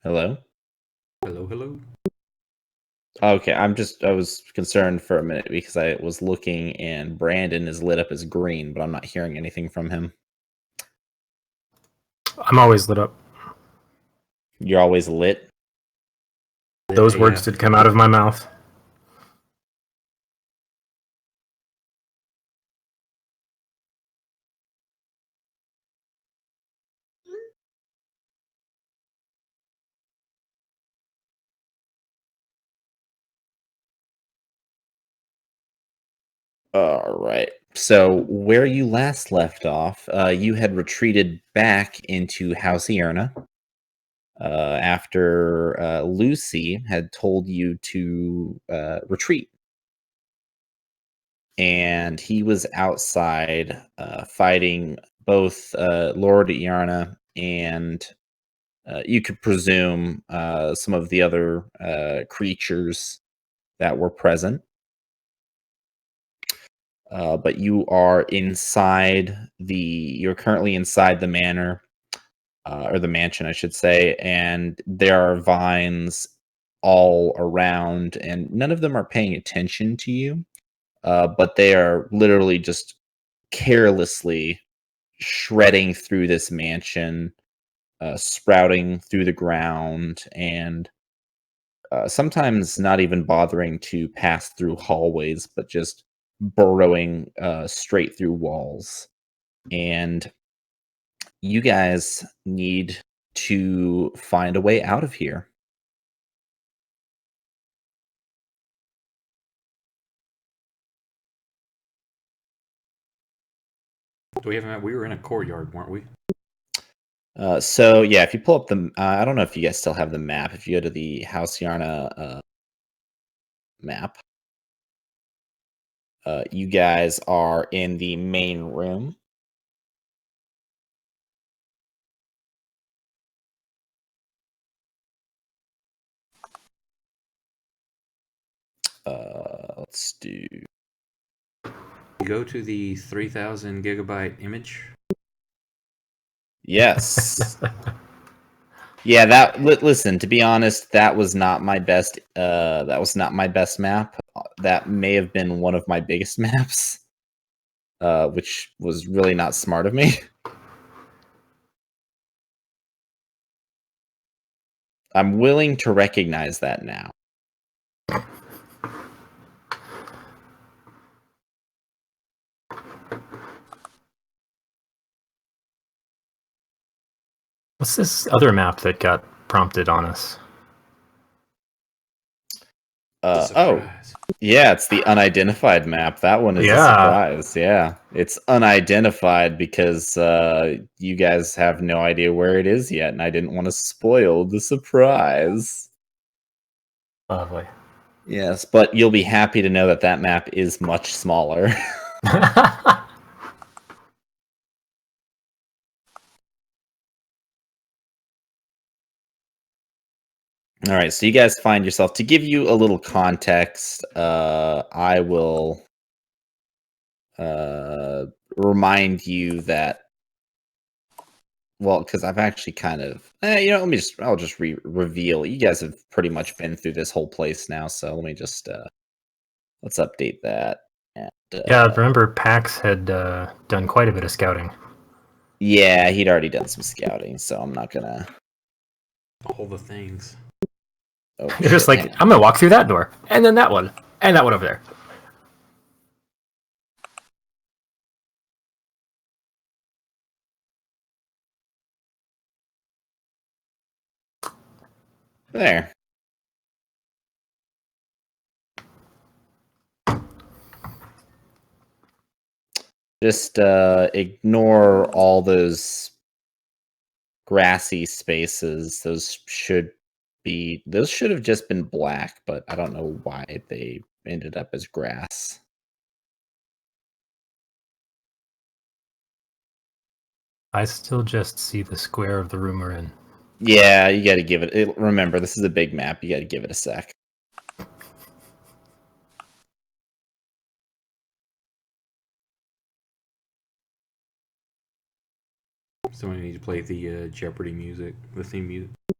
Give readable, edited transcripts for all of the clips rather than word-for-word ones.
Hello? Hello, hello. Okay, I was concerned for a minute because I was looking and Brandon is lit up as green, but I'm not hearing anything from him. I'm always lit up. You're always lit? Those words did come out of my mouth. All right. So, where you last left off, you had retreated back into House Ierna after Lucy had told you to retreat. And he was outside fighting both Lord Ierna and you could presume some of the other creatures that were present. But you are you're currently inside the manor, or the mansion, I should say, and there are vines all around, and none of them are paying attention to you, but they are literally just carelessly shredding through this mansion, sprouting through the ground, and sometimes not even bothering to pass through hallways, but just burrowing straight through walls. And you guys need to find a way out of here. Do we have a map? We were in a courtyard, weren't we? So yeah, if you pull up the, I don't know if you guys still have the map. If you go to the House Yarna map, you guys are in the main room. Let's do. Go to the 3,000 gigabyte image. Yes. Yeah, that listen, to be honest, that was not my best map. That may have been one of my biggest maps. Which was really not smart of me. I'm willing to recognize that now. What's this other map that got prompted on us? Oh, yeah, it's the unidentified map. That one is a surprise. Yeah, it's unidentified because you guys have no idea where it is yet, and I didn't want to spoil the surprise. Lovely. Yes, but you'll be happy to know that that map is much smaller. All right, so you guys find yourself, to give you a little context, I will remind you that, well, because I've actually kind of, I'll just reveal. You guys have pretty much been through this whole place now, so let me just, let's update that. And, yeah, I remember Pax had done quite a bit of scouting. Yeah, he'd already done some scouting, so I'm not gonna... All the things. Oh, you're just like, I'm gonna walk through that door, and then that one, and that one over there. There. Just ignore all those grassy spaces. Those should have just been black, but I don't know why they ended up as grass. I still just see the square of the room we're in. Yeah, you got to give it. Remember, this is a big map. You got to give it a sec. Somebody needs to play the Jeopardy music, the theme music.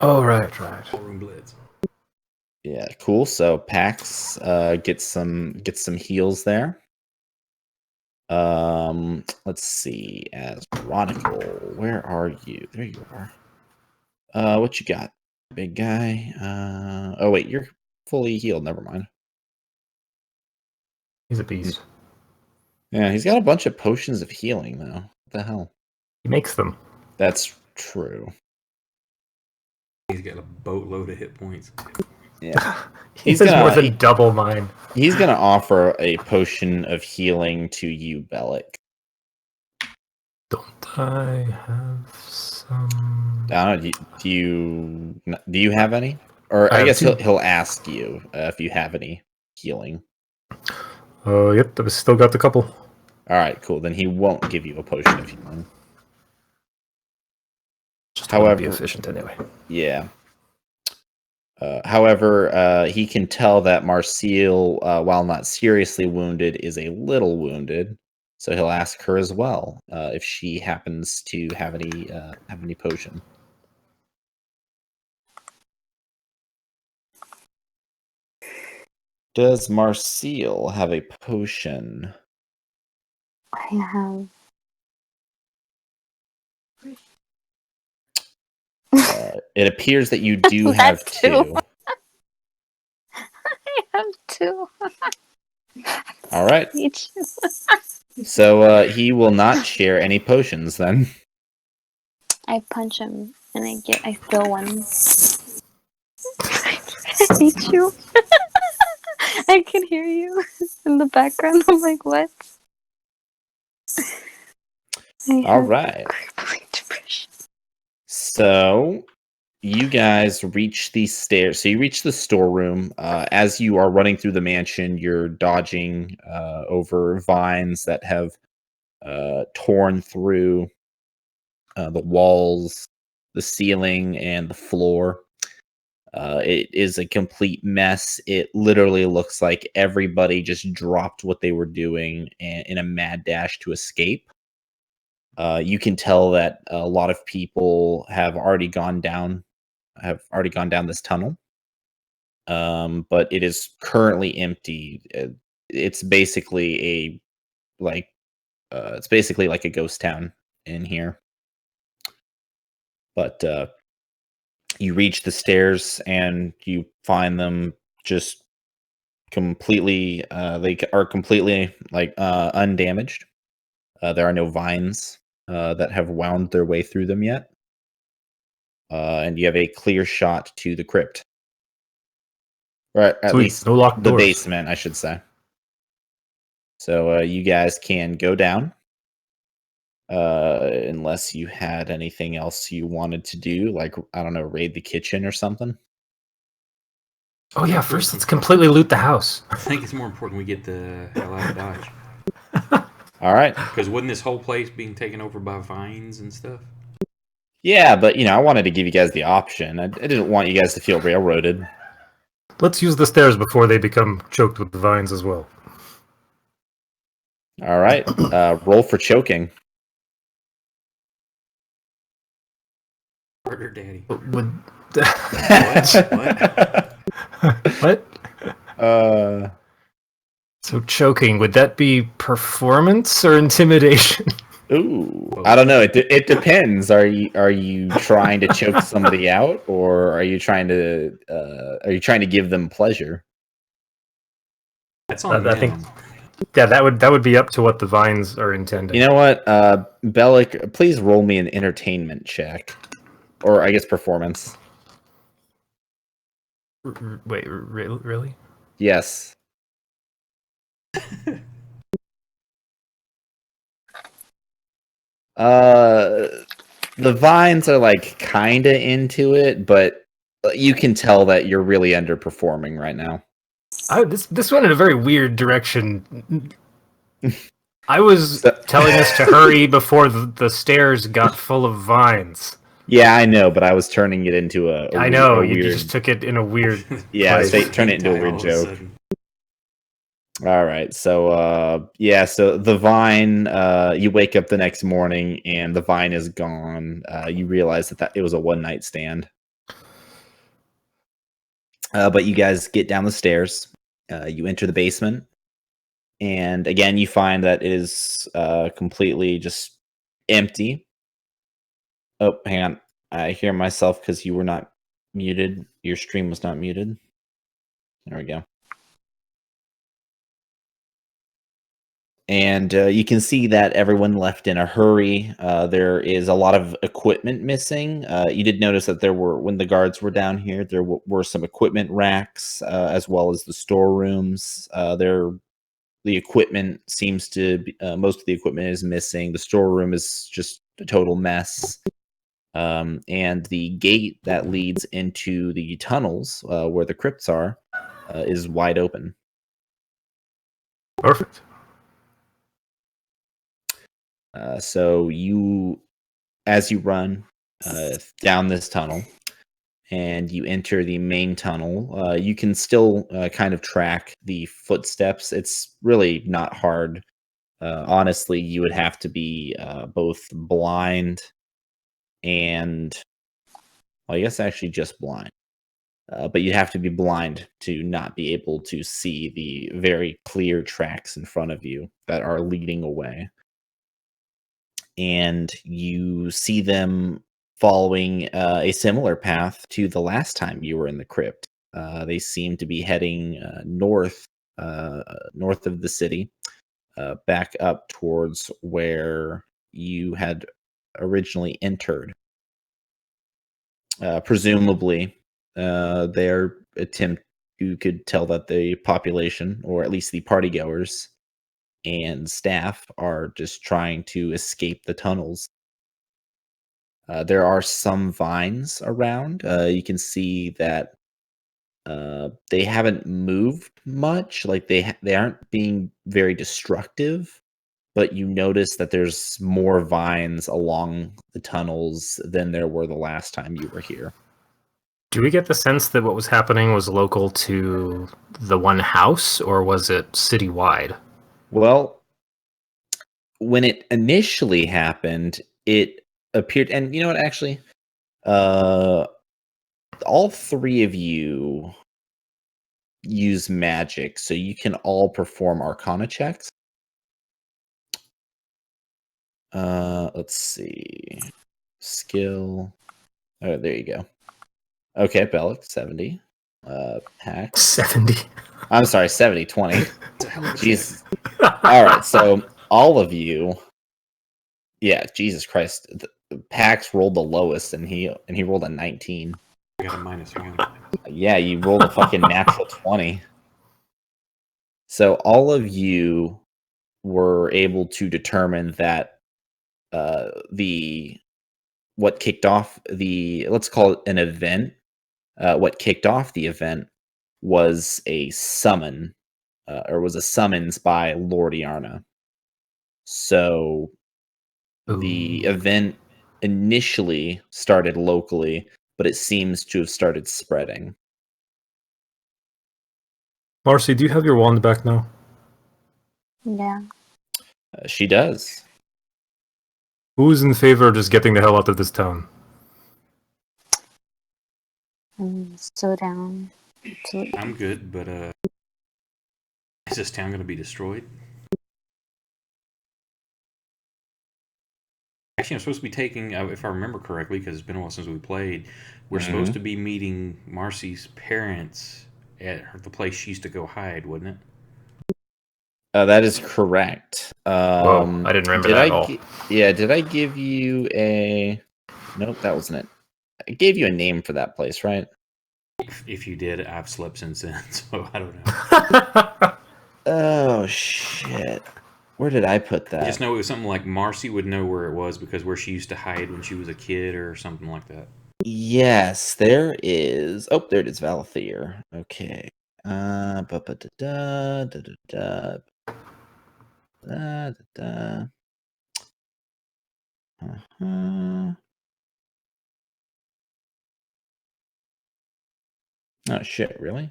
Oh, right. Ballroom Blitz. Yeah, cool. So Pax gets some heals there. Let's see. As Chronicle, where are you? There you are. What you got, big guy? Oh wait, you're fully healed. Never mind. He's a beast. Yeah, he's got a bunch of potions of healing though. What the hell? He makes them. That's true. He's got a boatload of hit points. Yeah, He has more than double mine. he's gonna offer a potion of healing to you, Bellic. Don't I have some? I don't know. Do you have any? Or I guess he'll ask you if you have any healing. Oh, yep. I've still got the couple. All right, cool. Then he won't give you a potion of healing. Just however, be efficient anyway. Yeah. However, he can tell that Marcille, while not seriously wounded, is a little wounded. So he'll ask her as well if she happens to have any potion. Does Marcille have a potion? I have. It appears that you do have two. I have two. All right. Each. So he will not share any potions then. I punch him and I throw one. I hate you. I can hear you in the background. I'm like, what? All right. So you guys reach the stairs. So you reach the storeroom. As you are running through the mansion, you're dodging over vines that have torn through the walls, the ceiling, and the floor. It is a complete mess. It literally looks like everybody just dropped what they were doing in a mad dash to escape. You can tell that a lot of people have already gone down this tunnel. But it is currently empty. It's basically like a ghost town in here. But you reach the stairs and you find them just completely they are completely undamaged. There are no vines that have wound their way through them yet. And you have a clear shot to the crypt. Or at least no locked the doors. basement, I should say. So you guys can go down. Unless you had anything else you wanted to do, like, I don't know, raid the kitchen or something. Oh yeah, first let's completely loot the house. I think it's more important we get the hell out of Dodge. All right. Because wouldn't this whole place being taken over by vines and stuff? Yeah, but, I wanted to give you guys the option. I didn't want you guys to feel railroaded. Let's use the stairs before they become choked with the vines as well. All right. Roll for choking. Murder Daddy. Would... What? What? So choking, would that be performance or intimidation? Ooh, I don't know. It depends. Are you trying to choke somebody out, or are you trying to give them pleasure? That's on I think. Yeah, that would be up to what the vines are intending. You know what, Bellic, please roll me an entertainment check, or I guess performance. Wait, really? Yes. The vines are like kinda into it, but you can tell that you're really underperforming right now. This went in a very weird direction. I was telling us to hurry before the stairs got full of vines. Yeah, I know, but I was turning it into a I know, weird... you just took it in a weird Yeah, place. turn it into a weird joke. All right, so so the vine, you wake up the next morning and the vine is gone. You realize that it was a one-night stand. But you guys get down the stairs. You enter the basement. And again, you find that it is completely just empty. Oh, hang on. I hear myself because you were not muted. Your stream was not muted. There we go. And you can see that everyone left in a hurry. There is a lot of equipment missing. You did notice that there were, when the guards were down here, there were some equipment racks as well as the storerooms. The equipment seems to be, most of the equipment is missing. The storeroom is just a total mess. And the gate that leads into the tunnels where the crypts are is wide open. Perfect. So you, as you run down this tunnel and you enter the main tunnel, you can still kind of track the footsteps. It's really not hard. Honestly, you would have to be both blind and, well, I guess actually just blind. But you'd have to be blind to not be able to see the very clear tracks in front of you that are leading away. And you see them following a similar path to the last time you were in the crypt. They seem to be heading north of the city, back up towards where you had originally entered. Presumably, their attempt, you could tell that the population, or at least the partygoers and staff, are just trying to escape the tunnels. There are some vines around. You can see that they haven't moved much. Like they aren't being very destructive, but you notice that there's more vines along the tunnels than there were the last time you were here. Do we get the sense that what was happening was local to the one house, or was it citywide? Well, when it initially happened, it appeared, and you know what, actually, all three of you use magic, so you can all perform Arcana checks. Let's see. Skill. Oh, there you go. Okay, Bellic, 70. Pax. 70. I'm sorry, 70, 20. Jeez. All right, so all of you. Yeah, Jesus Christ. Pax rolled the lowest, and he rolled a 19. I got a -1. Yeah, you rolled a fucking natural 20. So all of you were able to determine that what kicked off let's call it an event. What kicked off the event was a summon, or was a summons by Lord Iarna. So the event initially started locally, but it seems to have started spreading. Marcy, do you have your wand back now? Yeah. She does. Who's in favor of just getting the hell out of this town? I'm so down. Absolutely. I'm good, but is this town going to be destroyed? Actually, I'm supposed to be taking, if I remember correctly, because it's been a while since we played, we're supposed to be meeting Marcy's parents at the place she used to go hide, wasn't it? That is correct. Whoa, I didn't remember that at all. Yeah, did I give you a... Nope, that wasn't it. I gave you a name for that place, right? If you did, I've slept since then, so I don't know. Oh, shit. Where did I put that? I just know it was something like Marcy would know where it was because where she used to hide when she was a kid or something like that. Yes, there is. Oh, there it is, Valathir. Okay. Da-da-da, da-da-da. Oh, shit, really?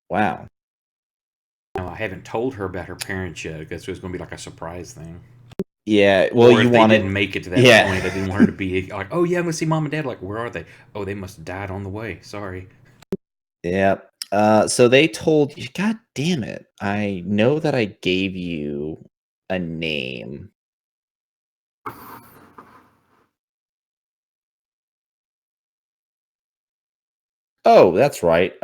Wow. No, I haven't told her about her parents yet because it was going to be like a surprise thing. Yeah, well, Or you if they wanted, didn't make it to that yeah, point, I didn't want her to be like, "Oh yeah, I'm gonna see mom and dad." Like, where are they? Oh, they must have died on the way. Sorry. yeah. So they told you, God damn it! I know that I gave you a name. Oh, that's right.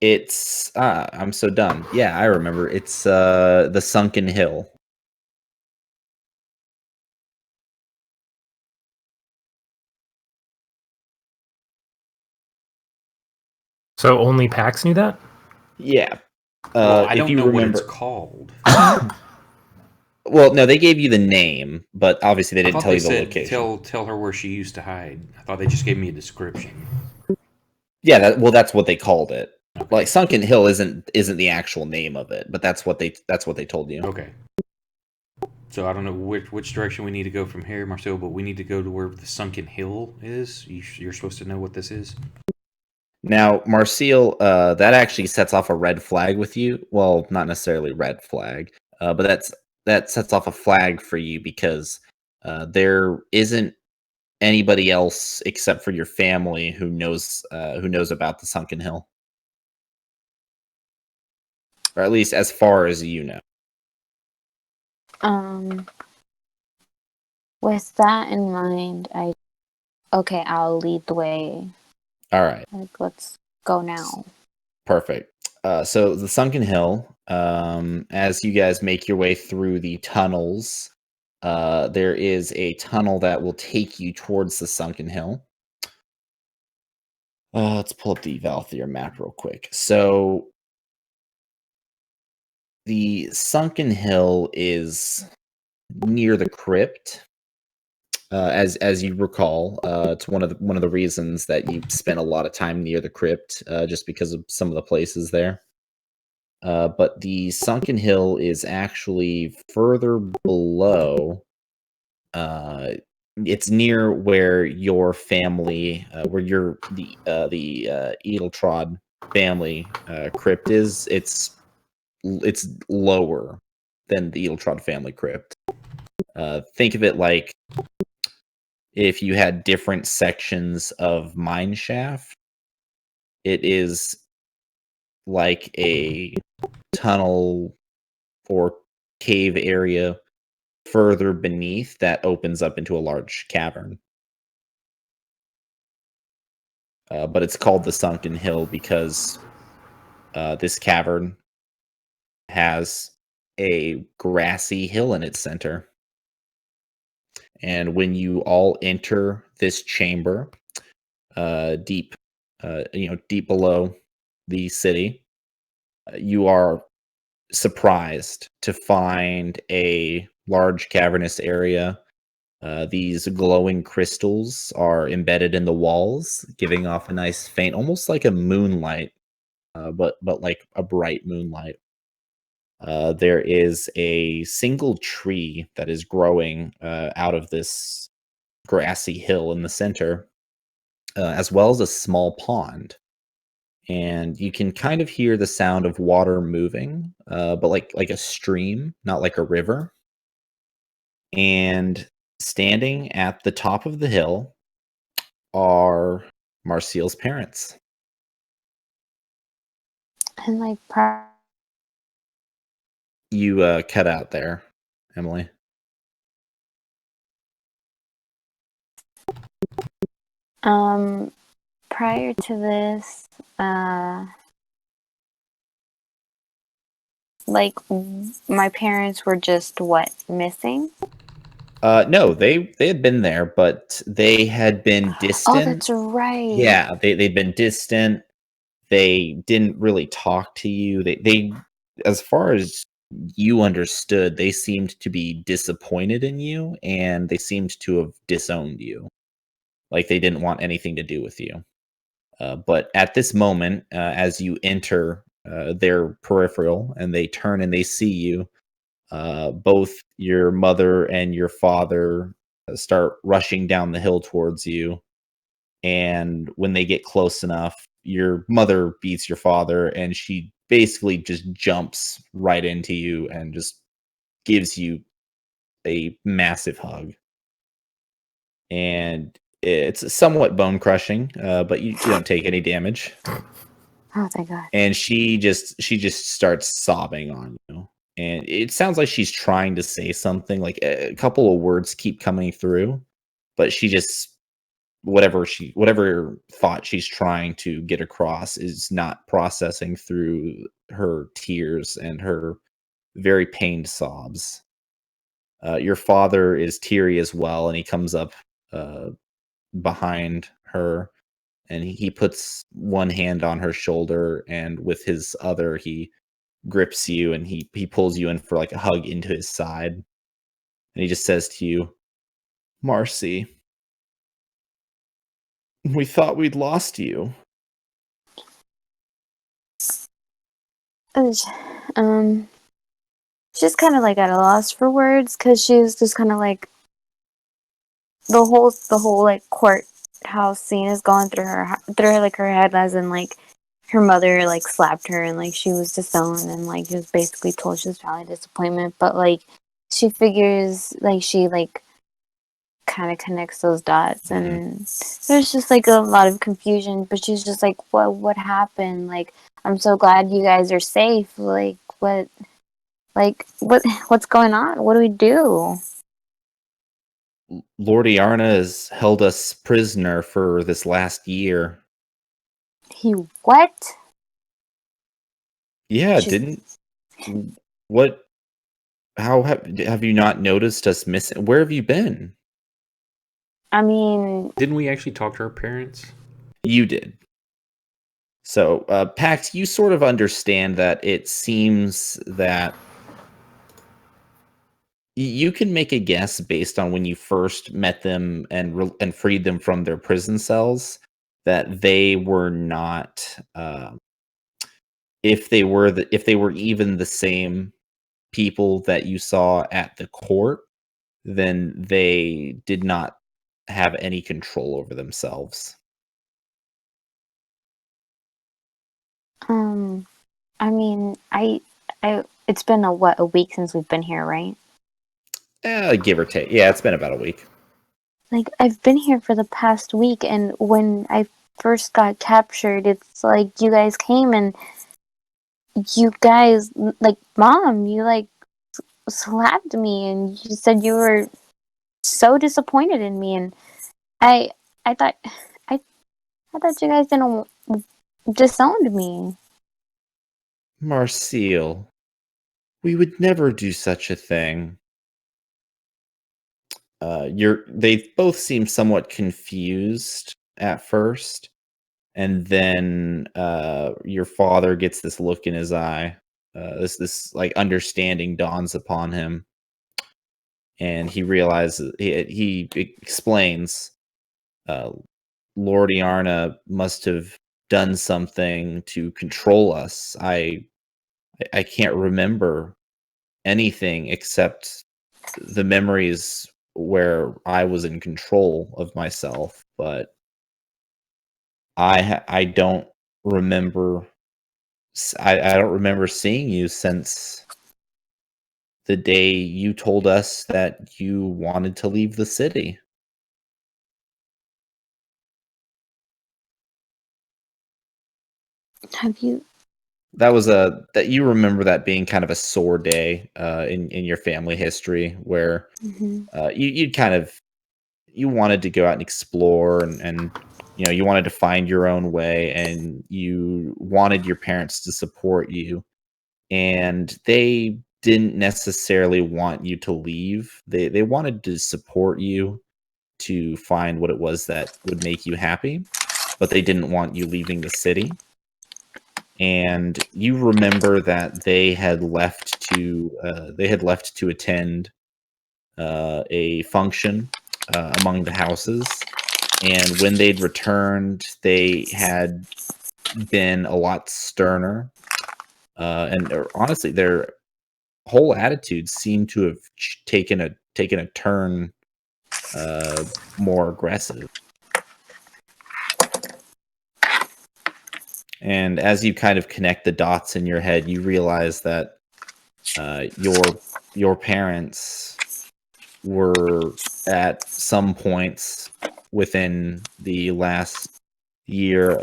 It's I'm so dumb. Yeah, I remember. It's the Sunken Hill. So only PAX knew that? Yeah. Well, I If don't you know what it's remember, called. well, no, they gave you the name, but obviously they I didn't thought tell they you the said location. tell her where she used to hide. I thought they just gave me a description. Yeah, that's what they called it. Okay. Like Sunken Hill isn't the actual name of it, but that's what they told you. Okay. So I don't know which direction we need to go from here, Marcel, but we need to go to where the sunken hill is. You're supposed to know what this is. Now, Marcial, that actually sets off a red flag with you. Well, not necessarily red flag, but that sets off a flag for you because there isn't anybody else except for your family who knows about the Sunken Hill, or at least as far as you know. Um, with that in mind, I'll lead the way. All right. Like, let's go now. Perfect. So the Sunken Hill, as you guys make your way through the tunnels, there is a tunnel that will take you towards the Sunken Hill. Let's pull up the Valthier map real quick. So the Sunken Hill is near the crypt. As you recall, it's one of the reasons that you spent a lot of time near the crypt, just because of some of the places there. But the Sunken Hill is actually further below. It's near where your family, where the Edeltrod family crypt is. It's lower than the Edeltrod family crypt. Think of it like if you had different sections of mine shaft. It is like a tunnel or cave area further beneath that opens up into a large cavern. But it's called the Sunken Hill because this cavern has a grassy hill in its center. And when you all enter this chamber, deep, deep below the city, you are surprised to find a large cavernous area. These glowing crystals are embedded in the walls, giving off a nice faint, almost like a moonlight, but like a bright moonlight. There is a single tree that is growing out of this grassy hill in the center, as well as a small pond. And you can kind of hear the sound of water moving, but like a stream, not like a river. And standing at the top of the hill are Marcial's parents. And like, You cut out there, Emily. prior to this, like, my parents were just missing? No, they had been there, but they had been Oh, distant. that's right. Yeah, they'd been distant. They didn't really talk to you. They as far as you understood, they seemed to be disappointed in you, and they seemed to have disowned you. Like they didn't want anything to do with you. But at this moment, as you enter their peripheral and they turn and they see you, both your mother and your father start rushing down the hill towards you. And when they get close enough, your mother beats your father and she basically just jumps right into you and just gives you a massive hug, and it's somewhat bone crushing, but you don't take any damage. Oh, thank God. And she just starts sobbing on you, and it sounds like she's trying to say something. Like a couple of words keep coming through, but she just whatever thought she's trying to get across is not processing through her tears and her very pained sobs. Your father is teary as well, and he comes up uh, behind her, and he puts one hand on her shoulder, and with his other, he grips you, and he pulls you in for like a hug into his side, and he just says to you, "Marcy, we thought we'd lost you." Um, she's kind of like at a loss for words because she's just kind of like the whole like courthouse scene is going through her like her head, as in like her mother like slapped her and like she was disowned and like she was basically told she was probably disappointment, but like she figures like she like kind of connects those dots, and there's just like a lot of confusion, but she's just like, what happened? Like, I'm so glad you guys are safe. What's going on? What do we do? Lord Iarna has held us prisoner for this last year. He what? Yeah, She's- what? How have you not noticed us missing? Where have you been? I mean, Didn't we actually talk to our parents? You did. So, Pax, you sort of understand that it seems that you can make a guess based on when you first met them and freed them from their prison cells that they were not, if they were even the same people that you saw at the court, then they did not have any control over themselves. I mean, it's been a week since we've been here, right? Give or take. Yeah, it's been about a week. Like, I've been here for the past week, and when I first got captured, it's like you guys came and you guys, like, Mom, you like slapped me, and you said you were so disappointed in me, and I, I thought, I, I thought you guys didn't disowned me. Marcille, we would never do such a thing. They both seem somewhat confused at first, and then your father gets this look in his eye. This like understanding dawns upon him, and he realizes he explains. Lord Iarna must have done something to control us. I can't remember anything except the memories where I was in control of myself, but I don't remember. I don't remember seeing you since the day you told us that you wanted to leave the city. Have you? That you remember that being kind of a sore day in your family history where Mm-hmm. you'd kind of you wanted to go out and explore and you know you wanted to find your own way and you wanted your parents to support you and they didn't necessarily want you to leave. They wanted to support you to find what it was that would make you happy, but they didn't want you leaving the city. And you remember that they had left to attend a function among the houses, and when they'd returned, they had been a lot sterner, honestly, their whole attitude seemed to have taken a turn more aggressive. And as you kind of connect the dots in your head, you realize that your parents were at some points within the last year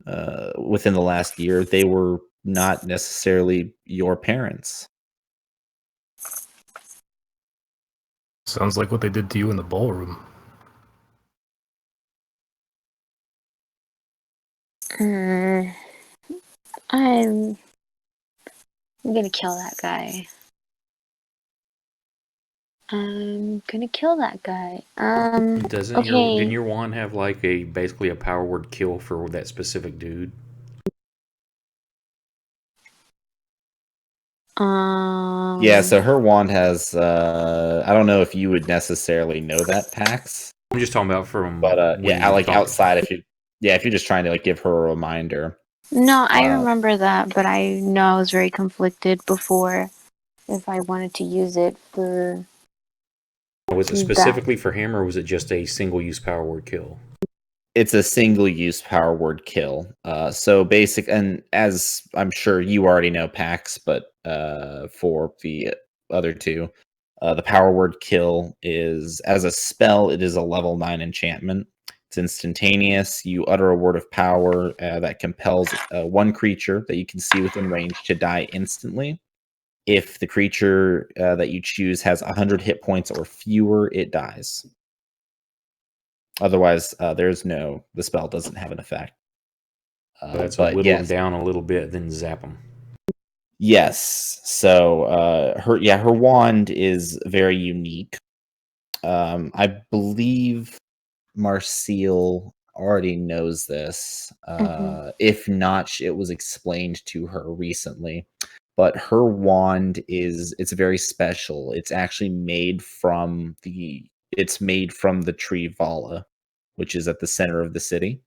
they were not necessarily your parents. Sounds like what they did to you in the ballroom. I'm gonna kill that guy. I'm gonna kill that guy. Didn't Okay. your wand have like basically a power word kill for that specific dude? Yeah, so her wand has I don't know if you would necessarily know that, Pax. I'm just talking about from But when yeah, you like thought. outside if you're just trying to like give her a reminder. No, I remember that, but I know I was very conflicted before if I wanted to use it for. Was it specifically for him, or was it just a single-use power word kill? It's a single-use power word kill. So basic, and as I'm sure you already know, Pax, but for the other two, the power word kill is, as a spell, it is a level 9 enchantment. It's instantaneous. You utter a word of power that compels one creature that you can see within range to die instantly. If the creature that you choose has 100 hit points or fewer, it dies. Otherwise, the spell doesn't have an effect. That's a But whittle them yes, down a little bit, then zap them. yes. So her wand is very unique. I believe Marcille already knows this. If not, it was explained to her recently. But her wand it's very special. It's actually made from the tree Vala, which is at the center of the city,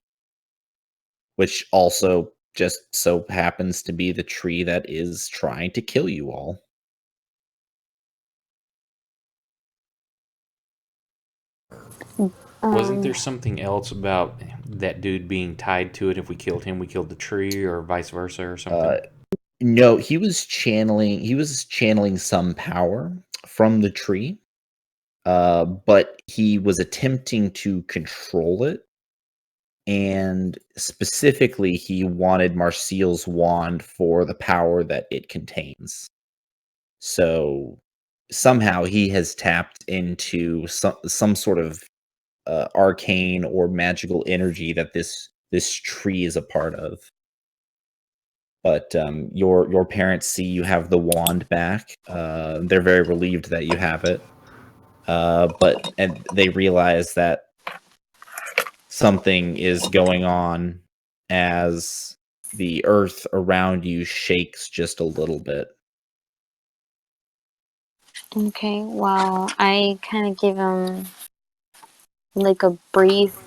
which also just so happens to be the tree that is trying to kill you all. Wasn't there something else about that dude being tied to it? If we killed him, we killed the tree, or vice versa, or something? No, he was channeling some power from the tree, but he was attempting to control it, and specifically, he wanted Marcille's wand for the power that it contains. So somehow he has tapped into some sort of arcane or magical energy that this tree is a part of. But your parents see you have the wand back. They're very relieved that you have it. And they realize that something is going on as the earth around you shakes just a little bit. Okay, well, I kind of give him like a brief,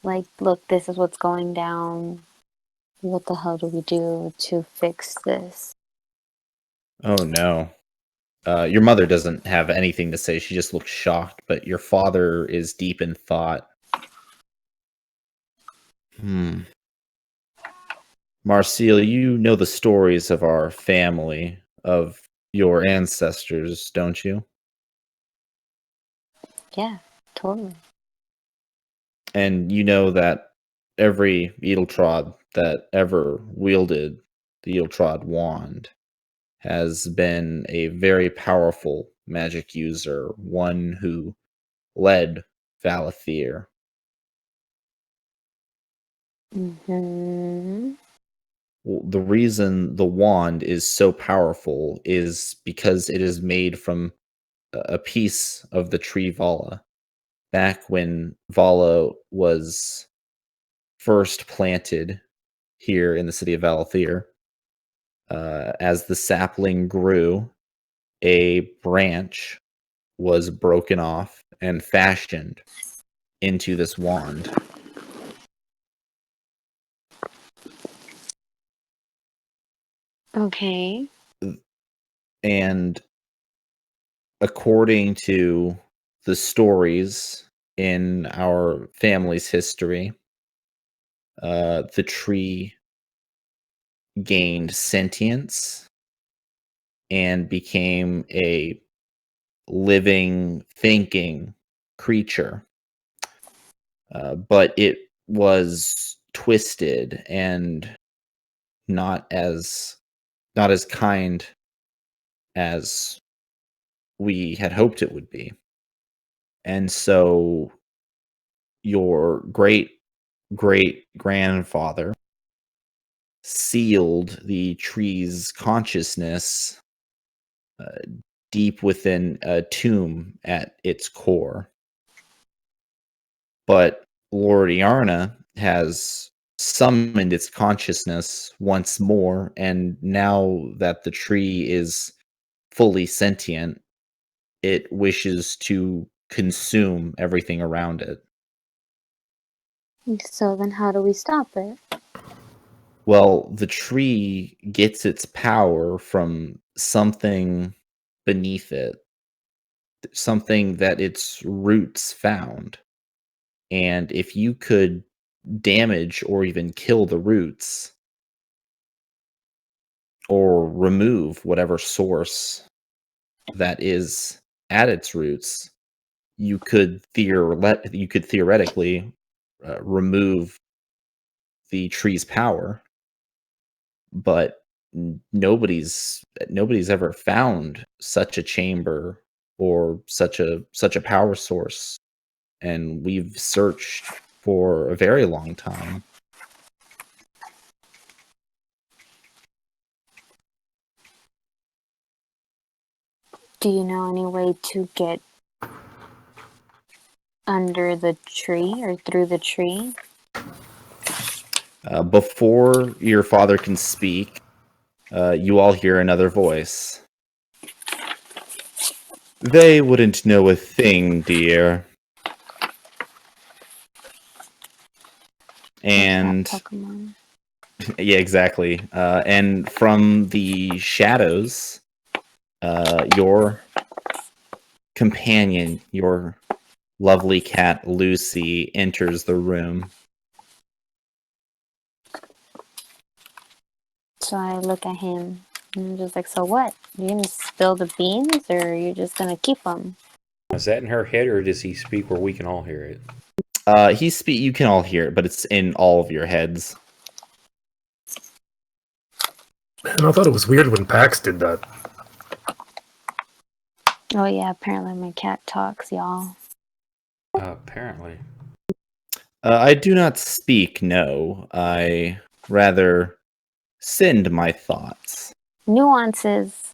like, look, this is what's going down. What the hell do we do to fix this? Oh no. Your mother doesn't have anything to say. She just looks shocked, but your father is deep in thought. Marcille, you know the stories of our family, of your ancestors, don't you? Yeah, totally. And you know that every Edeltrod that ever wielded the Edeltrod wand has been a very powerful magic user, one who led Valathir. The reason the wand is so powerful is because it is made from a piece of the tree Vala. Back when Vala was first planted here in the city of Valathir, as the sapling grew, a branch was broken off and fashioned into this wand. Okay. And according to the stories in our family's history, the tree gained sentience and became a living, thinking creature. But it was twisted and not as kind as we had hoped it would be. And so your great grandfather sealed the tree's consciousness deep within a tomb at its core. But Lord Iarna has summoned its consciousness once more, and now that the tree is fully sentient, it wishes to consume everything around it. So then how do we stop it? Well, the tree gets its power from something beneath it, something that its roots found. And if you could damage or even kill the roots, or remove whatever source that is at its roots, you could theoretically remove the tree's power. But nobody's ever found such a chamber or such a power source, and we've searched for a very long time. Do you know any way to get under the tree or through the tree? Before your father can speak, you all hear another voice. They wouldn't know a thing, dear. And Pokemon. yeah, exactly. And from the shadows, your companion, your lovely cat Lucy, enters the room. So I look at him and I'm just like, so what? You gonna spill the beans or are you just gonna keep them? Is that in her head, or does he speak where we can all hear it? You can all hear it, but it's in all of your heads. Man, I thought it was weird when Pax did that. Oh yeah, apparently my cat talks, y'all. Apparently. I do not speak, no. I rather send my thoughts. Nuances.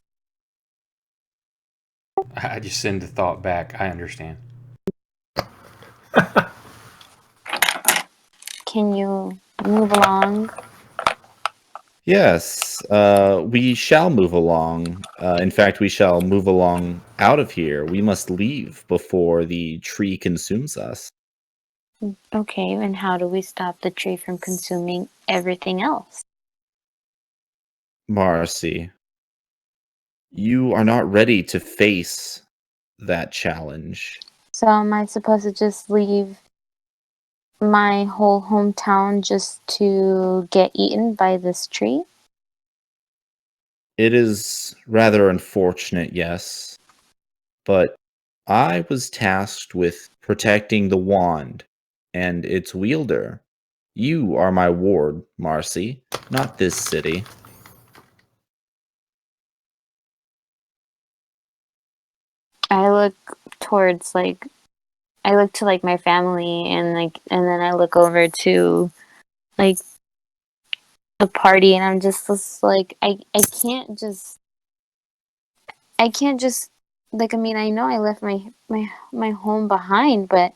I just send the thought back. I understand. Can you move along? Yes, we shall move along. In fact, we shall move along out of here. We must leave before the tree consumes us. Okay, and how do we stop the tree from consuming everything else? Marcy, you are not ready to face that challenge. So am I supposed to just leave my whole hometown just to get eaten by this tree? It is rather unfortunate, yes, but I was tasked with protecting the wand and its wielder. You are my ward, Marcy, not this city. I look towards I look to my family and and then I look over to like the party and I'm just like I can't just I mean I know I left my home behind, but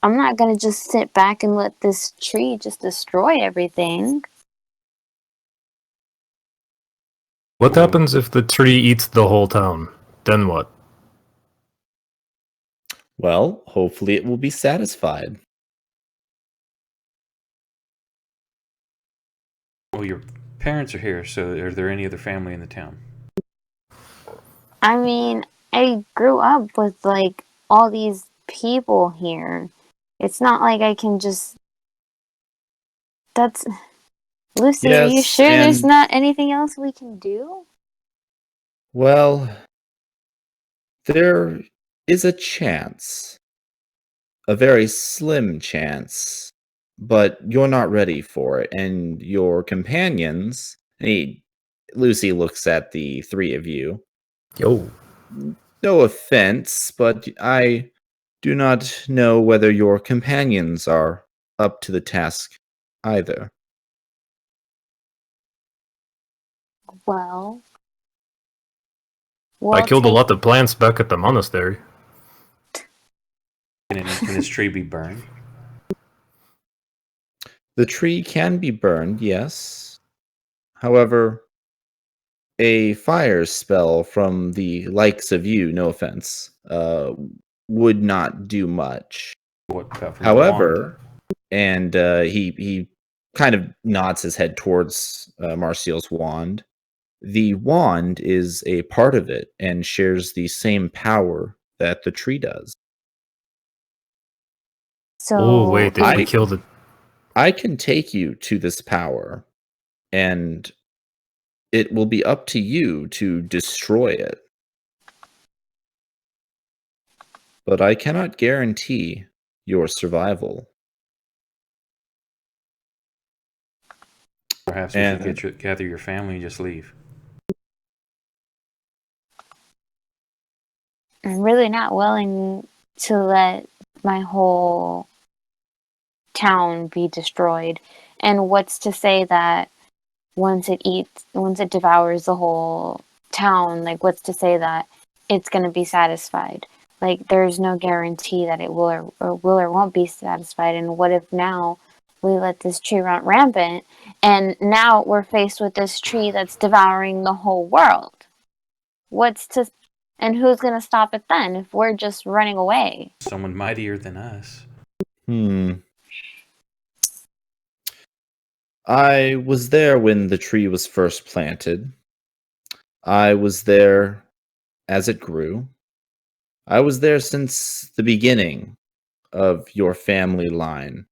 I'm not gonna just sit back and let this tree just destroy everything. What happens if the tree eats the whole town? Then what? Well, hopefully it will be satisfied. Well, your parents are here, so are there any other family in the town? I mean, I grew up with all these people here. It's not like I can just. That's Lucy. Are you Yes, sure there's and not anything else we can do? well, There is a chance, a very slim chance, but you're not ready for it, and your companions. Lucy looks at the three of you. Yo. No offense, but I do not know whether your companions are up to the task either. Well, I killed a lot of plants back at the monastery. Can this tree be burned? The tree can be burned, yes. However, a fire spell from the likes of you, no offense, would not do much. What cut from However, and he kind of nods his head towards Marcial's wand. The wand is a part of it and shares the same power that the tree does. So Oh, wait, if we killed it. I can take you to this power, and it will be up to you to destroy it. But I cannot guarantee your survival. Perhaps we should gather your family and just leave. I'm really not willing to let my whole town be destroyed. And what's to say that once it devours the whole town, like what's to say that it's going to be satisfied? Like there's no guarantee that it will or won't be satisfied. And what if now we let this tree run rampant and now we're faced with this tree that's devouring the whole world? And who's going to stop it then if we're just running away? Someone mightier than us. I was there when the tree was first planted. I was there as it grew. I was there since the beginning of your family line.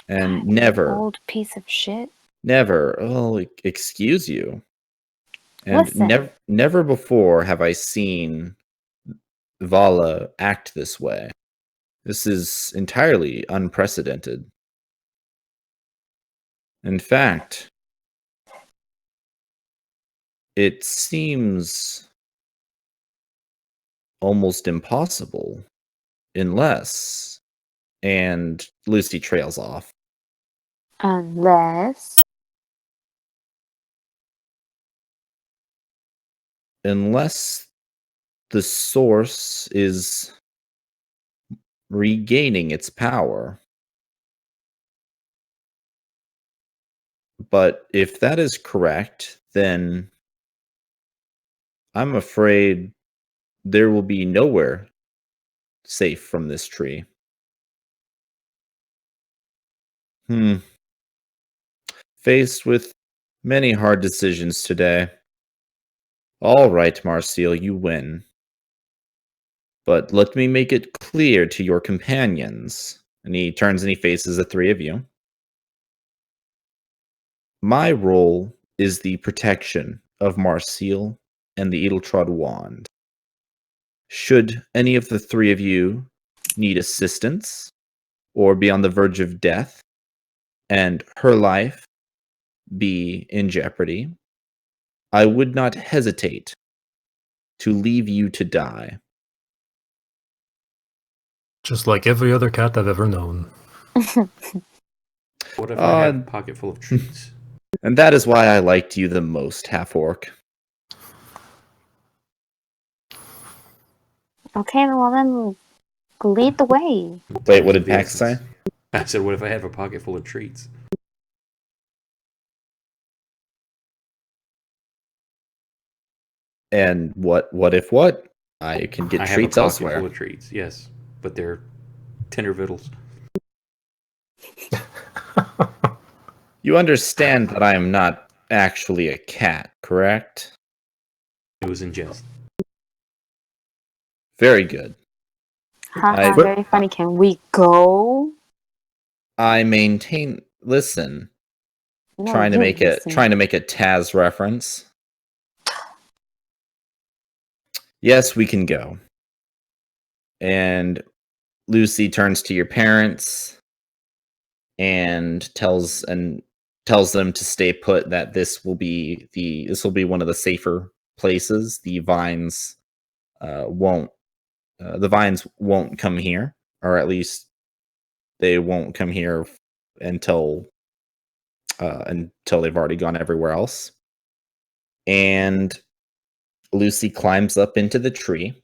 And God, never, old piece of shit. Never, excuse you. And Listen. never before have I seen Vala act this way. This is entirely unprecedented. In fact, it seems almost impossible unless... And Lucy trails off. Unless the source is regaining its power. But if that is correct, then I'm afraid there will be nowhere safe from this tree. Faced with many hard decisions today. All right, Marcial, you win. But let me make it clear to your companions. And he turns and he faces the three of you. My role is the protection of Marcial and the Edeltrod wand. Should any of the three of you need assistance or be on the verge of death and her life be in jeopardy, I would not hesitate to leave you to die. Just like every other cat I've ever known. What if I have a pocket full of treats? And that is why I liked you the most, half-orc. Okay, well then, lead the way. Wait, what did Pax say? I said, what if I have a pocket full of treats? And what if what? I can get treats elsewhere. I have a pocket full of treats, yes. But they're tender victuals. You understand that I am not actually a cat, correct? It was in jest. Very good. Haha, very funny. Can we go? I maintain. Listen, No, trying to you make listen. a Taz reference. Yes, we can go. And Lucy turns to your parents and tells them to stay put, that this will be one of the safer places. Won't the vines won't come here, or at least they won't come here until they've already gone everywhere else. And Lucy climbs up into the tree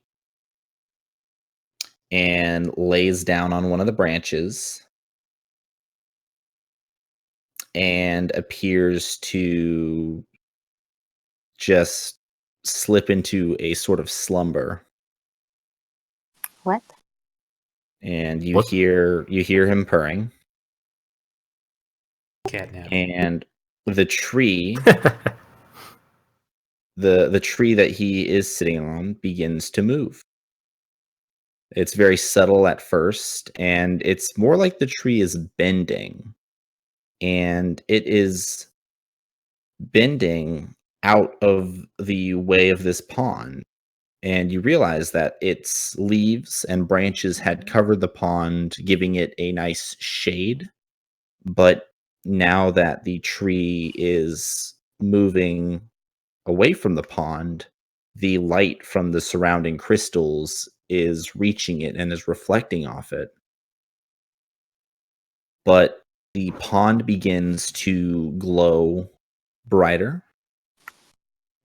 and lays down on one of the branches and appears to just slip into a sort of slumber. What? And you What? hear him purring, Catnap. and the tree the tree that he is sitting on begins to move. It's very subtle at first, and it's more like the tree is bending, and it is bending out of the way of this pond. And you realize that its leaves and branches had covered the pond, giving it a nice shade. But now that the tree is moving away from the pond, the light from the surrounding crystals is reaching it and is reflecting off it. But the pond begins to glow brighter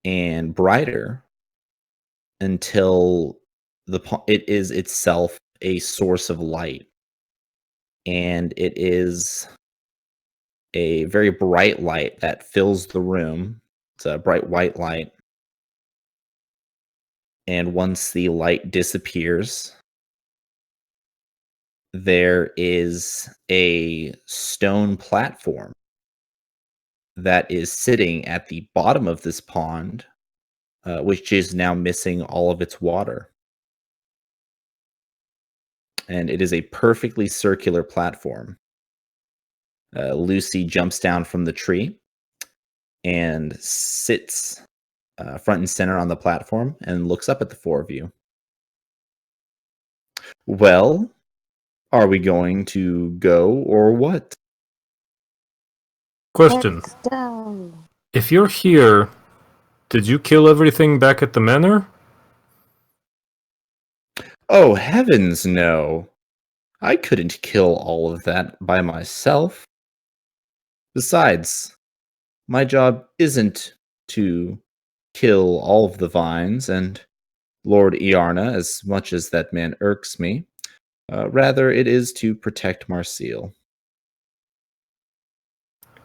and brighter until it is itself a source of light. And it is a very bright light that fills the room. It's a bright white light. And once the light disappears, there is a stone platform that is sitting at the bottom of this pond, which is now missing all of its water. And it is a perfectly circular platform. Lucy jumps down from the tree and sits front and center on the platform and looks up at the four of you. Well, are we going to go or what? Question. Let's go. If you're here, did you kill everything back at the manor? Oh, heavens, no. I couldn't kill all of that by myself. Besides, my job isn't to kill all of the vines and Lord Iarna, as much as that man irks me. Rather, it is to protect Marseille.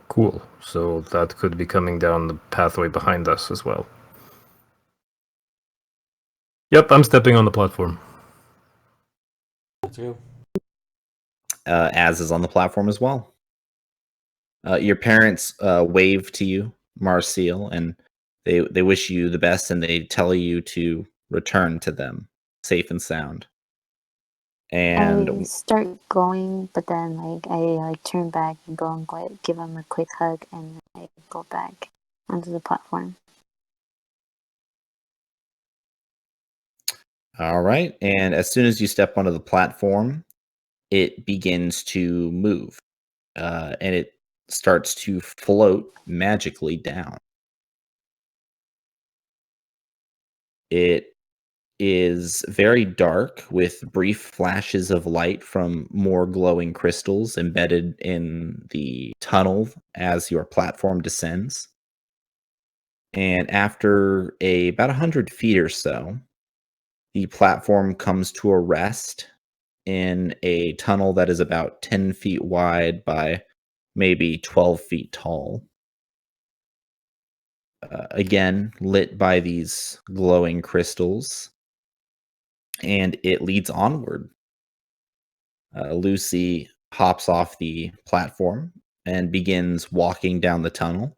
Cool. So that could be coming down the pathway behind us as well. Yep, I'm stepping on the platform. Let's go. Az is on the platform as well. Your parents wave to you, Marseille, and they wish you the best, and they tell you to return to them safe and sound. I And start going, but then I turn back and go and give him a quick hug, and then I go back onto the platform. all right, and as soon as you step onto the platform, it begins to move, and it starts to float magically down. It is very dark with brief flashes of light from more glowing crystals embedded in the tunnel as your platform descends. And after about 100 feet or so, the platform comes to a rest in a tunnel that is about 10 feet wide by maybe 12 feet tall. Again, lit by these glowing crystals, and it leads onward. Lucy hops off the platform and begins walking down the tunnel,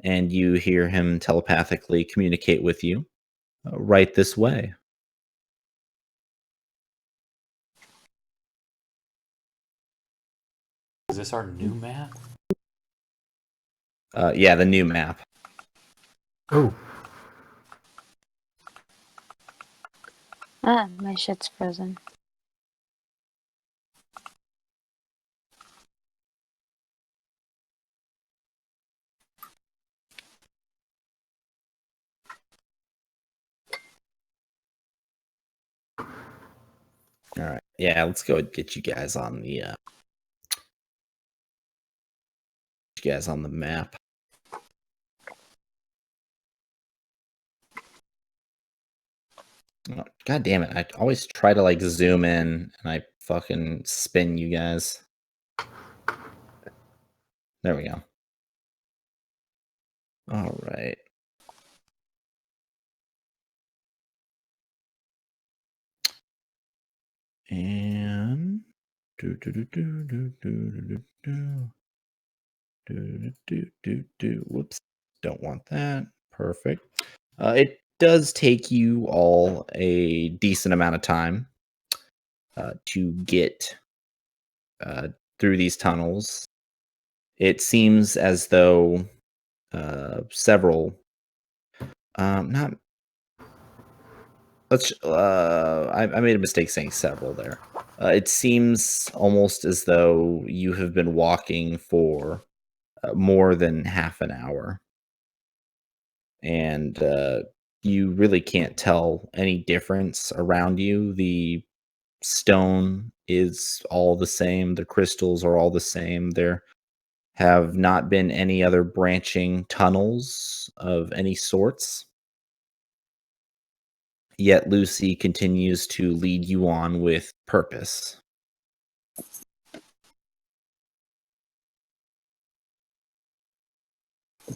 and you hear him telepathically communicate with you, right this way. Is this our new map? Yeah, the new map. Oh. Ah, my shit's frozen. All right. Yeah, let's go and get you guys on the map. Oh, God damn it. I always try to like zoom in and I fucking spin you guys. There we go. All right. And whoops, don't want that. Perfect. It does take you all a decent amount of time to get through these tunnels. It seems as though several, not. I made a mistake saying several there. It seems almost as though you have been walking for more than half an hour. And you really can't tell any difference around you. The stone is all the same. The crystals are all the same. There have not been any other branching tunnels of any sorts. Yet Lucy continues to lead you on with purpose.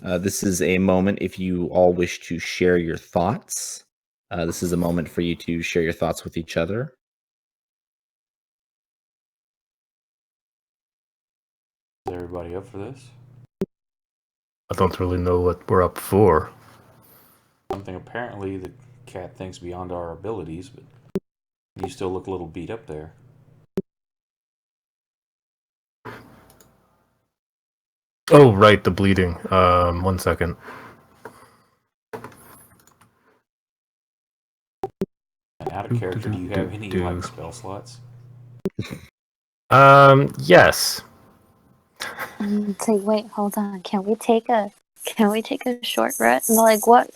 This is a moment if you all wish to share your thoughts. This is a moment for you to share your thoughts with each other. Is everybody up for this? I don't really know what we're up for. Something apparently the cat thinks beyond our abilities, but you still look a little beat up there. Oh, right, the bleeding. 1 second. And out of character, do you have any like spell slots? Yes. It's like, wait, hold on. Can we take a short rest? And like, what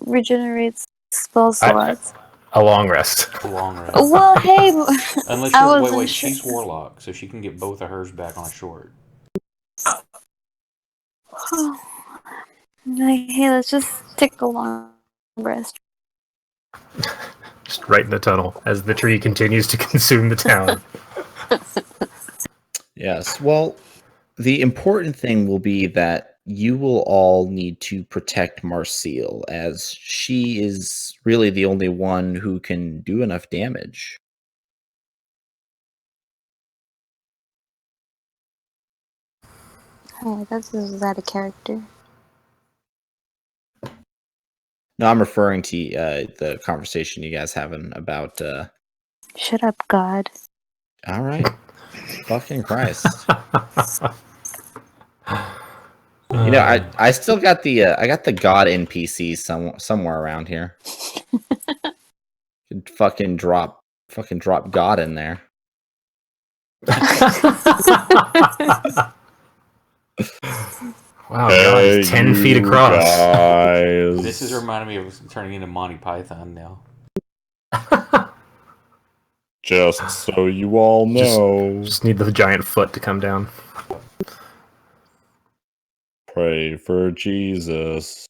regenerates spell slots? A long rest. A long rest. Well, hey, Unless I you're wasn't wait, sure. she's warlock, so she can get both of hers back on a short. Like, hey, let's just take a long rest. Just right in the tunnel as the tree continues to consume the town. Yes. Well, the important thing will be that you will all need to protect Marcille, as she is really the only one who can do enough damage. Hey, this is out of character. No, I'm referring to the conversation you guys having about. Shut up, God. All right, fucking Christ. You know, I still got the I got the God NPC somewhere around here. Could fucking drop God in there. Wow, God is 10 feet across. Guys. This is reminding me of turning into Monty Python now. Just so you all know. Just need the giant foot to come down. Pray for Jesus.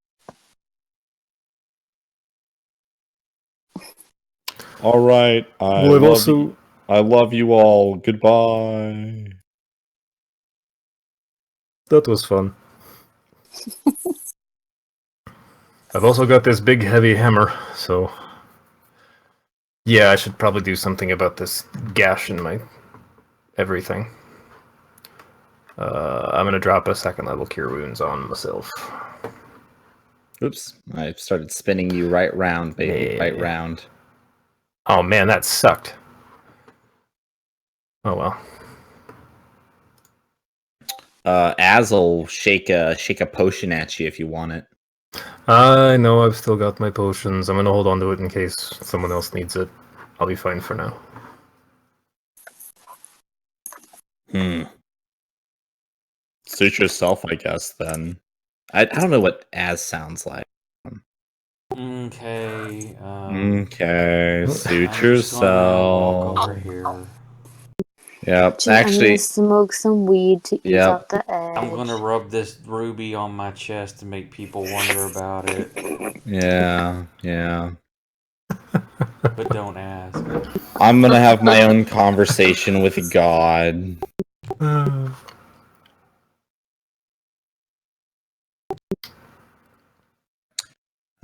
All right. I love you all. Goodbye. That was fun. I've also got this big heavy hammer, so yeah, I should probably do something about this gash in my everything. I'm gonna drop a 2nd level cure wounds on myself. Oops. I started spinning you right round, baby. Yeah. Right round. Oh man, that sucked. Oh well. Az will shake a potion at you if you want it. I know I've still got my potions. I'm gonna hold on to it in case someone else needs it. I'll be fine for now. Suit yourself, I guess, then. I don't know what as sounds like. Okay. Okay, suit I'm just gonna walk yourself. over here. Yep, I'm gonna actually, smoke some weed to ease yep. out the edge. I'm gonna rub this ruby on my chest to make people wonder about it, Yeah, yeah. but don't ask. I'm gonna have my own conversation with God.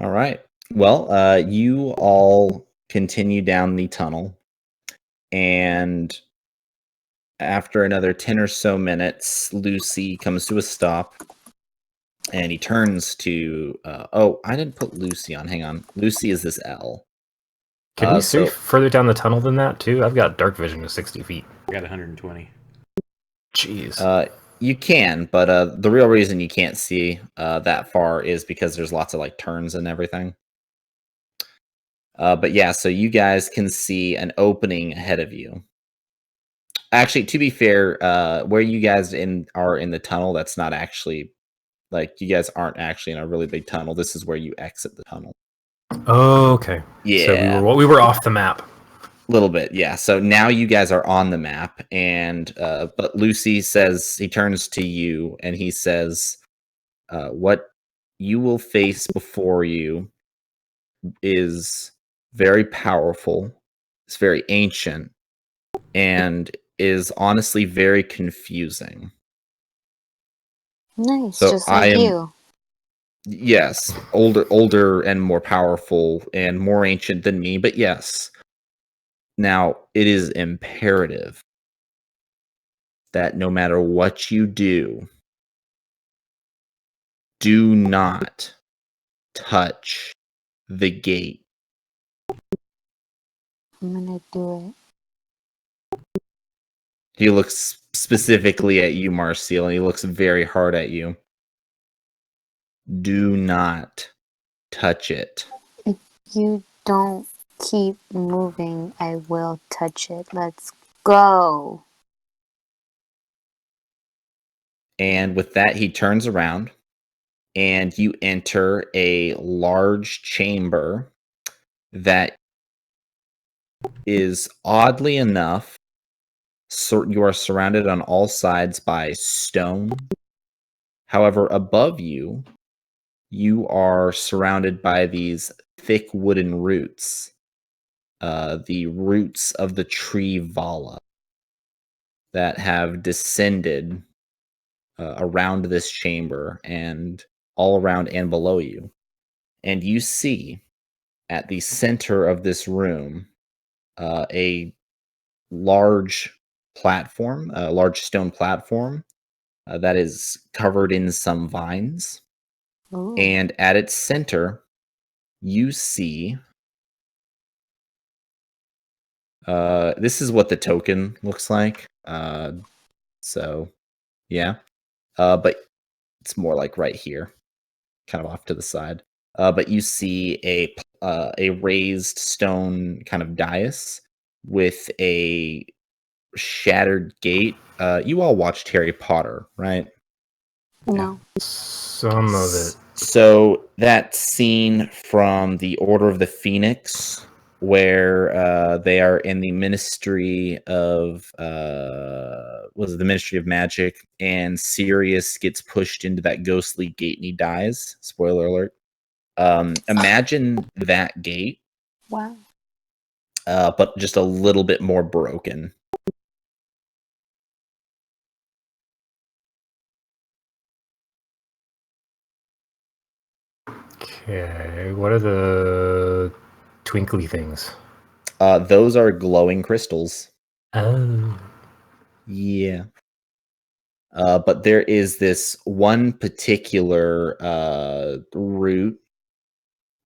All right. Well, you all continue down the tunnel, and after another 10 or so minutes, Lucy comes to a stop, and he turns to. Oh, I didn't put Lucy on. Hang on. Lucy is this L. Can we see So further down the tunnel than that, too? I've got dark vision of 60 feet. I got 120. Jeez. you can, but the real reason you can't see that far is because there's lots of like turns and everything. But yeah, so you guys can see an opening ahead of you. Actually, to be fair, where you guys are in the tunnel, that's not actually like you guys aren't actually in a really big tunnel. This is where you exit the tunnel. Oh, okay. Yeah, So we were off the map. a little bit. Yeah. So now you guys are on the map, and but Lucy says he turns to you and he says, "What you will face before you is very powerful. It's very ancient, and is honestly very confusing." Nice, So just I like am, you. yes, older and more powerful and more ancient than me, but yes. Now, it is imperative that no matter what you do not touch the gate. I'm gonna do He looks specifically at you, Marcel, and he looks very hard at you. Do not touch it. it. If you don't keep moving, I will touch it. Let's go. And with that, he turns around and you enter a large chamber that is oddly enough, you are surrounded on all sides by stone. However, above you, you are surrounded by these thick wooden roots, the roots of the tree Vala that have descended around this chamber and all around and below you. And you see at the center of this room a large platform, a large stone platform that is covered in some vines. Ooh. And at its center, you see this is what the token looks like. So yeah. But it's more like right here, kind of off to the side. But you see a raised stone kind of dais with a shattered gate. You all watched Harry Potter, right? No. Some of it. So that scene from the Order of the Phoenix, where they are in the Ministry of was it the Ministry of Magic, and Sirius gets pushed into that ghostly gate and he dies. Spoiler alert. Imagine that gate, Wow. but just a little bit more broken. Okay, what are the twinkly things? Those are glowing crystals. Oh. Yeah. But there is this one particular root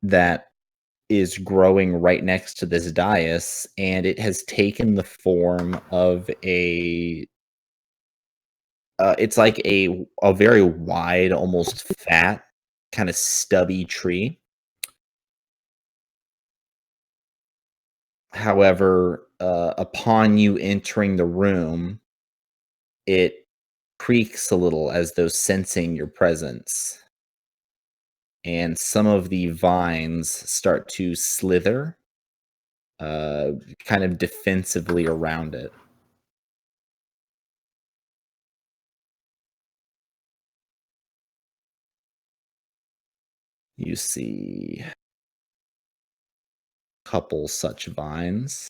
that is growing right next to this dais, and it has taken the form of a. It's like a very wide, almost fat kind of stubby tree. However, upon you entering the room, it creaks a little as though sensing your presence. And some of the vines start to slither, kind of defensively around it. You see a couple such vines.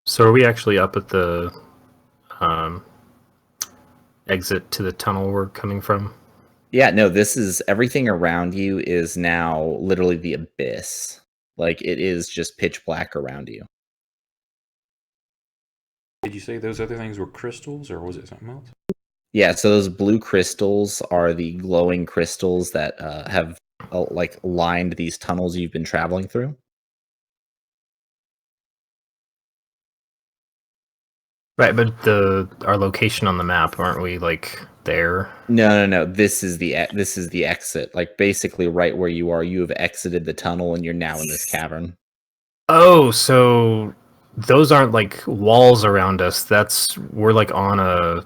So are we actually up at the exit to the tunnel we're coming from? Yeah, no, this is everything around you is now literally the abyss. Like it is just pitch black around you. Did you say those other things were crystals, or was it something else? Yeah, so those blue crystals are the glowing crystals that have like lined these tunnels you've been traveling through. Right, but our location on the map, aren't we like there? No. This is the exit. Like basically, right where you are, you have exited the tunnel, and you're now in this cavern. Oh, so those aren't like walls around us. We're like on an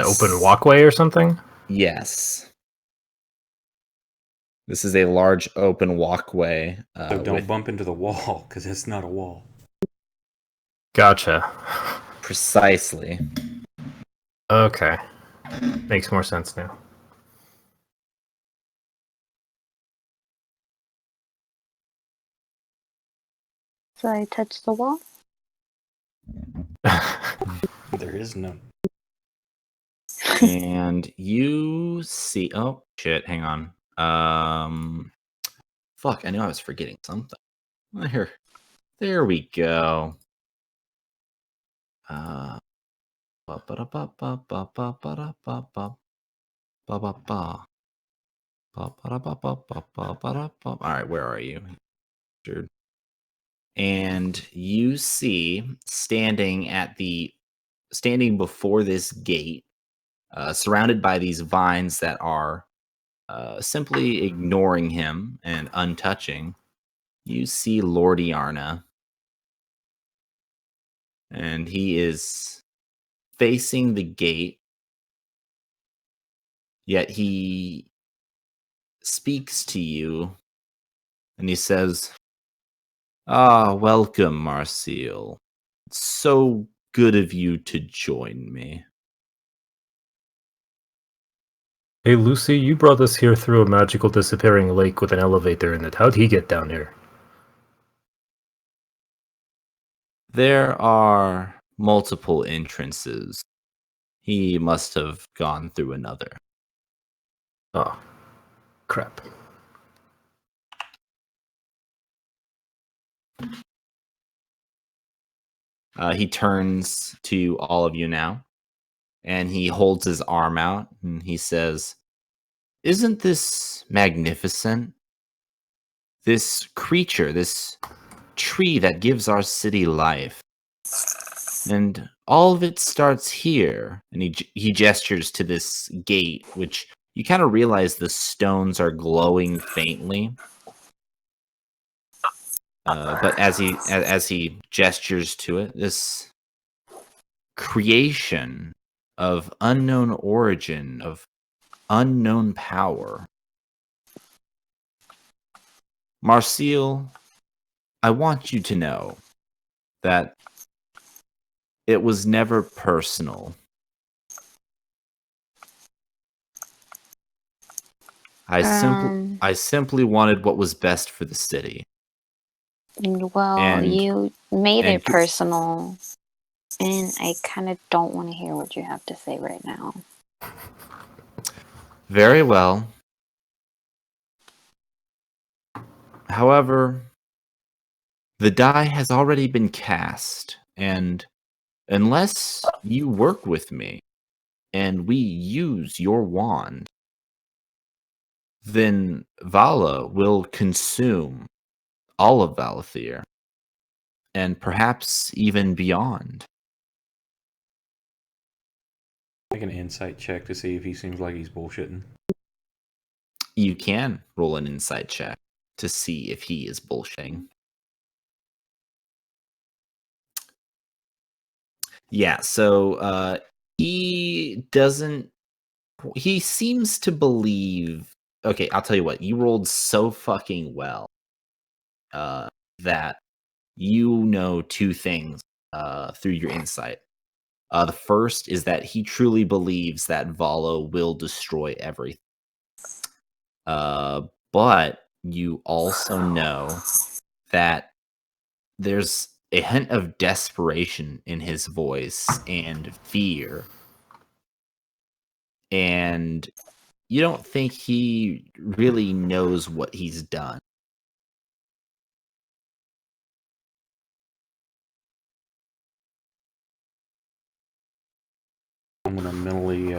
open walkway or something? Yes. This is a large open walkway. So don't bump into the wall, because it's not a wall. Gotcha. Precisely. Okay. Makes more sense now. So I touch the wall. There is none. And you see... Oh, shit. Hang on. Fuck, I knew I was forgetting something. There we go. All right, where are you? And you see standing before this gate, surrounded by these vines that are simply ignoring him and untouching, you see Lord Iarna. And he is facing the gate, yet he speaks to you, and he says, "Ah, welcome, Marcille. It's so good of you to join me." Hey, Lucy, you brought us here through a magical disappearing lake with an elevator in it. How'd he get down here? There are multiple entrances. He must have gone through another. Oh, crap. He turns to all of you now, and he holds his arm out, and he says, "Isn't this magnificent? This creature, this tree that gives our city life. And all of it starts here." And he gestures to this gate, which you kind of realize the stones are glowing faintly. But as he gestures to it, this creation of unknown origin, of unknown power. Marcille, I want you to know that it was never personal. I simply wanted what was best for the city. Well, you made it personal, and I kind of don't want to hear what you have to say right now. Very well. However, the die has already been cast, and unless you work with me and we use your wand, then Vala will consume all of Valathir, and perhaps even beyond. Make an insight check to see if he seems like he's bullshitting. You can roll an insight check to see if he is bullshitting. Yeah, so he doesn't. He seems to believe. Okay, I'll tell you what. You rolled so fucking well that you know two things through your insight. The first is that he truly believes that Vala will destroy everything. But you also know that there's a hint of desperation in his voice and fear. And you don't think he really knows what he's done. I'm gonna mentally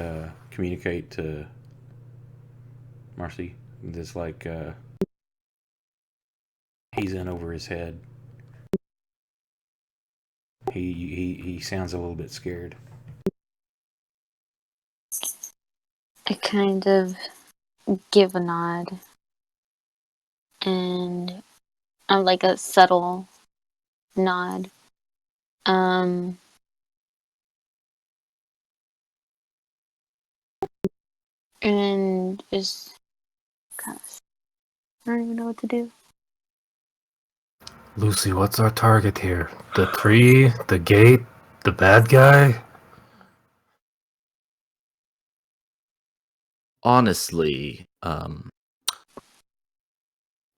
communicate to Marcy. This he's in over his head. He sounds a little bit scared. I kind of give a nod. And I'm like a subtle nod. And just kind of, I don't even know what to do. Lucy, what's our target here? The tree, the gate, the bad guy? Honestly,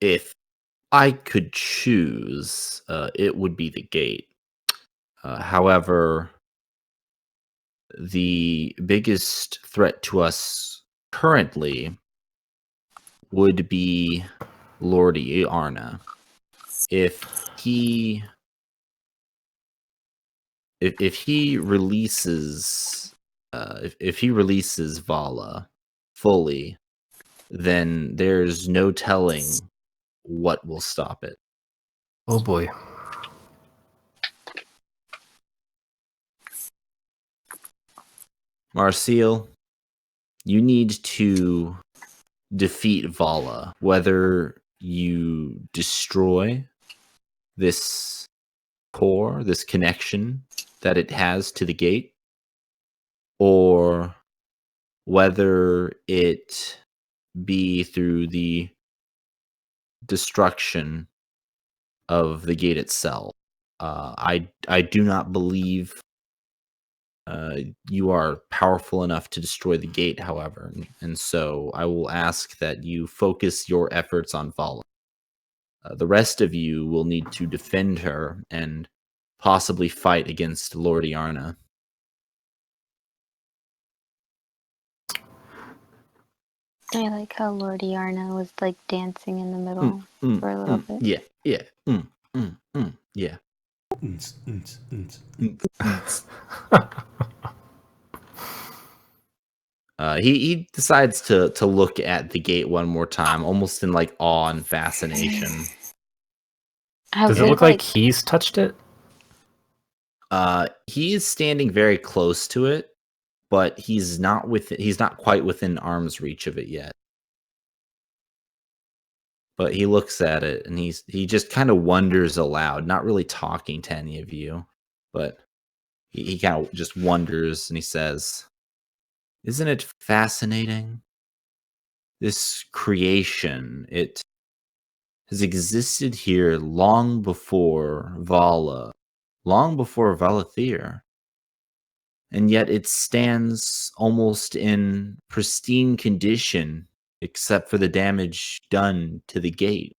if I could choose, it would be the gate. However, the biggest threat to us currently would be Lord Iarna. If he releases if he releases Vala fully, then there's no telling what will stop it. Oh boy. Marcial, you need to defeat Vala, whether you destroy this core, this connection that it has to the gate, or whether it be through the destruction of the gate itself. I do not believe you are powerful enough to destroy the gate, however, and so I will ask that you focus your efforts on Vala. The rest of you will need to defend her and possibly fight against Lord Iarna. I like how Lord Yarna was like dancing in the middle for a little bit. Yeah, yeah, yeah. He decides to look at the gate one more time, almost in like awe and fascination. Does it look like he's touched it? He is standing very close to it, but he's not quite within arm's reach of it yet. But he looks at it and he just kind of wonders aloud, not really talking to any of you, but he kind of just wonders and he says, "Isn't it fascinating? This creation, it has existed here long before Vala, long before Valathir. And yet it stands almost in pristine condition, except for the damage done to the gate."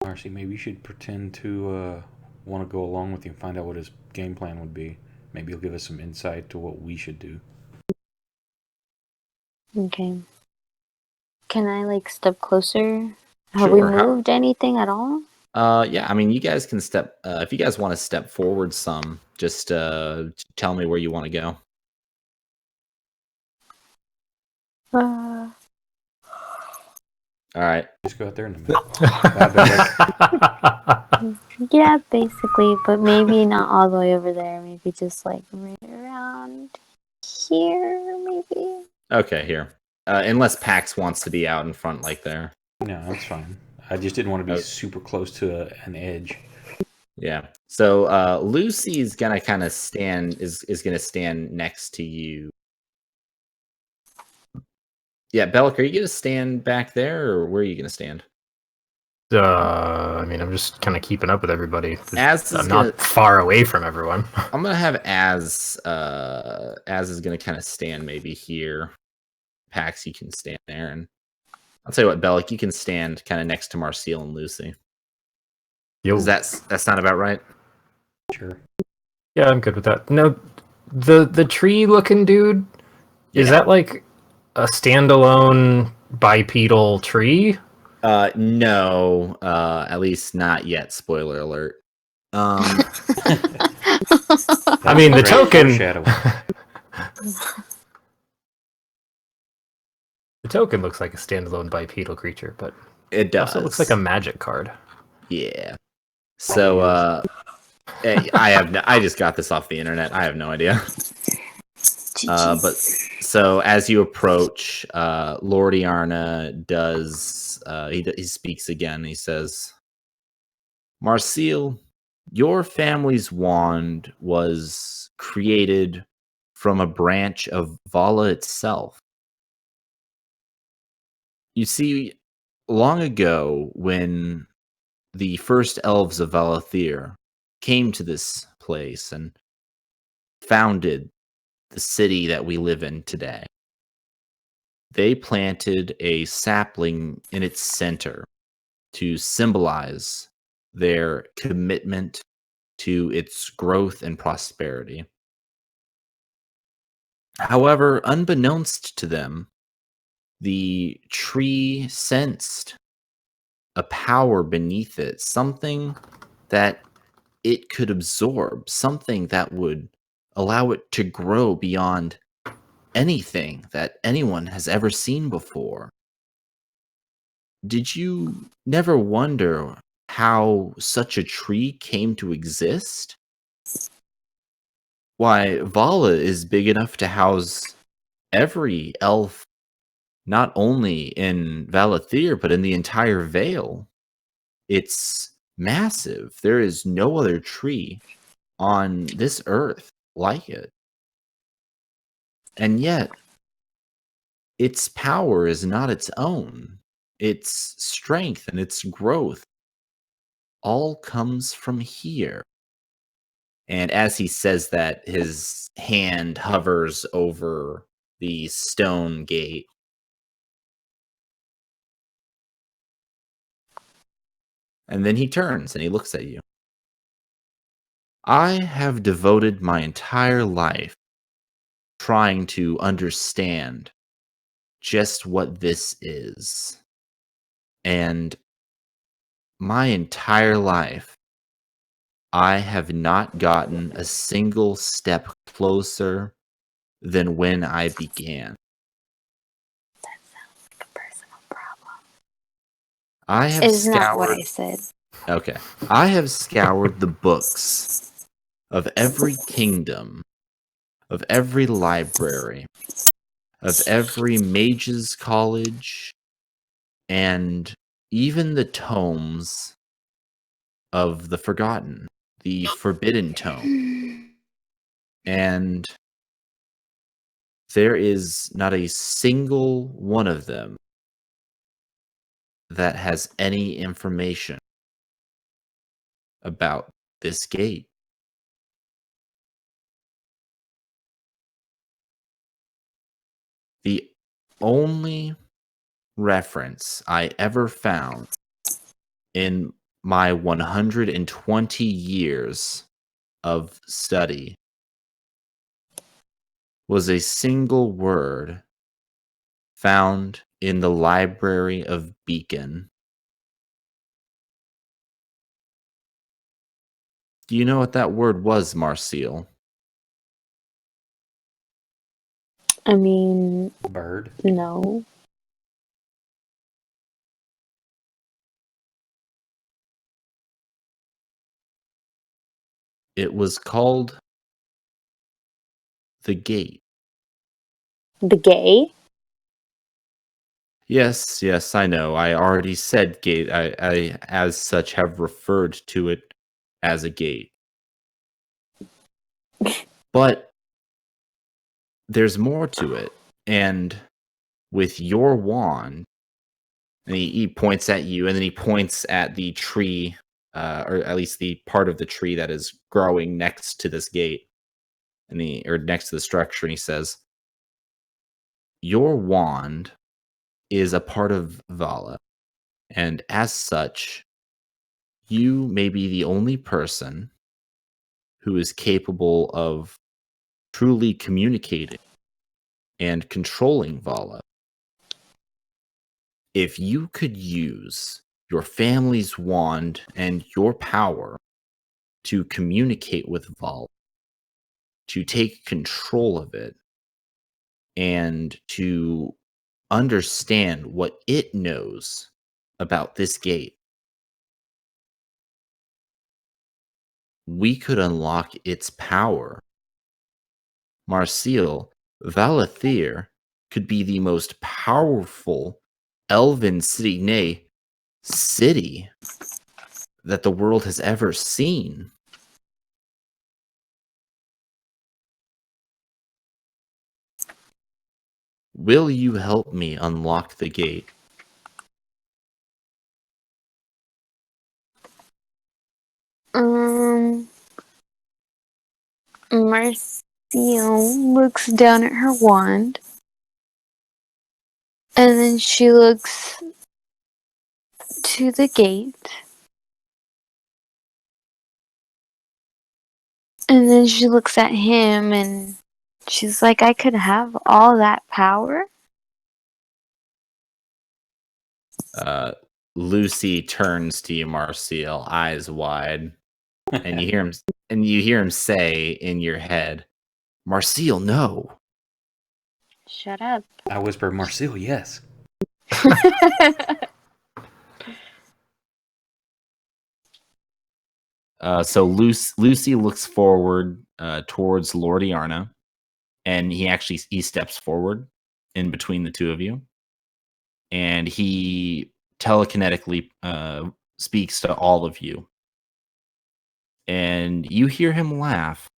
Marcy, maybe you should pretend to want to go along with you and find out what his game plan would be. Maybe he'll give us some insight to what we should do. Okay. Can I like step closer? Have we moved anything at all? Yeah, I mean, you guys can step. If you guys want to step forward some, just tell me where you want to go. All right. Just go out there in the middle. Bye, Bellic. Yeah, basically, but maybe not all the way over there. Maybe just like right around here, maybe. Okay, here. Unless Pax wants to be out in front like there. No, that's fine. I just didn't want to be Okay. super close to an edge. Yeah. So Lucy's gonna kind of stand is gonna stand next to you. Yeah, Bellic, are you gonna stand back there, or where are you gonna stand? I mean, I'm just kind of keeping up with everybody. I'm not far away from everyone. I'm gonna have Az is gonna kind of stand maybe here. Pax, you can stand there, and I'll tell you what, Bellic, you can stand kind of next to Marcel and Lucy. Yo. Does that sound about right? Sure. Yeah, I'm good with that. No, the tree looking dude, is that like a standalone bipedal tree? No, at least not yet. Spoiler alert. I mean, the token. The token looks like a standalone bipedal creature, but it does. Also looks like a magic card. Yeah. So, I just got this off the internet. I have no idea. But so as you approach, Lord Iarna does. He speaks again. He says, "Marcel, your family's wand was created from a branch of Vala itself. You see, long ago, when the first elves of Valathir came to this place and founded the city that we live in today, they planted a sapling in its center to symbolize their commitment to its growth and prosperity. However, unbeknownst to them, the tree sensed a power beneath it, something that it could absorb, something that would allow it to grow beyond anything that anyone has ever seen before. Did you never wonder how such a tree came to exist? Why, Vala is big enough to house every elf, not only in Valathir, but in the entire Vale. It's massive. There is no other tree on this earth like it. And yet, its power is not its own. Its strength and its growth all comes from here." And as he says that, his hand hovers over the stone gate. And then he turns and he looks at you. "I have devoted my entire life trying to understand just what this is. And my entire life, I have not gotten a single step closer than when I began." That sounds like a personal problem. I have It's scoured. not what I said. Okay. I have scoured the books of every kingdom, of every library, of every mage's college, and even the tomes of the Forgotten, the Forbidden Tome. And there is not a single one of them that has any information about this gate. The only reference I ever found in my 120 years of study was a single word found in the Library of Beacon. Do you know what that word was, Marcel? I mean, Bird. no. It was called the Gate. The gay? Yes, yes, I know. I already said gate. I, as such, have referred to it as a gate. But there's more to it. And with your wand, and he points at you, and then he points at the tree, or at least the part of the tree that is growing next to this gate, or next to the structure, and he says, "Your wand is a part of Vala, and as such, you may be the only person who is capable of truly communicating and controlling Vala. If you could use your family's wand and your power to communicate with Vala, to take control of it, and to understand what it knows about this gate, we could unlock its power. Marcial, Valathir could be the most powerful elven city, nay, city that the world has ever seen. Will you help me unlock the gate?" Marcille looks down at her wand. And then she looks to the gate. And then she looks at him and she's like, I could have all that power? Lucy turns to you, Marcial, eyes wide, and you hear him say in your head, "Marcial, no." Shut up. I whisper, Marcel, yes. So Lucy looks forward towards Lord Iarna, and he steps forward in between the two of you, and he telekinetically speaks to all of you, and you hear him laugh.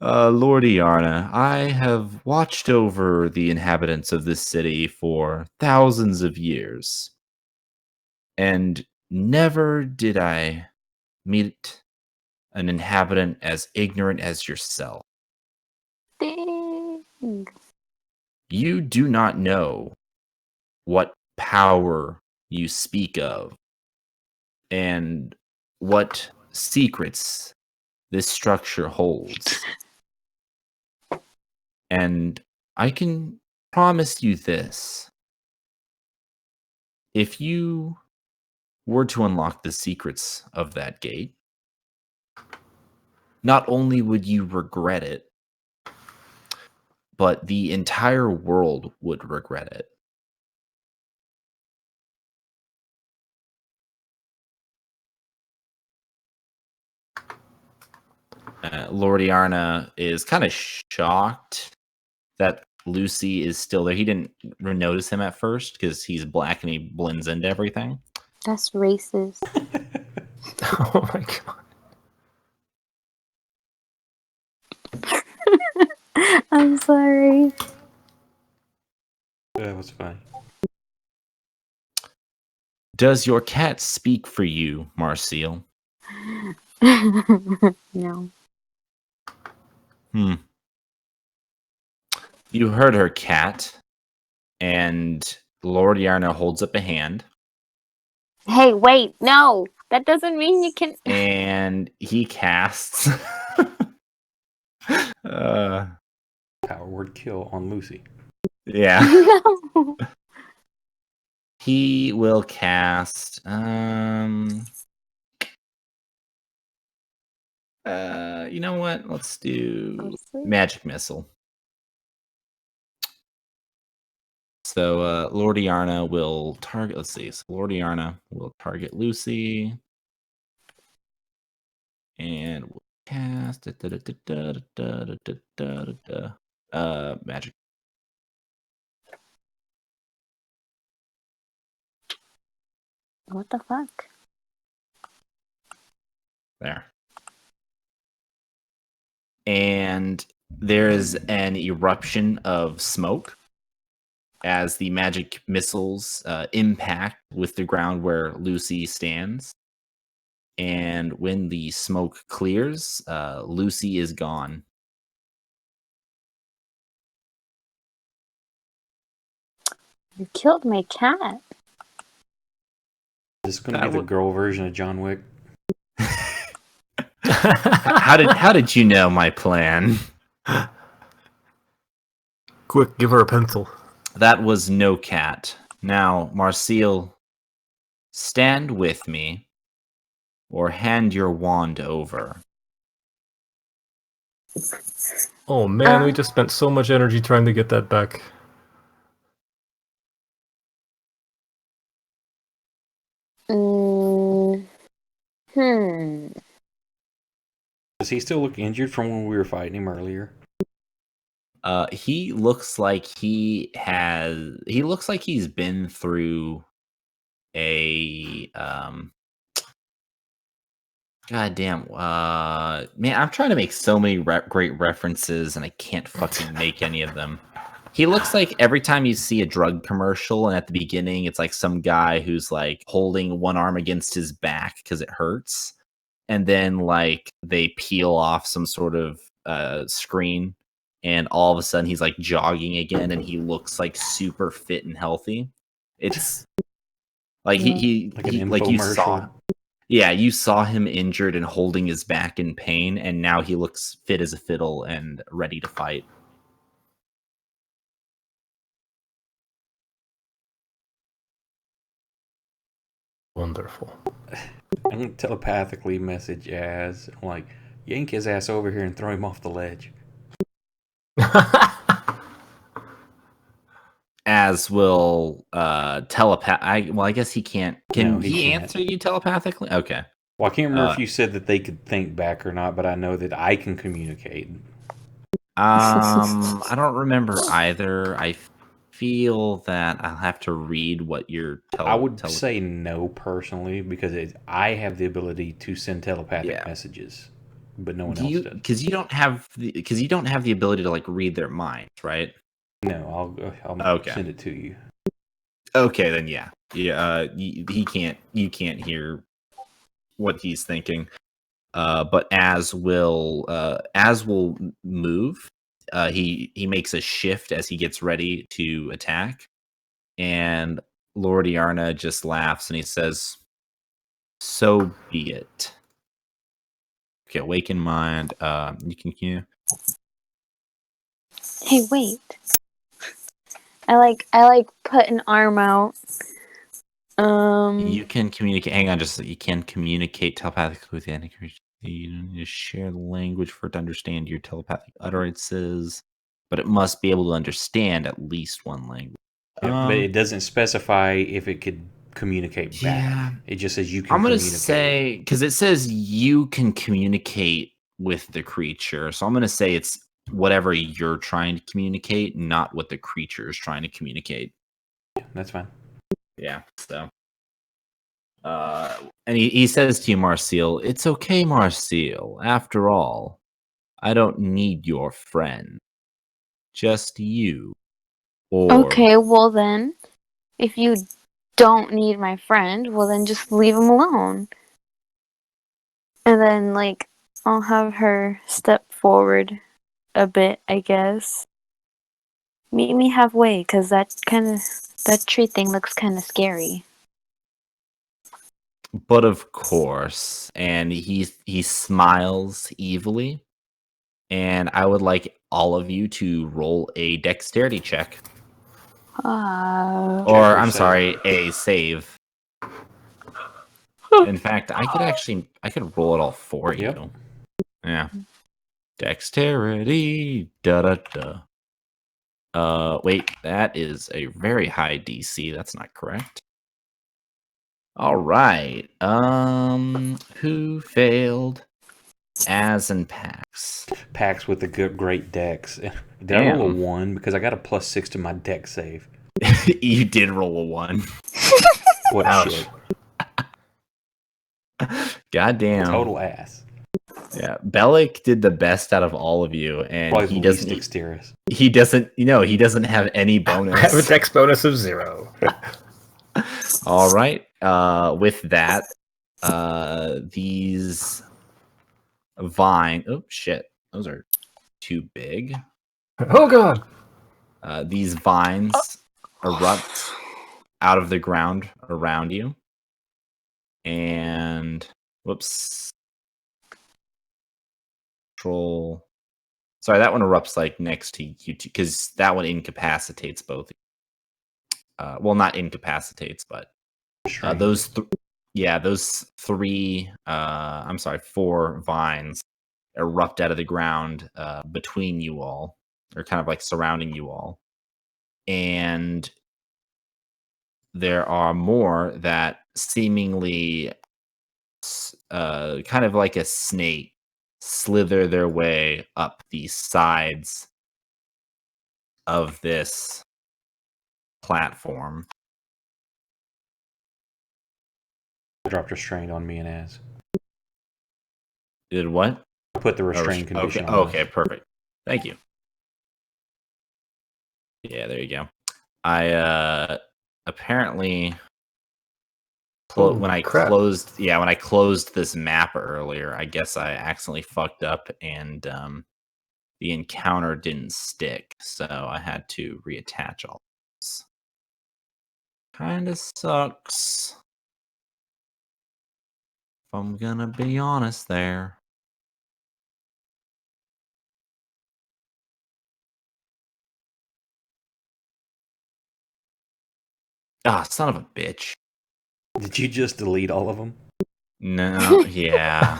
Lord Iarna, I have watched over the inhabitants of this city for thousands of years, and never did I meet an inhabitant as ignorant as yourself. Dang. You do not know what power you speak of and what secrets this structure holds. And I can promise you this. If you were to unlock the secrets of that gate, not only would you regret it, but the entire world would regret it. Lord Iarna is kind of shocked that Lucy is still there. He didn't notice him at first because he's black and he blends into everything. That's racist. Oh my god. I'm sorry. That was funny. Does your cat speak for you, Marcial? No. You heard her, cat. And Lord Iarna holds up a hand. Hey, wait, no. That doesn't mean you can. And he casts Power word kill on Lucy. yeah. No. He will cast you know what? Let's do Go to sleep. magic missile. So Lordiana will target. Let's see. So Lordiana will target Lucy, and we'll cast magic. What the fuck? There. And there is an eruption of smoke as the magic missiles impact with the ground where Lucy stands. And when the smoke clears, Lucy is gone. You killed my cat. This is going to be the girl version of John Wick. How did you know my plan? Quick, give her a pencil. That was no cat. Now, Marcille, stand with me, or hand your wand over. Oh man, we just spent so much energy trying to get that back. Does he still look injured from when we were fighting him earlier? He looks like he looks like he's been through a goddamn man, I'm trying to make so many great references and I can't fucking make any of them. He looks like every time you see a drug commercial and at the beginning it's like some guy who's like holding one arm against his back because it hurts, and then like they peel off some sort of screen and all of a sudden he's like jogging again and he looks like super fit and healthy. It's like he like you saw. Yeah, you saw him injured and holding his back in pain, and now he looks fit as a fiddle and ready to fight. Wonderful. I'm going to telepathically message Az, like, yank his ass over here and throw him off the ledge. Az will telepath. I guess he can't. Can he can't. answer you telepathically? Okay. Well, I can't remember if you said that they could think back or not, but I know that I can communicate. I don't remember either. I feel that I'll have to read what you're telling. I would say no personally because I have the ability to send telepathic messages, but no one else does. Because you don't have the ability to like read their minds, right? No, I'll send it to you. Okay, then yeah. He can't. You can't hear what he's thinking. But Az will move. He makes a shift as he gets ready to attack, and Lordiana just laughs and he says, "So be it." Okay, awaken mind. You can hear. Hey, wait. I like put an arm out. You can communicate. Hang on, you can communicate telepathically with the enemy creature. You don't need to share the language for it to understand your telepathic utterances, but it must be able to understand at least one language. But it doesn't specify if it could communicate back. Yeah. It just says you can. I'm gonna communicate. say because it says you can communicate with the creature, so I'm gonna say it's whatever you're trying to communicate, not what the creature is trying to communicate. Yeah, that's fine. Yeah. So. And he says to you, Marcille, "It's okay, Marcille. After all, I don't need your friend. Just you." Or, okay, well then, if you don't need my friend, well then just leave him alone. And then, like, I'll have her step forward a bit, I guess. Meet me halfway, because that tree thing looks kind of scary. But of course, and he smiles evilly, and I would like all of you to roll a dexterity check. Or I'm sorry, a save. In fact, I could roll it all for you. Yeah. Dexterity, da da da. Wait, that is a very high DC. That's not correct. All right. Who failed? As and Pax. Packs with the good, great decks. Did I roll a Damn. 1? Because I got a +6 to my deck save. You did roll a 1. What Ouch. shit. Goddamn. Total ass. Yeah, Bellic did the best out of all of you, and Probably he the least doesn't. dexterous. He doesn't. He doesn't have any bonus. I have a dex bonus of 0. All right. With that, these vine. Oh shit! Those are too big. Oh god! These vines erupt out of the ground around you, and whoops. Control. Sorry, that one erupts like next to you two, because that one incapacitates both. Well, not incapacitates, but those 3. I'm sorry, 4 vines erupt out of the ground between you all, or kind of like surrounding you all, and there are more that seemingly, kind of like a snake, slither their way up the sides of this platform. I dropped restraint on me and Az. Did what? I put the restraint condition okay, on okay, us. perfect. Thank you. Yeah, there you go. I apparently when I closed this map earlier, I guess I accidentally fucked up, and the encounter didn't stick, so I had to reattach all this. Kinda sucks, if I'm gonna be honest there. Ah, son of a bitch. Did you just delete all of them? No, yeah.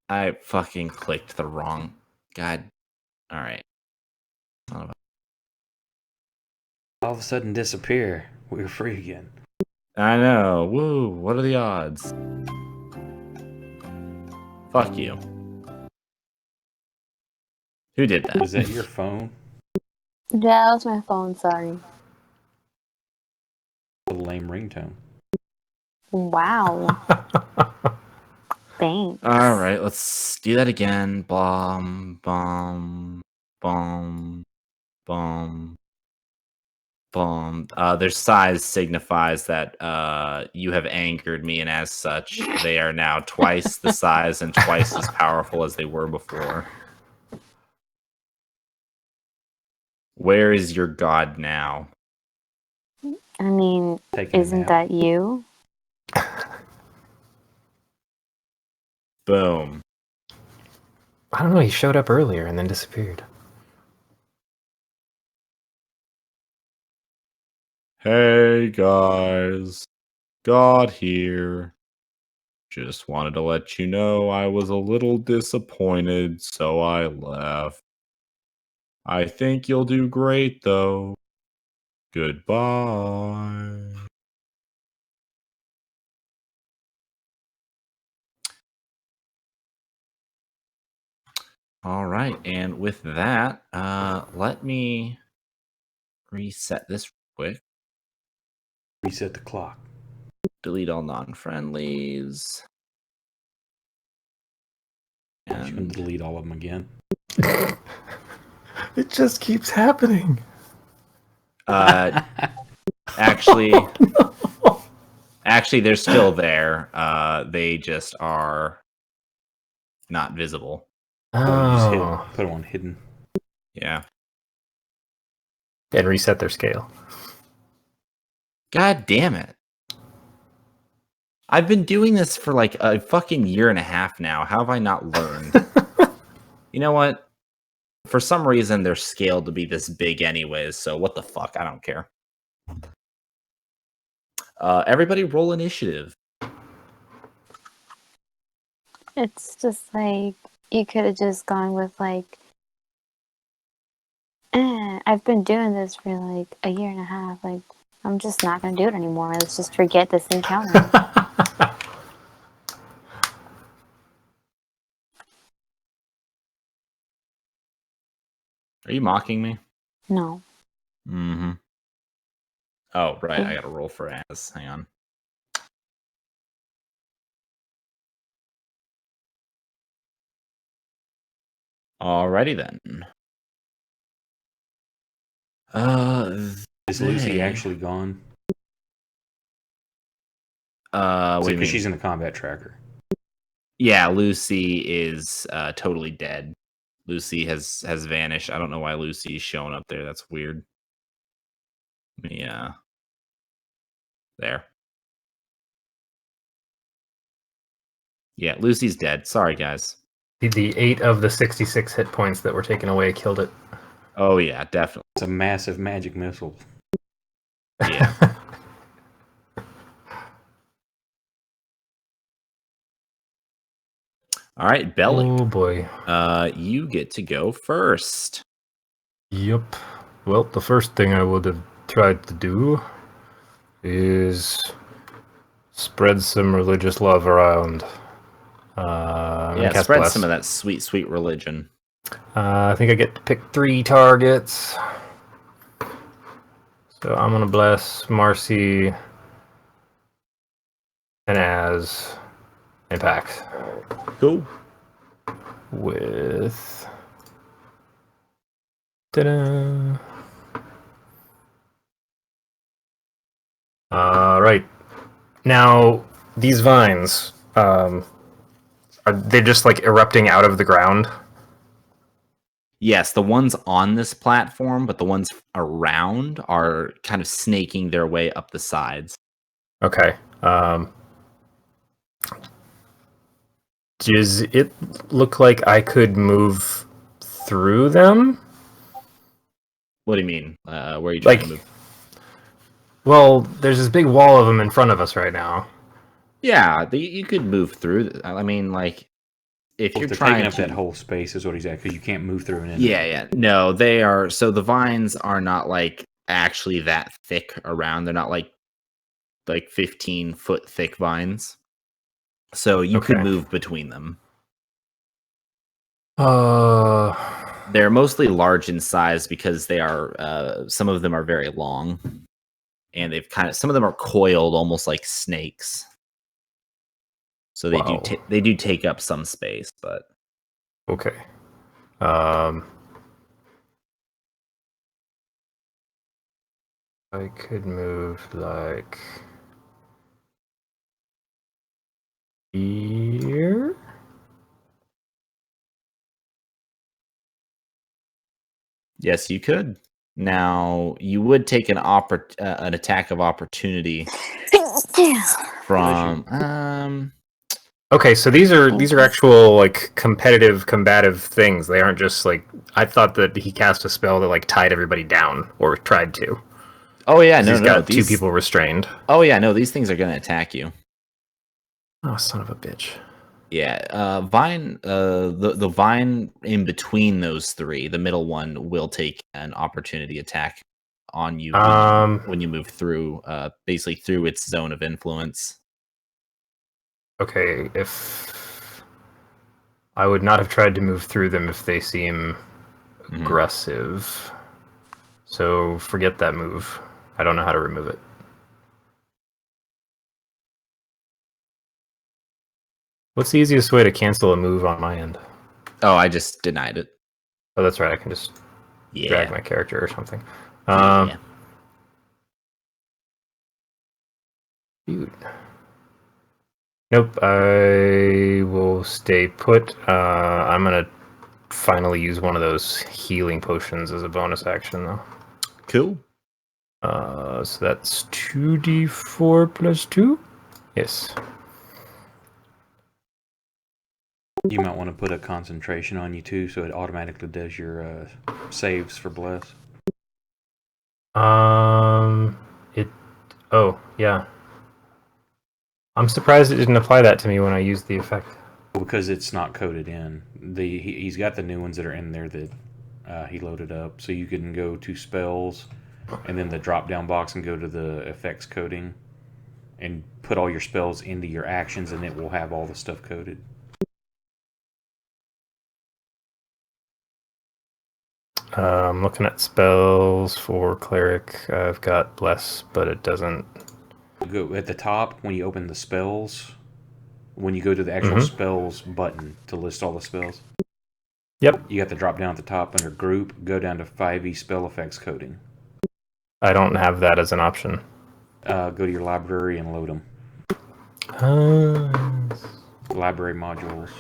I fucking clicked the wrong. God. All right. All of a sudden disappear. We were free again. I know. Woo. What are the odds? Fuck you. Who did that? Was that your phone? Yeah, that was my phone, sorry. A lame ringtone. Wow. Thanks. All right, let's do that again. Bomb, bomb, bomb, bomb, bomb. Their size signifies that you have angered me, and as such, they are now twice the size and twice as powerful as they were before. Where is your god now? I mean, Taking a isn't nap. that you? Boom. I don't know, he showed up earlier and then disappeared. Hey guys, God here. Just wanted to let you know I was a little disappointed, so I left. I think you'll do great though. Goodbye. All right, and with that, let me reset this quick. Reset the clock. Delete all non-friendlies. I'm just going to delete all of them again. It just keeps happening. Actually, they're still there. They just are not visible. Oh, you just put them on hidden. Yeah. And reset their scale. God damn it. I've been doing this for like a fucking year and a half now. How have I not learned? You know what? For some reason, they're scaled to be this big anyways, so what the fuck? I don't care. Everybody roll initiative. It's just like, you could have just gone with like I've been doing this for like a year and a half. Like, I'm just not gonna do it anymore. Let's just forget this encounter. Are you mocking me? No. Mm-hmm. Oh, right. I got to roll for Az. Hang on. Alrighty then. Is Lucy actually gone? What do you Because mean? she's in the combat tracker. Yeah, Lucy is totally dead. Lucy has vanished. I don't know why Lucy's showing up there. That's weird. Yeah. There. Yeah, Lucy's dead. Sorry, guys. The 8 of the 66 hit points that were taken away killed it. Oh, yeah, definitely. It's a massive magic missile. Yeah. All right, Belly. Oh, boy. You get to go first. Yep. Well, the first thing I would have tried to do is spread some religious love around. Yeah, spread bless. some of that sweet, sweet religion. I think I get to pick 3 targets. So I'm going to bless Marcy and Az and Pax. Cool. With... Ta-da! Right. Now, these vines, are they just like erupting out of the ground? Yes, the ones on this platform, but the ones around are kind of snaking their way up the sides. Okay. Does it look like I could move through them? What do you mean? Where are you trying to move? Well, there's this big wall of them in front of us right now. Yeah, you could move through. I mean, like, if you're trying taking up that whole space is what he's at, because you can't move through it. Yeah. No, they are. So the vines are not like actually that thick around. They're not like 15-foot thick vines. So you could move between them. They're mostly large in size because they are. Some of them are very long, and some of them are coiled almost like snakes. So they do take up some space, but okay. I could move like here. Yes, you could. Now you would take an attack of opportunity from. Okay, so these are actual like competitive, combative things. They aren't just like I thought that he cast a spell that like tied everybody down or tried to. Oh yeah, he's got 2 people restrained. Oh yeah, no, these things are going to attack you. Oh, son of a bitch. Yeah, vine. The vine in between those 3, the middle one will take an opportunity attack on you when you move through, basically through its zone of influence. Okay, if I would not have tried to move through them if they seem aggressive. So forget that move. I don't know how to remove it. What's the easiest way to cancel a move on my end? Oh, I just denied it. Oh, that's right. I can just drag my character or something. Dude. Nope, I will stay put. I'm gonna finally use one of those healing potions as a bonus action, though. Cool. So that's 2d4 plus 2? Yes. You might want to put a concentration on you, too, so it automatically does your saves for Bless. Oh, yeah. I'm surprised it didn't apply that to me when I used the effect. Because it's not coded in. He's got the new ones that are in there that He loaded up, so you can go to spells, and then the drop-down box, and go to the effects coding, and put all your spells into your actions, and it will have all the stuff coded. I'm looking at spells for cleric. I've got bless, but it doesn't. Go at the top when you open the spells. When you go to the actual spells button to list all the spells. Yep. You got the drop down at the top under group. Go down to 5e spell effects coding. I don't have that as an option. Go to your library and load them. Library modules.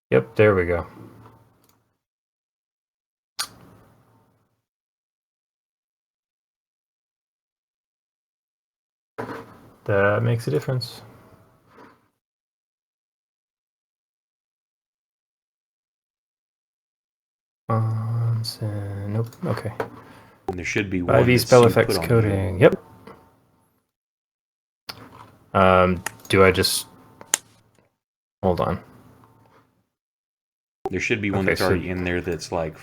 Yep, there we go. That makes a difference. Nope. Okay. And there should be one. 5e spell effects coding. Yep. Do I just hold on? There should be one that's already in there that's like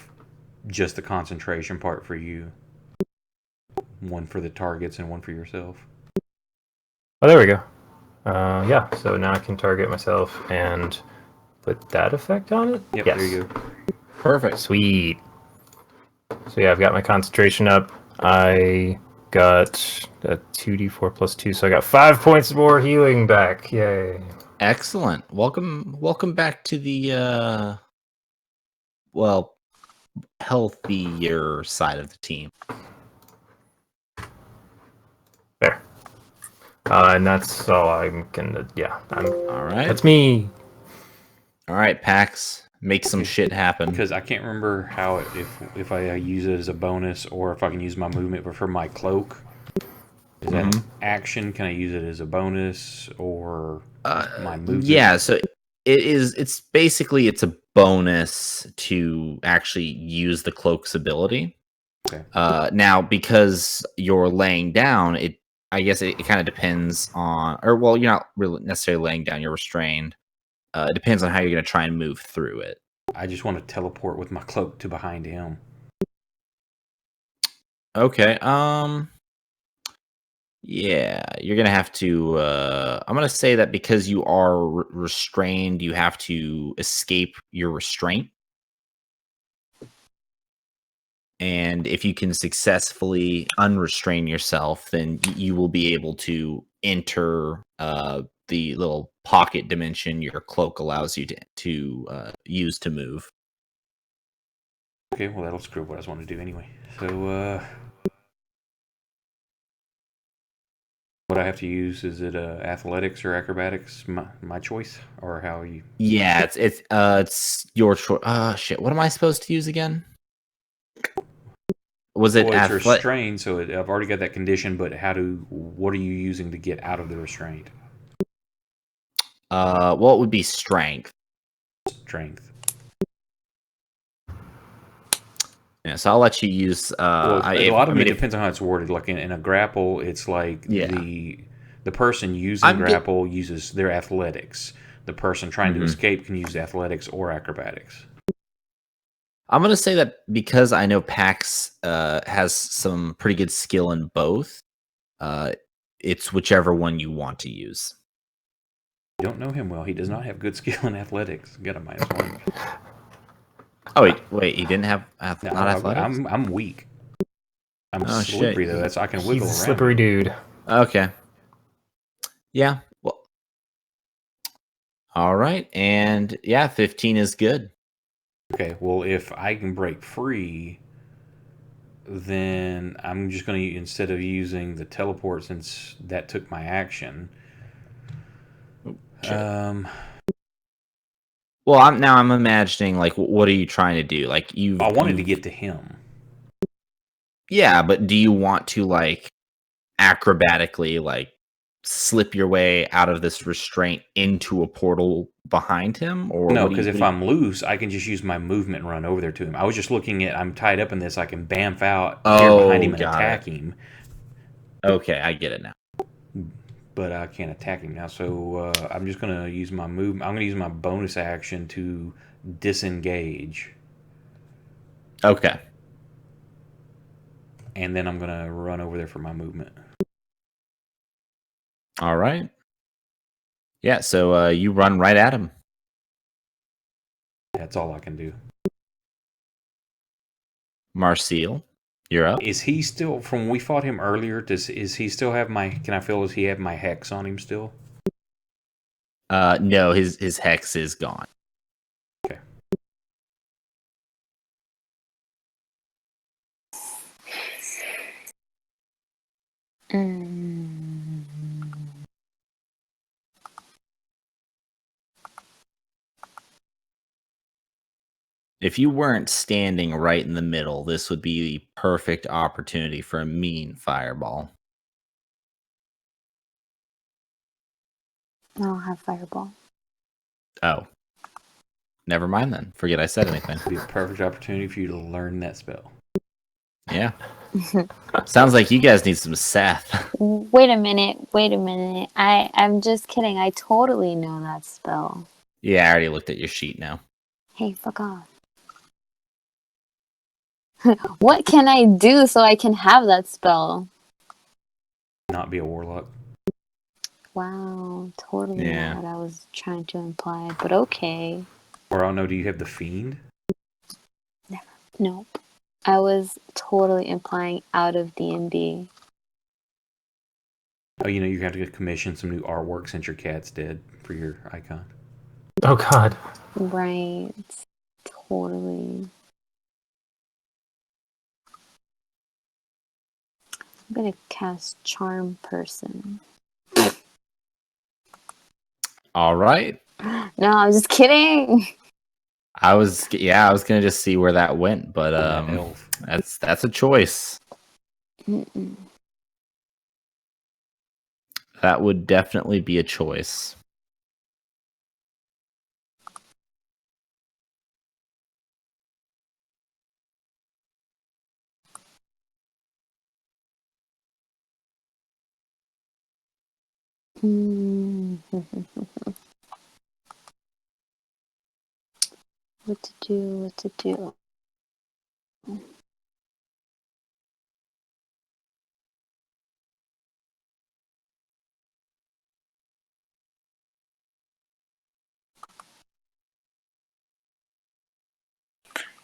just the concentration part for you. One for the targets and one for yourself. Oh, there we go. Yeah, so now I can target myself and put that effect on it? Yep, yes. There you go. Perfect. Sweet. So yeah, I've got my concentration up. I got a 2d4 plus 2, so I got 5 points more healing back. Yay. Excellent. Welcome back to the healthier side of the team. There. And that's all I'm gonna. Yeah. All right. That's me. All right, Pax. Make some shit happen. Because I can't remember how if I use it as a bonus or if I can use my movement, but for my cloak, is that an action? Can I use it as a bonus or my movement? Yeah, so it's basically a bonus to actually use the cloak's ability. Okay. Now, because you're laying down, I guess it kind of depends on, or well, you're not really necessarily laying down, you're restrained. It depends on how you're going to try and move through it. I just want to teleport with my cloak to behind him. Okay. Yeah, you're gonna have to. I'm gonna say that because you are restrained, you have to escape your restraint. And if you can successfully unrestrain yourself, then you will be able to enter the little pocket dimension your cloak allows you to use to move. Okay, well that'll screw up what I was wanting to do anyway. So, what I have to use, is it athletics or acrobatics? My choice, or how you? Yeah, it's your choice. Shit, what am I supposed to use again? Was it it's restrained? So I've already got that condition. But what are you using to get out of the restraint? Well, it would be strength. Strength. Yeah, so I'll let you use. A lot of it depends on how it's worded. Like in a grapple, it's like the person using grapple uses their athletics. The person trying to escape can use athletics or acrobatics. I'm going to say that because I know Pax has some pretty good skill in both, it's whichever one you want to use. You don't know him well. He does not have good skill in athletics. Get a -1. Oh, wait, he didn't have not athletics? I'm weak. I'm slippery, though. I can wiggle around. He's a slippery dude. Okay. Yeah, well. All right, and yeah, 15 is good. Okay, well, if I can break free, then I'm just going to, instead of using the teleport, since that took my action. Well, I'm imagining, like, what are you trying to do? Like, I wanted to get to him. Yeah, but do you want to, like, acrobatically, like, slip your way out of this restraint into a portal behind him? Or no, because if I'm loose, I can just use my movement and run over there to him. I was just looking at, I'm tied up in this, I can bamf out behind him and attack him. Okay, I get it now. But I can't attack him now, so I'm just going to use my movement. I'm going to use my bonus action to disengage. Okay. And then I'm going to run over there for my movement. All right. Yeah, so you run right at him. That's all I can do. Marcel, you're up. Is he still, from when we fought him earlier, is he still have my, can I feel, does he have my hex on him still? No, his hex is gone. Okay. If you weren't standing right in the middle, this would be the perfect opportunity for a mean fireball. I don't have fireball. Oh. Never mind then. Forget I said anything. It'd be a perfect opportunity for you to learn that spell. Yeah. Sounds like you guys need some Seth. Wait a minute. I'm just kidding. I totally know that spell. Yeah, I already looked at your sheet now. Hey, fuck off. What can I do so I can have that spell? Not be a warlock. Wow, totally Yeah. not what I was trying to imply, but okay. Or I don't know, do you have the fiend? Never. Nope. I was totally implying out of D&D. Oh, you know, you have to commission some new artwork since your cat's dead for your icon. Oh God. Right. Totally. I'm gonna cast Charm Person. All right. No, I'm just kidding. I was gonna just see where that went, but Elf. that's a choice. Mm-mm. That would definitely be a choice. What to do?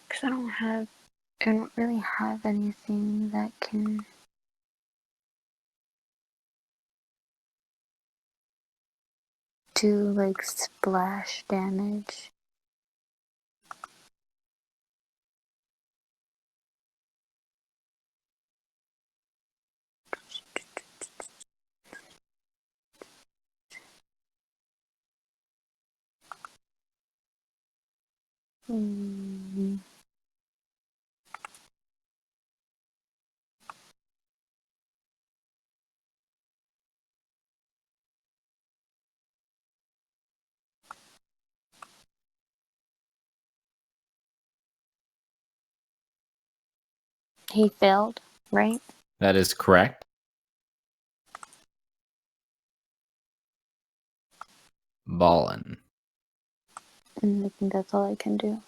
Because I don't really have anything that can do like splash damage. He failed, right? That is correct. Ballin. And I think that's all I can do.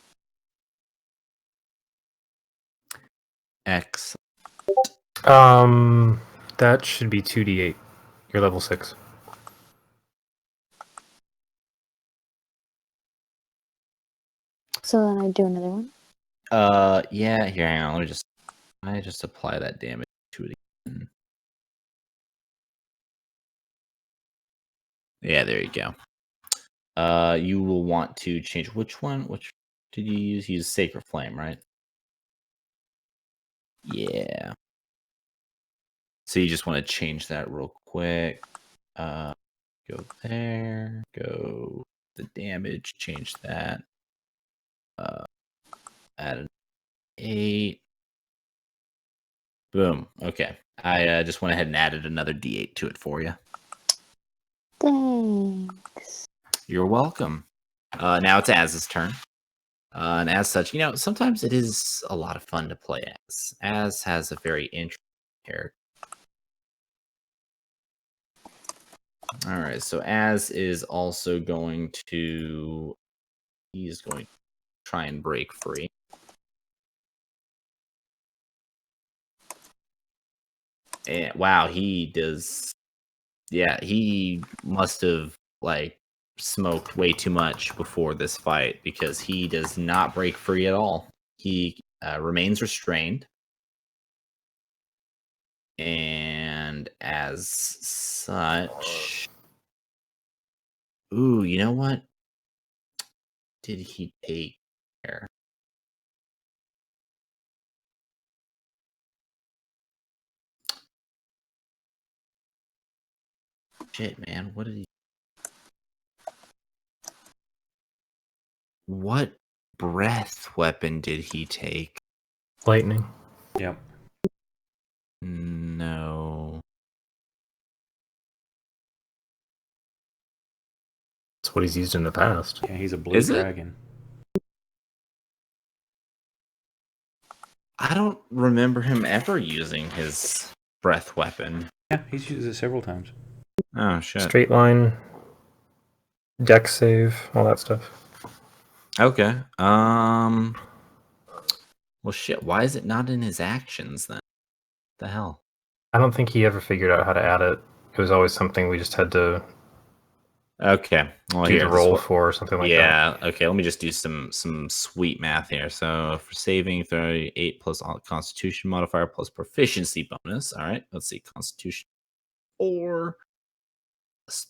X. That should be 2d8. You're level 6. So then I do another one. Yeah. Here, hang on. I just apply that damage to it again. Yeah, there you go. You will want to change which one? Which did you use? You used Sacred Flame, right? Yeah. So you just want to change that real quick. Go there. Go the damage. Change that. Add an 8. Boom. Okay. I just went ahead and added another D8 to it for you. Thanks. You're welcome. Now it's Az's turn. And as such, sometimes it is a lot of fun to play as. Az has a very interesting character. Alright, so Az is also going to... He's going to try and break free. And wow, he does. Yeah, he must have like smoked way too much before this fight because he does not break free at all. He remains restrained. And as such, ooh, you know what? Did he take there? Shit, man, what did he? What breath weapon did he take? Lightning. Yep. No. That's what he's used in the past. Yeah, he's a blue dragon. I don't remember him ever using his breath weapon. Yeah, he's used it several times. Oh shit. Straight line, deck save, all that stuff. Okay. Well shit, why is it not in his actions then? The hell? I don't think he ever figured out how to add it. It was always something we just had to Okay. Well, do the roll for or something like that. Yeah, okay, let me just do some sweet math here. So for saving, 38 plus constitution modifier plus proficiency bonus. All right, let's see. Constitution 4.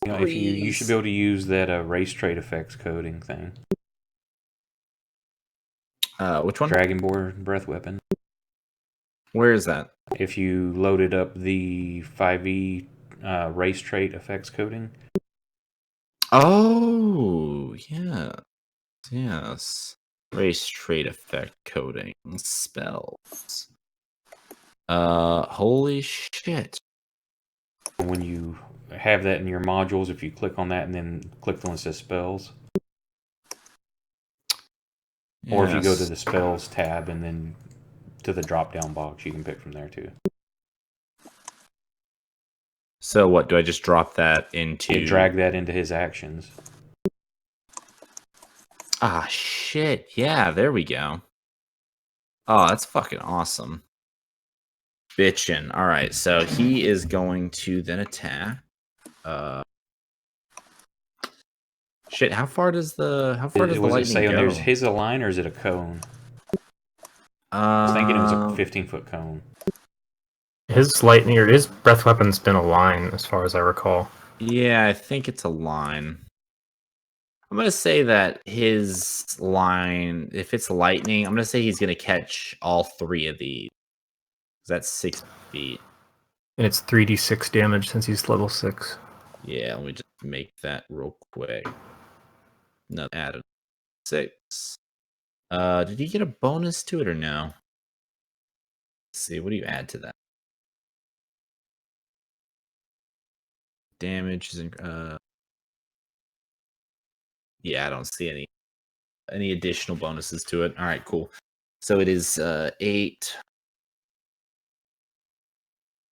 You know, if you should be able to use that race trait effects coding thing. Which one? Dragonborn breath weapon. Where is that? If you loaded up the 5e race trait effects coding. Oh, yeah. Yes. Race trait effect coding spells. Holy shit. When you have that in your modules, if you click on that and then click the one that says spells. Yes. Or if you go to the spells tab and then to the drop down box, you can pick from there too. So what, do I just drop that into... You drag that into his actions. Ah, shit. Yeah, there we go. Oh, that's fucking awesome. Bitchin'. All right, so he is going to then attack. Shit, how far does the lightning go? Was it say on there's his a line or is it a cone? I was thinking it was a 15-foot cone. His lightning or his breath weapon's been a line, as far as I recall. Yeah, I think it's a line. I'm gonna say that his line, if it's lightning, I'm gonna say he's gonna catch all 3 of these. That's 6 feet. And it's 3d6 damage since he's level 6. Yeah, let me just make that real quick. No, added 6. Did he get a bonus to it or no? Let's see, what do you add to that? Damage is yeah, I don't see any additional bonuses to it. All right, cool. So it is 8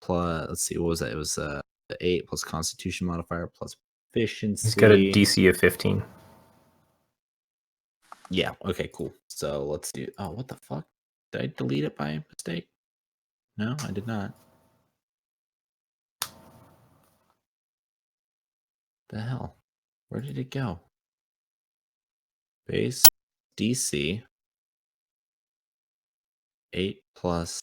plus, let's see, what was that? It was 8 plus Constitution modifier plus proficiency. He's got a DC of 15. Yeah, okay, cool. So let's do... Oh, what the fuck? Did I delete it by mistake? No, I did not. The hell? Where did it go? Base DC 8 plus...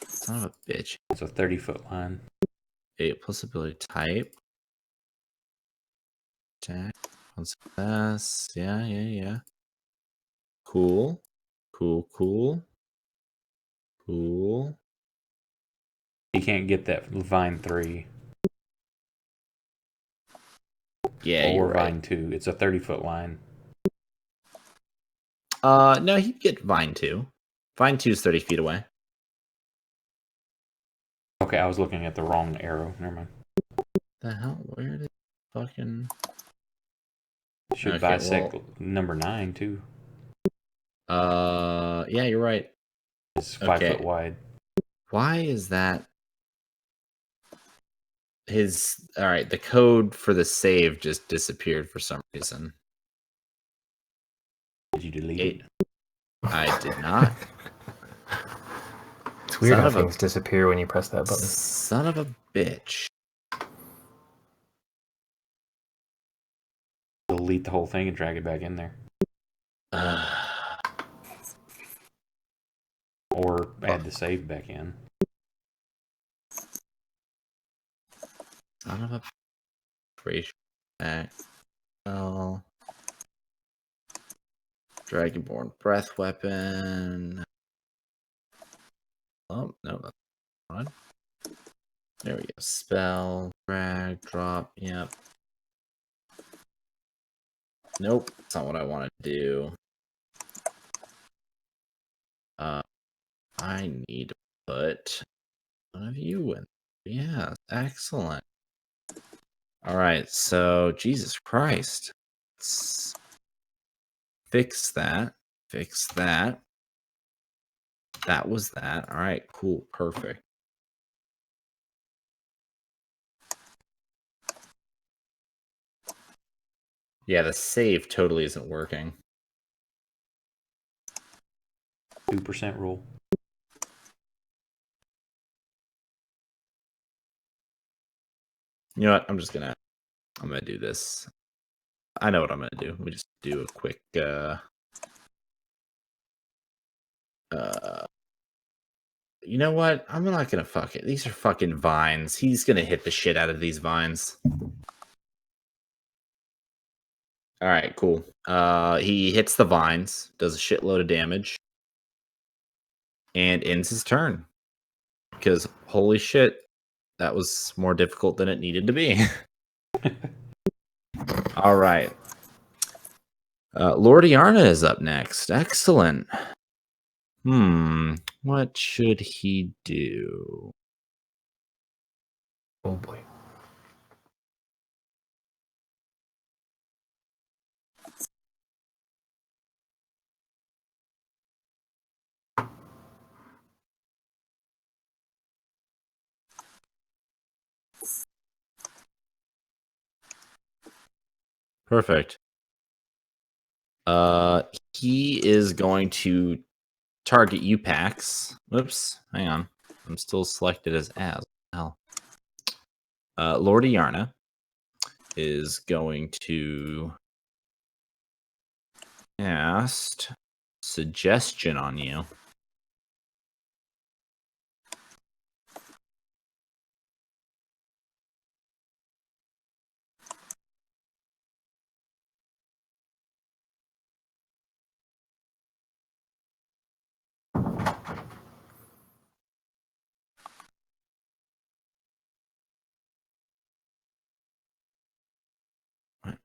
Son of a bitch. It's a 30-foot line. 8 plus ability type. Attack. Success. Yeah. Cool. Cool. He can't get that Vine 3. Yeah, or you're right. Vine 2. It's a 30-foot line. No, he'd get Vine 2. Vine 2 is 30 feet away. Okay, I was looking at the wrong arrow. Never mind. The hell? Where did fucking... Should bisect number 9 too. Yeah, you're right. It's 5 foot wide. Why is that? All right, the code for the save just disappeared for some reason. Did you delete it? I did not. It's weird how things disappear when you press that button. Son of a bitch. Delete the whole thing and drag it back in there. Or add the save back in. Son of a bitch. Back. Well. Dragonborn breath weapon. Oh, no, that's not. There we go. Spell, drag, drop. Yep. Nope, that's not what I want to do. I need to put one of you in. Yeah, excellent. All right, so Jesus Christ. Let's fix that. Fix that. That was that. All right, cool, perfect. Yeah, the save totally isn't working. 2% rule. You know what? I'm gonna do this. I know what I'm gonna do. We just do a quick you know what? I'm not gonna fuck it. These are fucking vines. He's gonna hit the shit out of these vines. Alright, cool. He hits the vines, does a shitload of damage, and ends his turn. Because holy shit, that was more difficult than it needed to be. Alright. Lord Iarna is up next. Excellent. What should he do? Oh boy. Perfect. He is going to target you, Pax. Whoops, hang on. I'm still selected as hell. Lord Iarna is going to cast Suggestion on you.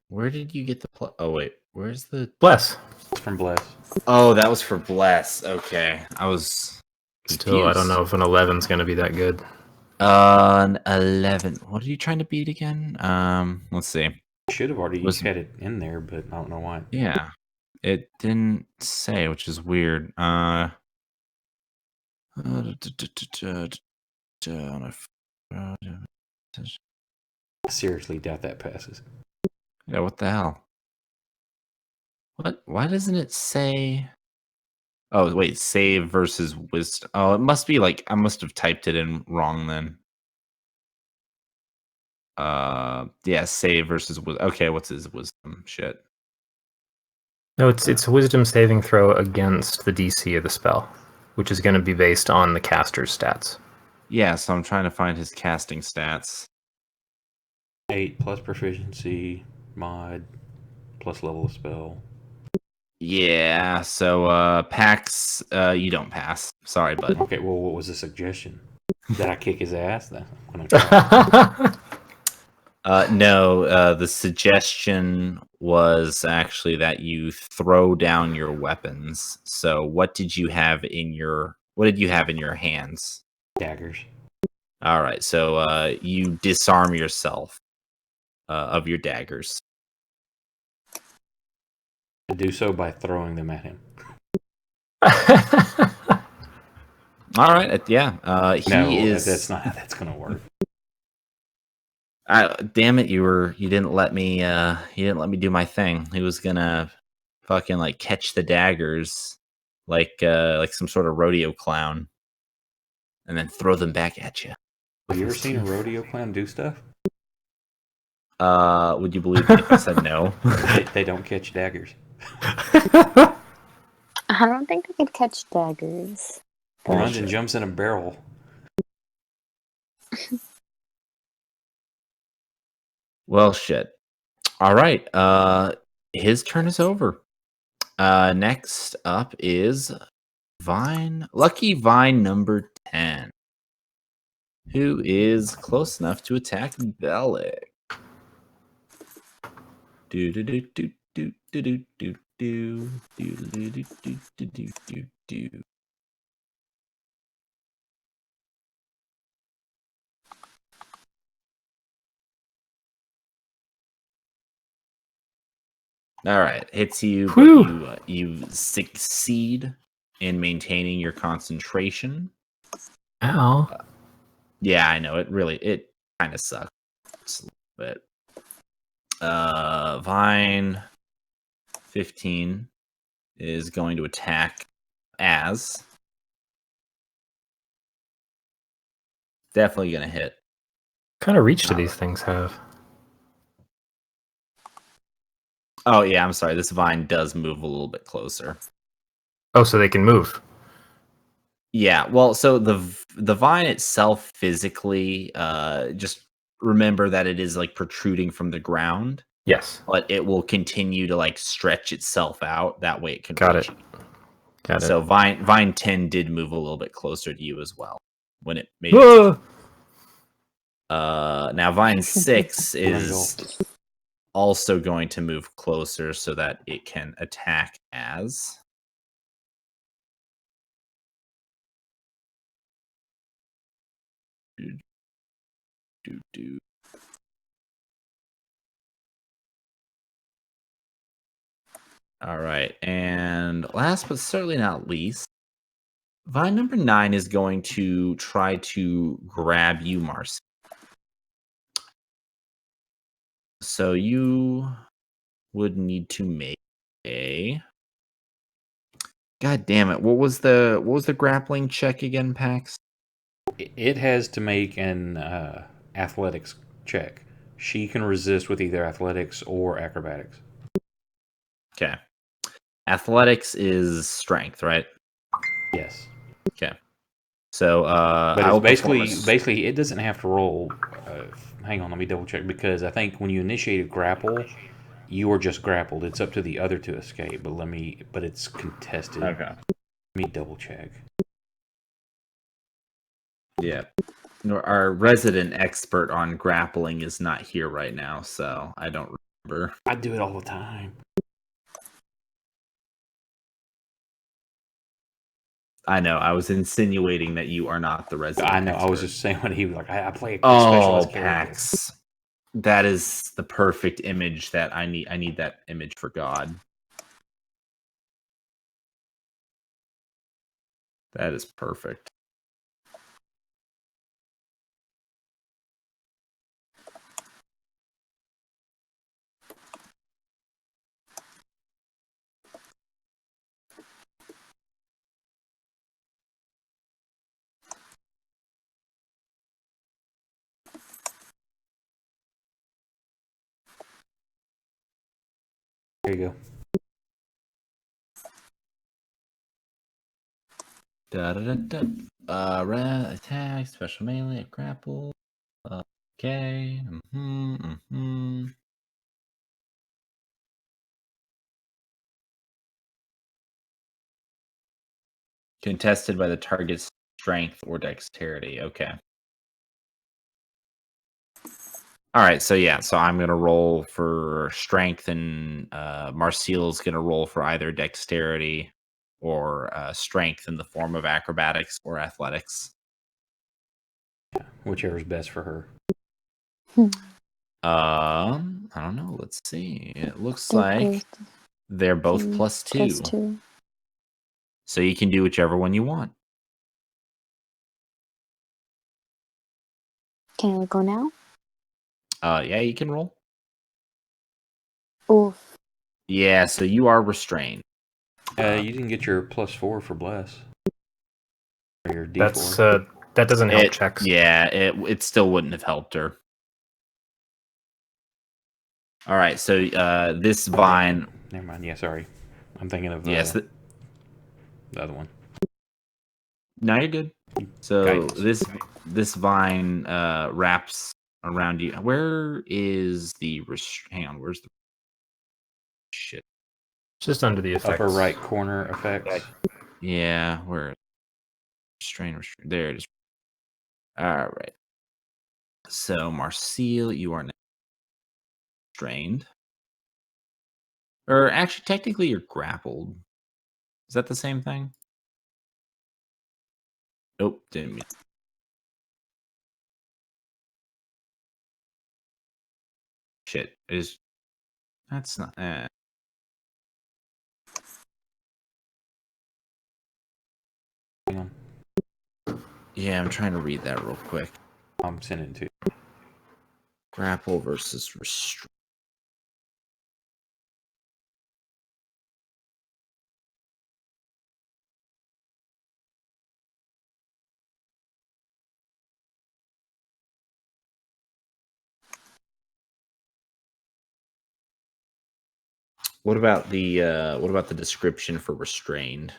Where did you get the oh wait, where's the Bless? It's from Bless. Oh, that was for Bless. Okay, I was confused. Still, I don't know if an 11's gonna be that good. An 11. What are you trying to beat again? Let's see. Should have already had it in there, but I don't know why. Yeah, it didn't say, which is weird. I seriously doubt that passes. Yeah, what the hell? What? Why doesn't it say? Oh, wait, save versus wisdom. Oh, it must be like I must have typed it in wrong then. Yeah, save versus wisdom. Okay, what's his wisdom? Shit. No, it's a wisdom saving throw against the DC of the spell, which is going to be based on the caster's stats. Yeah, so I'm trying to find his casting stats. 8 plus proficiency, mod, plus level of spell. Yeah, so Pax, you don't pass. Sorry, bud. Okay, well, what was the suggestion? Did I kick his ass? Then no, the suggestion was actually that you throw down your weapons. So what did you have in your hands? Daggers. All right, so you disarm yourself of your daggers. I do so by throwing them at him. All right, yeah. That's not how that's gonna work. Damn it! You didn't let me do my thing. He was gonna fucking like catch the daggers like some sort of rodeo clown and then throw them back at you. Have you ever seen a rodeo clown do stuff? Would you believe me if I said no? They don't catch daggers. I don't think they could catch daggers. Runs and jumps in a barrel. Well, shit. All right. His turn is over. Next up is Vine. Lucky Vine number 10. Who is close enough to attack Bellic? Do do do do do do do do do do do do do do do. All right, hits you, but you succeed in maintaining your concentration. Ow. Yeah, I know it kind of sucks a little bit. Vine 15 is going to attack Az. Definitely gonna hit. What kind of reach do these things have? Oh yeah, I'm sorry. This vine does move a little bit closer. Oh, so they can move. Yeah, well, so the vine itself physically, just remember that it is like protruding from the ground. Yes. But it will continue to like stretch itself out. That way it can Got reach it. you. Got it. So vine 10 did move a little bit closer to you as well when it made it. Now vine 6 is also going to move closer so that it can attack Az. All right, and last but certainly not least, vine number 9 is going to try to grab you, Marcy. So you would need to make a. God damn it! What was the grappling check again, Pax? It has to make an athletics check. She can resist with either athletics or acrobatics. Okay. Athletics is strength, right? Yes. Okay. So but it's basically it doesn't have to roll. Hang on, let me double check because I think when you initiate a grapple, you are just grappled. It's up to the other to escape. But it's contested. Okay. Let me double check. Yeah. Our resident expert on grappling is not here right now, so I don't remember. I do it all the time. I know. I was insinuating that you are not the resident. I know. Expert. I was just saying when he was like, I play a specialist character. Pax. That is the perfect image that I need. I need that image for God. That is perfect. There you go. Attack, special melee, grapple. Okay. Contested by the target's strength or dexterity. Okay. All right, so yeah, so I'm gonna roll for strength, and Marcial's gonna roll for either dexterity or strength in the form of acrobatics or athletics. Whichever's best for her. I don't know. Let's see. It looks like they're both +2. So you can do whichever one you want. Can I go now? Yeah, you can roll. Oof. Yeah, so you are restrained. You didn't get your +4 for bless. Or your D4. That's that doesn't help checks. Yeah, it still wouldn't have helped her. All right, so this vine. Never mind. Yeah, sorry. I'm thinking of the other one. No, you're good. So this vine wraps around you. Where is the hang on? Where's the shit? Just under the effects. Upper right corner effects. Yeah, where? Restrain. There it is. All right. So Marcille, you are now restrained. Or actually, technically, you're grappled. Is that the same thing? Nope, didn't mean. Shit, is that's not. Hang on. Yeah, I'm trying to read that real quick. I'm sending it to you. Grapple versus restraint. What about the description for restrained?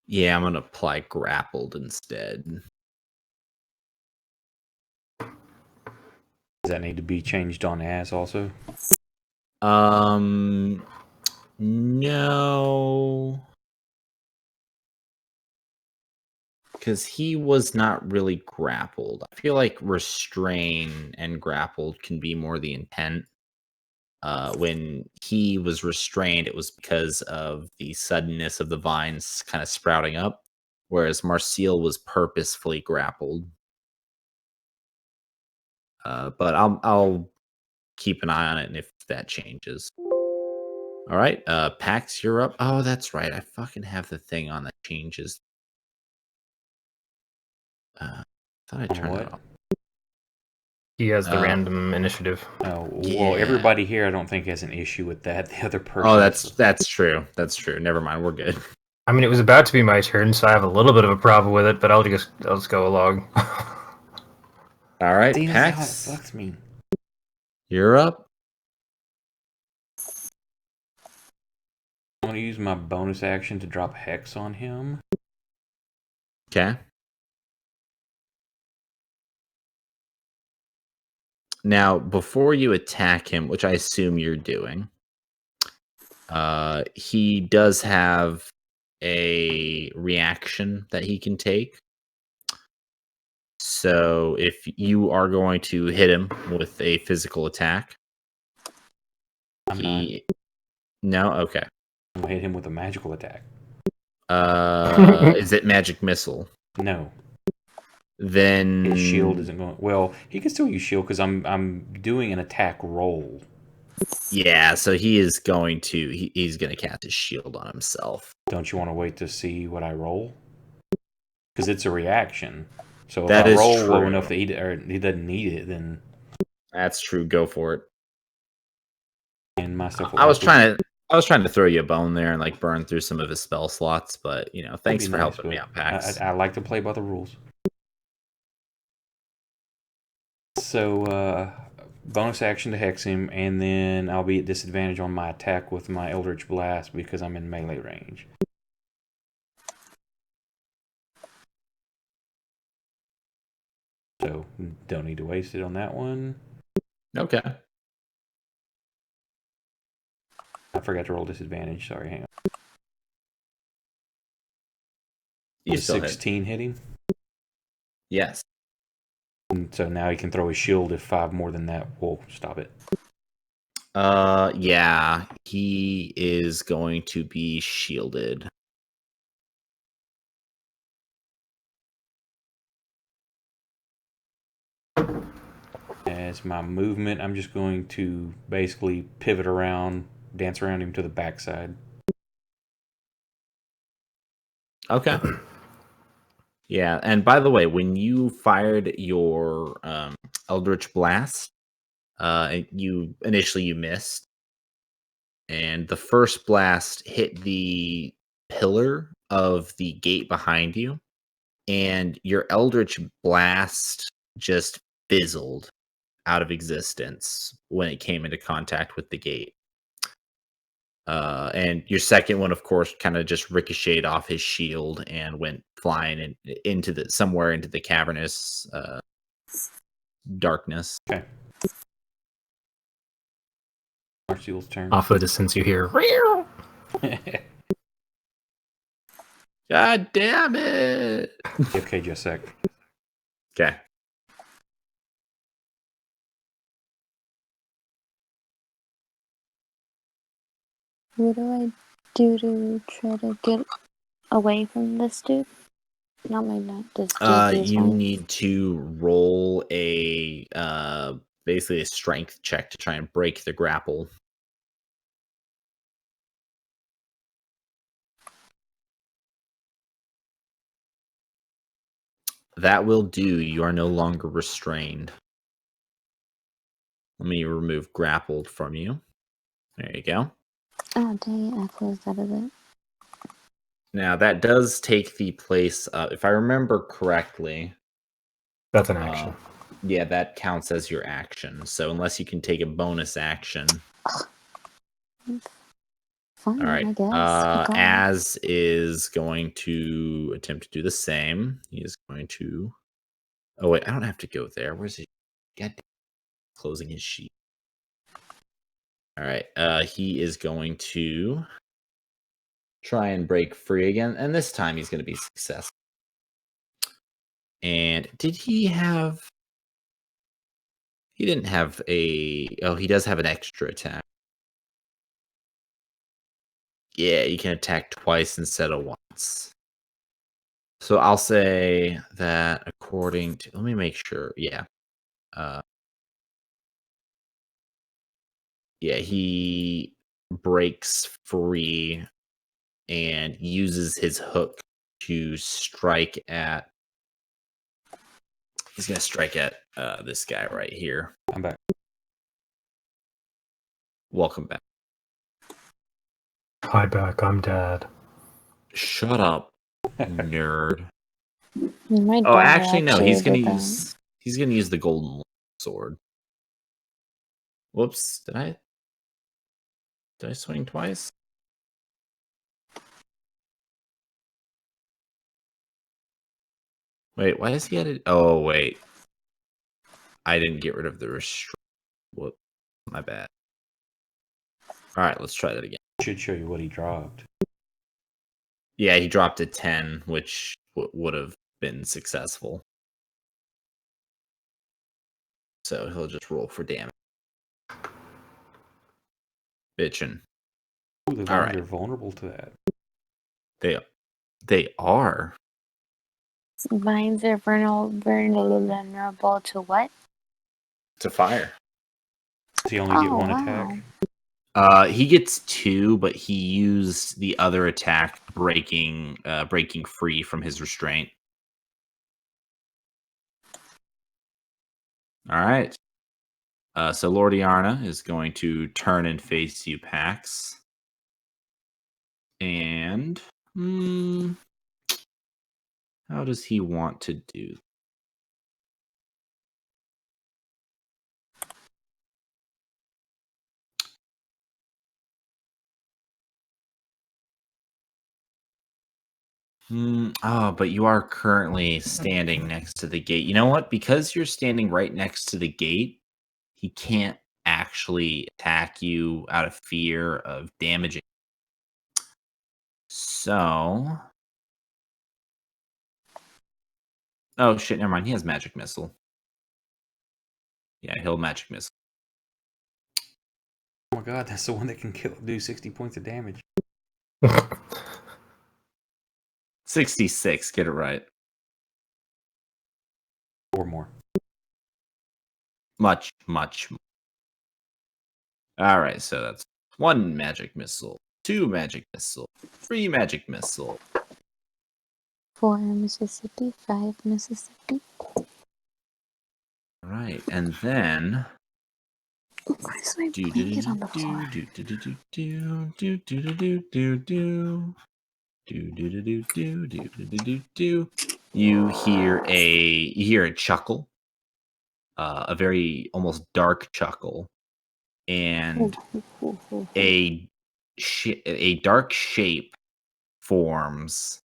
Yeah, I'm gonna apply grappled instead. Does that need to be changed on as also? No. Because he was not really grappled. I feel like restrain and grappled can be more the intent. When he was restrained, it was because of the suddenness of the vines kind of sprouting up, whereas Marcille was purposefully grappled. But I'll keep an eye on it, and if that changes. All right, Pax, you're up. Oh, that's right. I fucking have the thing on that changes. Thought I turned it off. He has the random initiative. Oh, well, everybody here I don't think has an issue with that. The other person. Oh, that's true. That's true. Never mind. We're good. I mean, it was about to be my turn, so I have a little bit of a problem with it, but I'll just go along. All right, See, Pax. that's how it fucks me. You're up. I'm going to use my bonus action to drop Hex on him. Okay. Now, before you attack him, which I assume you're doing, he does have a reaction that he can take. So if you are going to hit him with a physical attack, No? Okay. I'm gonna hit him with a magical attack. Is it magic missile? No. Then his shield isn't going. Well, he can still use shield because I'm doing an attack roll. Yeah, so he is going to he's going to cast his shield on himself. Don't you want to wait to see what I roll? Because it's a reaction. So if that I roll true. low enough that he doesn't need it, then that's true. Go for it. And my stuff. I was trying to throw you a bone there and like burn through some of his spell slots, but thanks for helping me out, Pax. I like to play by the rules. So bonus action to hex him, and then I'll be at disadvantage on my attack with my Eldritch Blast because I'm in melee range. So don't need to waste it on that one. Okay. I forgot to roll disadvantage. Sorry, hang on. You still 16 hitting? Yes. And so now he can throw his shield if 5 more than that will stop it. Yeah, he is going to be shielded. As my movement, I'm just going to basically pivot around, dance around him to the backside. Okay. Yeah, and by the way, when you fired your Eldritch Blast, you missed, and the first blast hit the pillar of the gate behind you, and your Eldritch Blast just fizzled out of existence when it came into contact with the gate. And your second one, of course, kind of just ricocheted off his shield and went flying into the cavernous darkness. Okay. Marcial's turn. Off a distance, you hear. God damn it! Okay, just a sec. Okay. What do I do to try to get away from this dude? Not my not this dude. You need to roll a basically a strength check to try and break the grapple. That will do. You are no longer restrained. Let me remove grappled from you. There you go. Oh, dang it. I closed out of it. Now, that does take the place of, if I remember correctly... That's an action. Yeah, that counts as your action. So unless you can take a bonus action... Fine, all right. I guess. Az is going to attempt to do the same. He is going to... Oh, wait, I don't have to go there. Where's he? God, closing his sheet. All right. He is going to try and break free again, and this time he's going to be successful. And did he have... He didn't have a... Oh, he does have an extra attack. Yeah, you can attack twice instead of once. So I'll say that according to... Let me make sure. Yeah. Yeah, he breaks free and uses his hook to strike at... He's going to strike at this guy right here. I'm back. Welcome back. Hi back, I'm Dad. Shut up, nerd. My Oh, dad actually, no. He's gonna did that. use... He's gonna use the golden sword. Whoops! Did I swing twice? Wait, why does he have it? Oh, wait. I didn't get rid of the restraint. Whoop. My bad. All right, let's try that again. Should show you what he dropped. Yeah, he dropped a 10, which would have been successful. So he'll just roll for damage. Bitchin'. Ooh, the vines are vulnerable to that. They are. Vines are vulnerable to what? To fire. Does he only get one attack? He gets 2, but he used the other attack breaking free from his restraint. All right. So Lord Iarna is going to turn and face you, Pax. And how does he want to do? But you are currently standing next to the gate. You know what? Because you're standing right next to the gate, he can't actually attack you out of fear of damaging. So... Oh, shit, never mind. He has Magic Missile. Yeah, he'll Magic Missile. Oh my god, that's the one that can do 60 points of damage. 66, get it right. Or more. Much more. Alright, so that's 1 magic missile, 2 magic missile, 3 magic missile. 4 Mississippi, 5 Mississippi. Alright, and then... Where's my blanket on the floor? You hear a chuckle, a very almost dark chuckle, and a dark shape forms.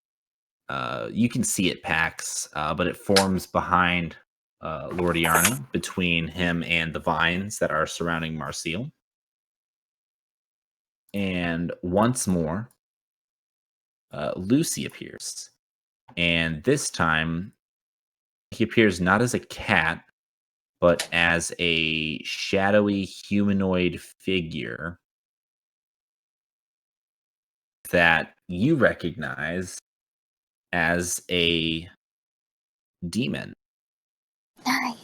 You can see it, Pax, but it forms behind Lord Iarna, between him and the vines that are surrounding Marseille. And once more, Lucy appears. And this time, he appears not as a cat, but as a shadowy humanoid figure that you recognize as a demon. Nice.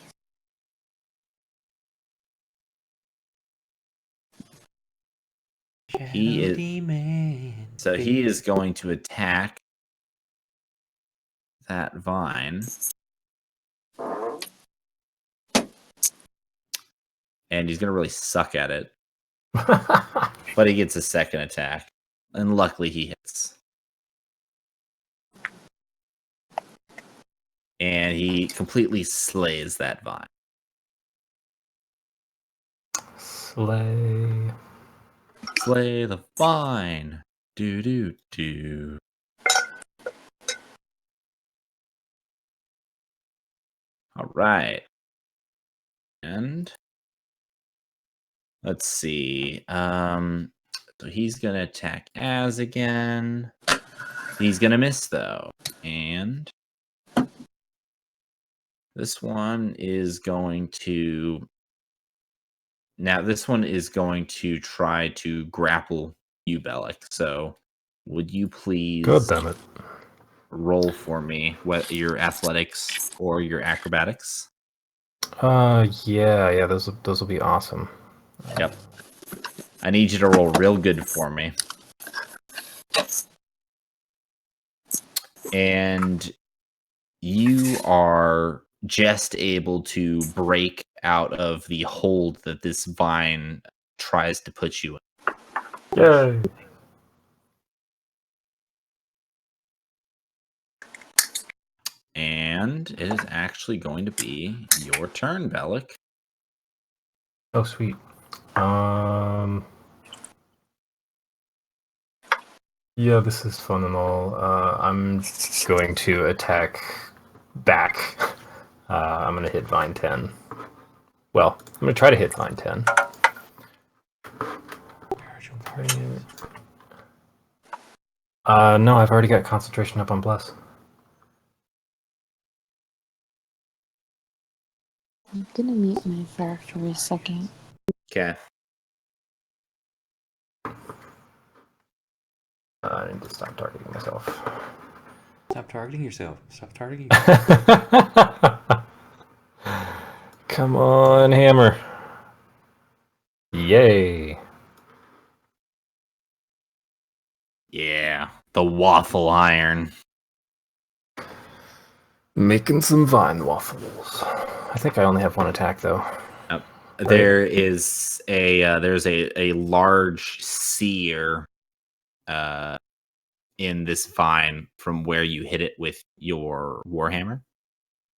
He is demon. So he is going to attack that vine. And he's going to really suck at it. But he gets a second attack. And luckily he hits. And he completely slays that vine. Slay. Slay the vine. Do do do. All right. And let's see. So he's gonna attack Az again. He's gonna miss though. And this one is going to try to grapple you, Bellic. So would you please God damn it. roll for me what your athletics or your acrobatics? Yeah, those will be awesome. Yep. I need you to roll real good for me. And you are just able to break out of the hold that this vine tries to put you in. Yay! And it is actually going to be your turn, Bellic. Oh, sweet. Yeah, this is fun and all. I'm going to attack back. I'm going to hit Vine 10. Well, I'm going to try to hit Vine 10. No, I've already got concentration up on Bless. I'm gonna mute myself for a second. Okay. I need to stop targeting myself. Stop targeting yourself. Stop targeting yourself. Come on, hammer. Yay. Yeah, the waffle iron. Making some vine waffles. I think I only have one attack, though. There is there's a large seer in this vine from where you hit it with your warhammer,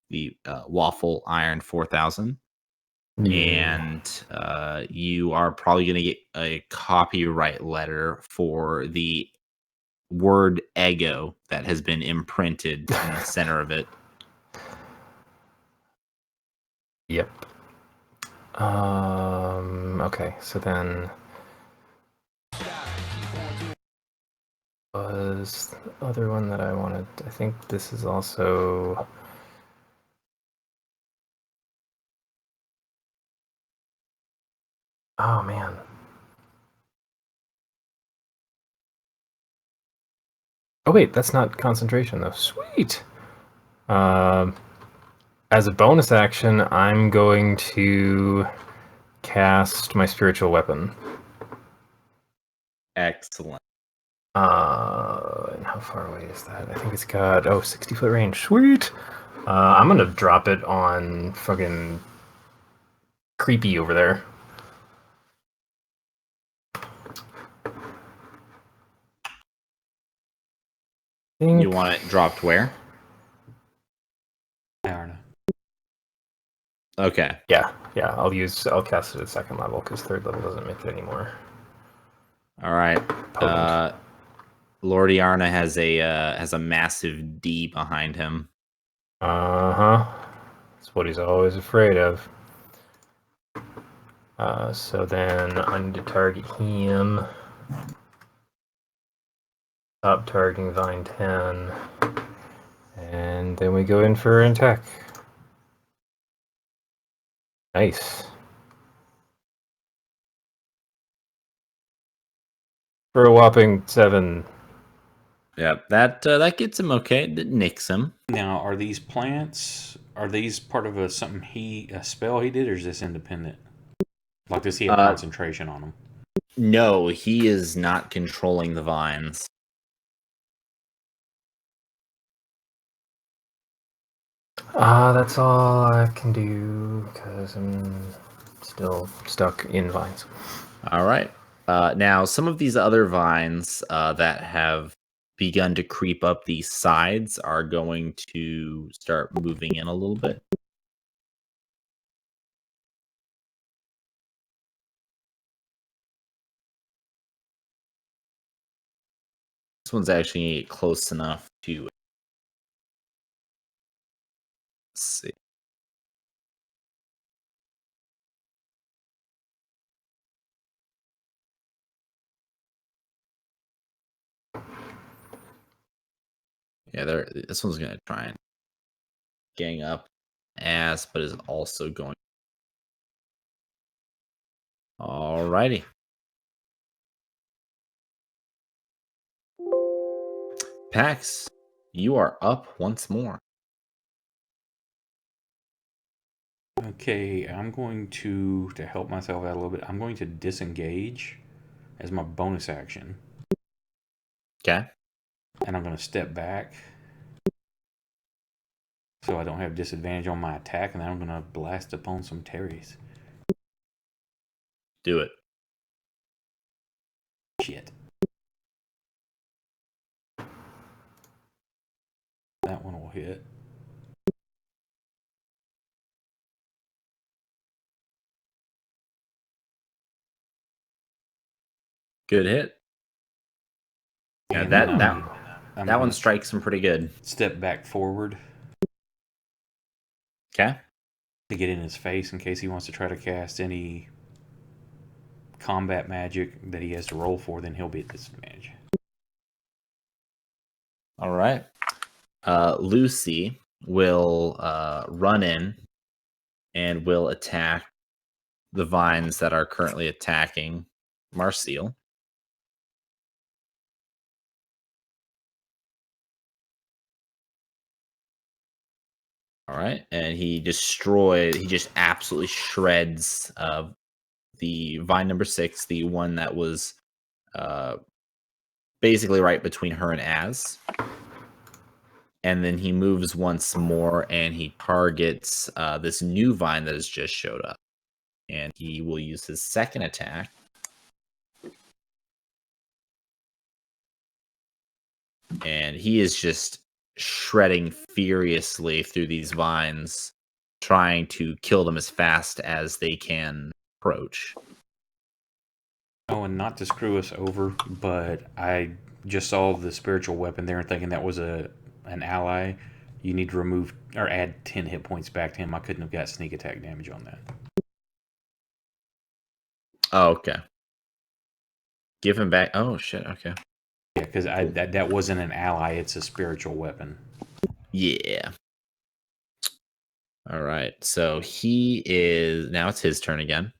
the waffle iron 4000. And you are probably going to get a copyright letter for the word ego that has been imprinted in the center of it. Yep. Okay, so then was the other one that I wanted. I think this is also. Oh man. Oh wait, that's not concentration though. Sweet. As a bonus action, I'm going to cast my spiritual weapon. Excellent. And how far away is that? I think it's got 60-foot range. Sweet. I'm gonna drop it on fucking creepy over there. You want it dropped where? Arna. Okay. Yeah. I'll cast it at 2nd level because 3rd level doesn't make it anymore. All right. Lord Iarna has a massive D behind him. That's what he's always afraid of. So then I need to target him. Stop targeting Vine 10. And then we go in for an attack. Nice. For a whopping 7. Yeah, that gets him okay. It nicks him. Now, are these plants? Are these part of a spell he did, or is this independent? Like, does he have concentration on them? No, he is not controlling the vines. That's all I can do because I'm still stuck in vines. All right. Now, some of these other vines that have begun to creep up these sides are going to start moving in a little bit. This one's actually close enough to... Let's see. Yeah, this one's going to try and gang up ass, but is also going... Alrighty. Pax, you are up once more. Okay, I'm going to help myself out a little bit, I'm going to disengage as my bonus action. Okay. And I'm going to step back so I don't have disadvantage on my attack, and then I'm going to blast upon some Terries. Do it. Shit. That one will hit. Good hit. Yeah, And that one strikes him pretty good. Step back forward. Okay. To get in his face in case he wants to try to cast any combat magic that he has to roll for, then he'll be at disadvantage. All right. Lucy will run in and will attack the vines that are currently attacking Marcille. All right, and he just absolutely shreds the vine number 6, the one that was basically right between her and Az. And then he moves once more and he targets this new vine that has just showed up. And he will use his second attack. And he is just shredding furiously through these vines, trying to kill them as fast as they can approach. Oh, and not to screw us over, but I just saw the spiritual weapon there and thinking that was an ally. You need to remove or add 10 hit points back to him. I couldn't have got sneak attack damage on that. Oh, okay. Give him back. Oh, shit. Okay. Yeah, because that wasn't an ally. It's a spiritual weapon. Yeah. All right. So now it's his turn again.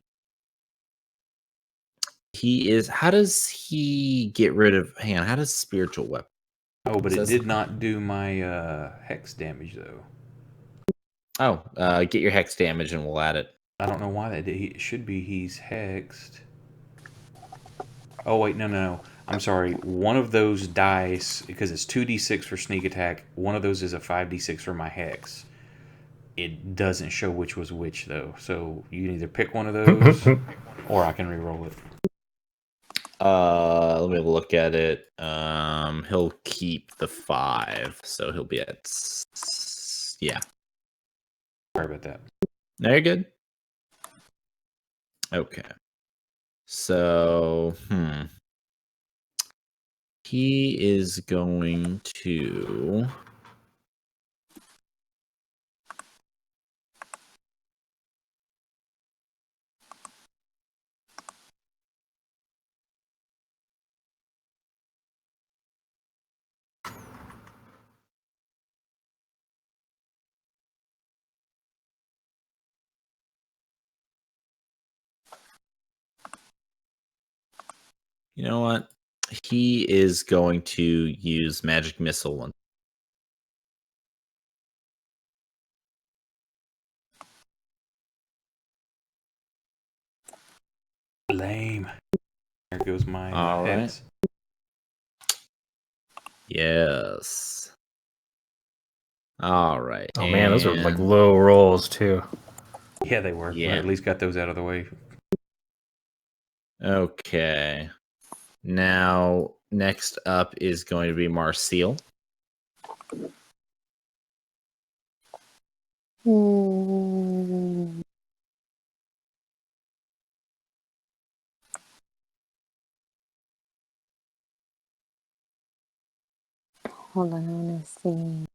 How does he get rid of... Hang on. How does spiritual weapon... Oh, but it did not do my hex damage, though. Oh, get your hex damage and we'll add it. I don't know why that did. It should be he's hexed. Oh, wait, no. I'm sorry. One of those dice, because it's 2d6 for sneak attack, one of those is a 5d6 for my hex. It doesn't show which was which, though. So you can either pick one of those, or I can re-roll it. Let me look at it. He'll keep the 5, so he'll be at... Yeah. Sorry about that. No, you're good. Okay. So, he is going to... You know what? He is going to use Magic Missile. Lame. There goes my hex. Right. Yes. All right. Oh man, those are like low rolls too. Yeah, they were. Yeah. Well, at least got those out of the way. Okay. Now, next up is going to be Marcel. Hold on, I want to see.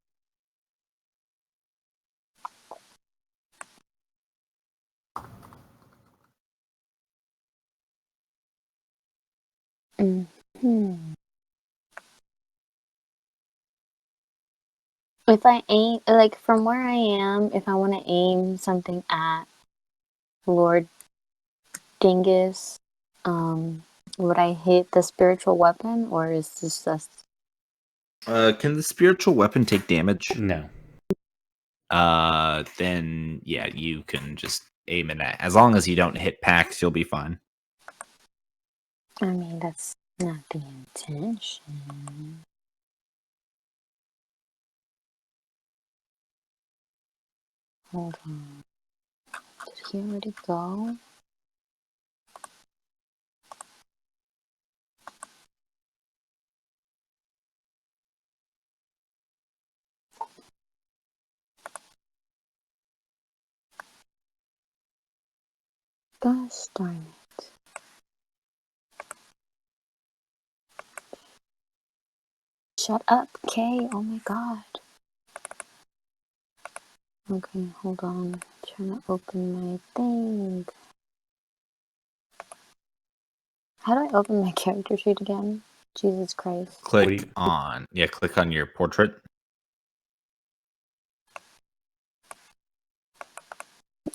If I aim, like from where I am, if I want to aim something at Lord Dingus, would I hit the spiritual weapon, or is this just... Can the spiritual weapon take damage? No. Then yeah, you can just aim it at. As long as you don't hit Pax, you'll be fine. I mean, that's not the intention. Hold on. Did he already go? Gosh darn it. Shut up, Kay. Oh my god. Okay, hold on. I'm trying to open my thing. How do I open my character sheet again? Jesus Christ. Click on your portrait.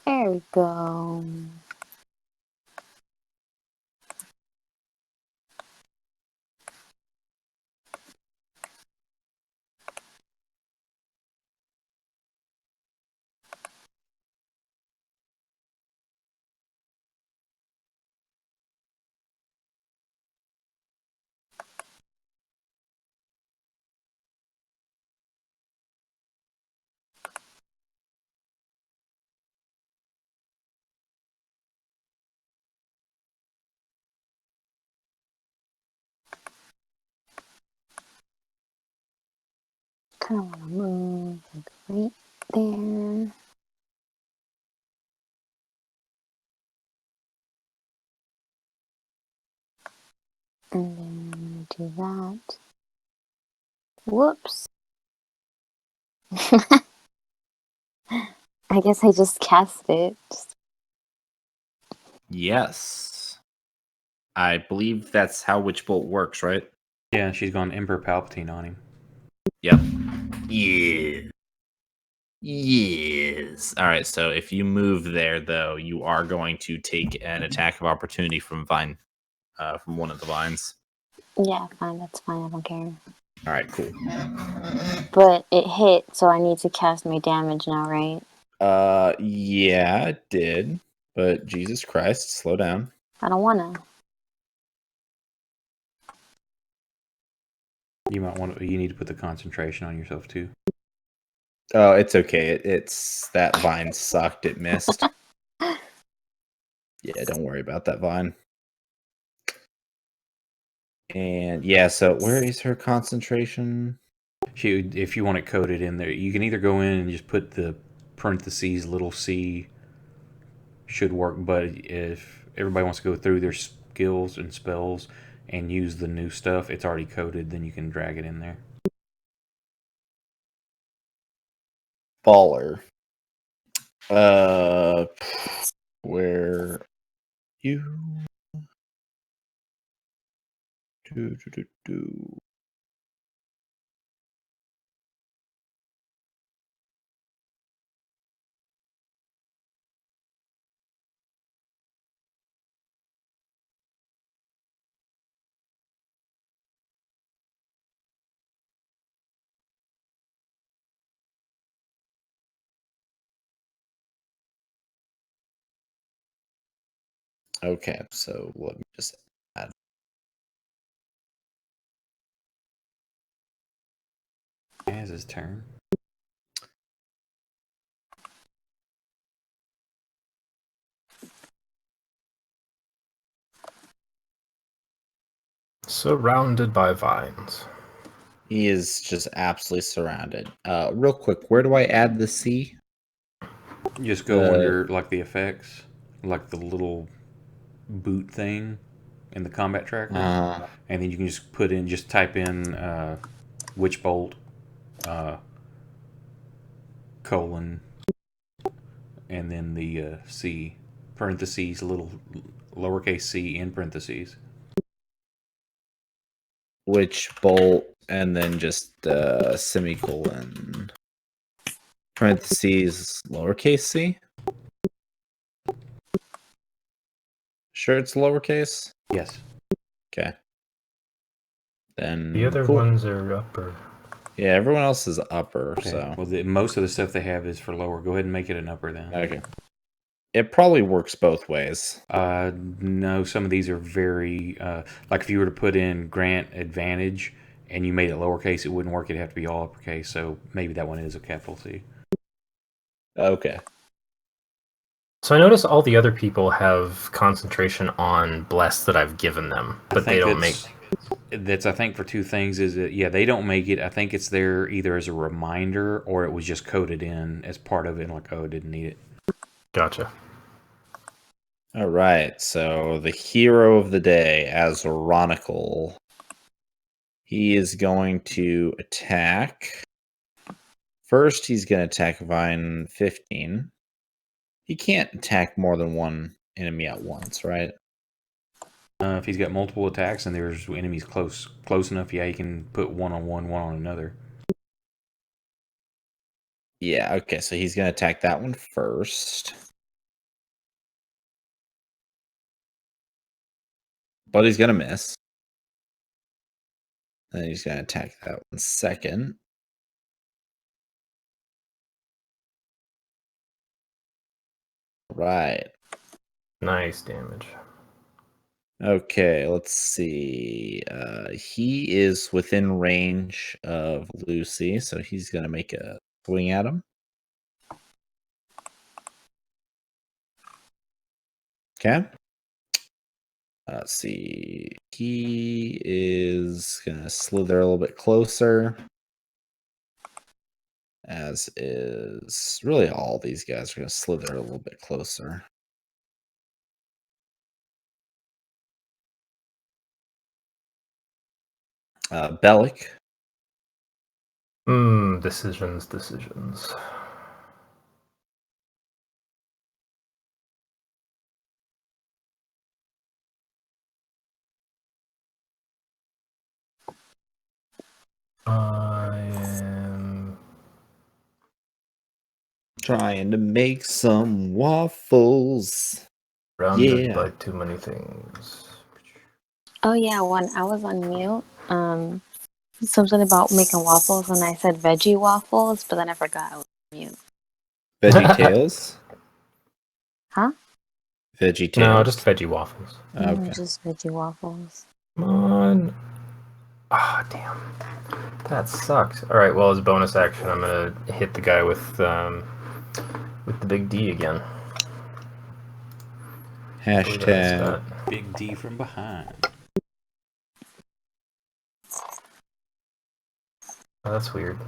There we go. Kind of want to move like right there. And then do that. Whoops. I guess I just cast it. Yes. I believe that's how Witch Bolt works, right? Yeah, she's gone Emperor Palpatine on him. Yep. Yeah. Yes. All right, so if you move there, though, you are going to take an attack of opportunity from one of the vines. Yeah, fine. That's fine. I don't care. All right, cool. But it hit, so I need to cast my damage now, right? Yeah, it did. But Jesus Christ, slow down. I don't wanna. You might want to. You need to put the concentration on yourself too. Oh, it's okay. It's that vine sucked. It missed. Yeah, don't worry about that vine. And yeah, so where is her concentration? If you want it coded in there, you can either go in and just put the parentheses little c should work, but if everybody wants to go through their skills and spells and use the new stuff, it's already coded, then you can drag it in there. Baller. Where you do. Okay, so let me just add. As his turn. Surrounded by vines. He is just absolutely surrounded. Real quick, where do I add the C? Just go under like the effects, like the little boot thing in the combat tracker, and then you can just just type in witch bolt, colon, and then the C parentheses, little lowercase c in parentheses. Witch bolt, and then just semicolon. Parentheses, lowercase c? Sure it's lowercase? Yes. Okay. Then The other ones are upper. Yeah, everyone else is upper, Okay. so. Well, most of the stuff they have is for lower. Go ahead and make it an upper then. Okay. It probably works both ways. No, some of these are very like if you were to put in grant advantage and you made it lowercase, it wouldn't work. It'd have to be all uppercase. So maybe that one is a capital C. Okay. So I notice all the other people have concentration on bless that I've given them, but they don't make. That's I think for two things. Is that yeah, they don't make it. I think it's there either as a reminder or it was just coded in as part of it. And like, oh, I didn't need it. Gotcha. All right, so the hero of the day, Azronical. He is going to attack. First, he's going to attack Vine 15. He can't attack more than one enemy at once, right? If he's got multiple attacks and there's enemies close enough, yeah, he can put one on one on another. Yeah, okay, so he's going to attack that one first. But he's going to miss. Then he's going to attack that one second. Right. Nice damage. Okay, let's see. He is within range of Lucy, so he's going to make a swing at him. Okay. Let's see. He is going to slither a little bit closer. As is really all these guys are going to slither a little bit closer. Bellic. Decisions. I am trying to make some waffles. surrounded by too many things. Oh yeah, when I was on mute, something about making waffles, and I said veggie waffles, but then I forgot I was mute. Veggie Tales? Huh? Veggie Tales? No, just veggie waffles. Okay. Just veggie waffles. Come on. Ah, damn. That sucks. Alright, well, as a bonus action, I'm gonna hit the guy with the big D again. Hashtag Big D from behind. Oh, that's weird.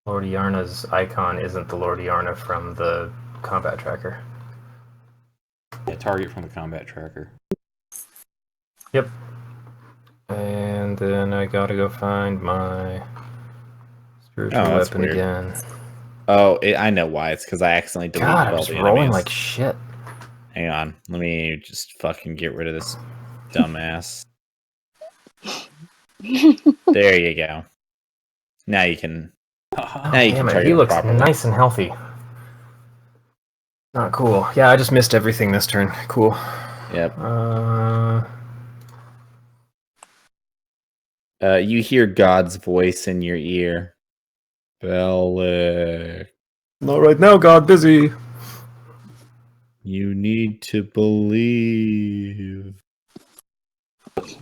Lord Yarna's icon isn't the Lord Yarna from the combat tracker. Yeah, target from the combat tracker. Yep. And then I gotta go find my spiritual weapon weird. again. Oh, I know why. It's because I accidentally deleted God, I all was the rolling enemies. like shit. Hang on. Let me just fucking get rid of this dumbass. There you go. Now you can. Now you can Damn it, target he him looks properly. nice and healthy. Not cool. Yeah, I just missed everything this turn. Cool. Yep. You hear God's voice in your ear. Bellic. Not right now, God. Busy. You need to believe.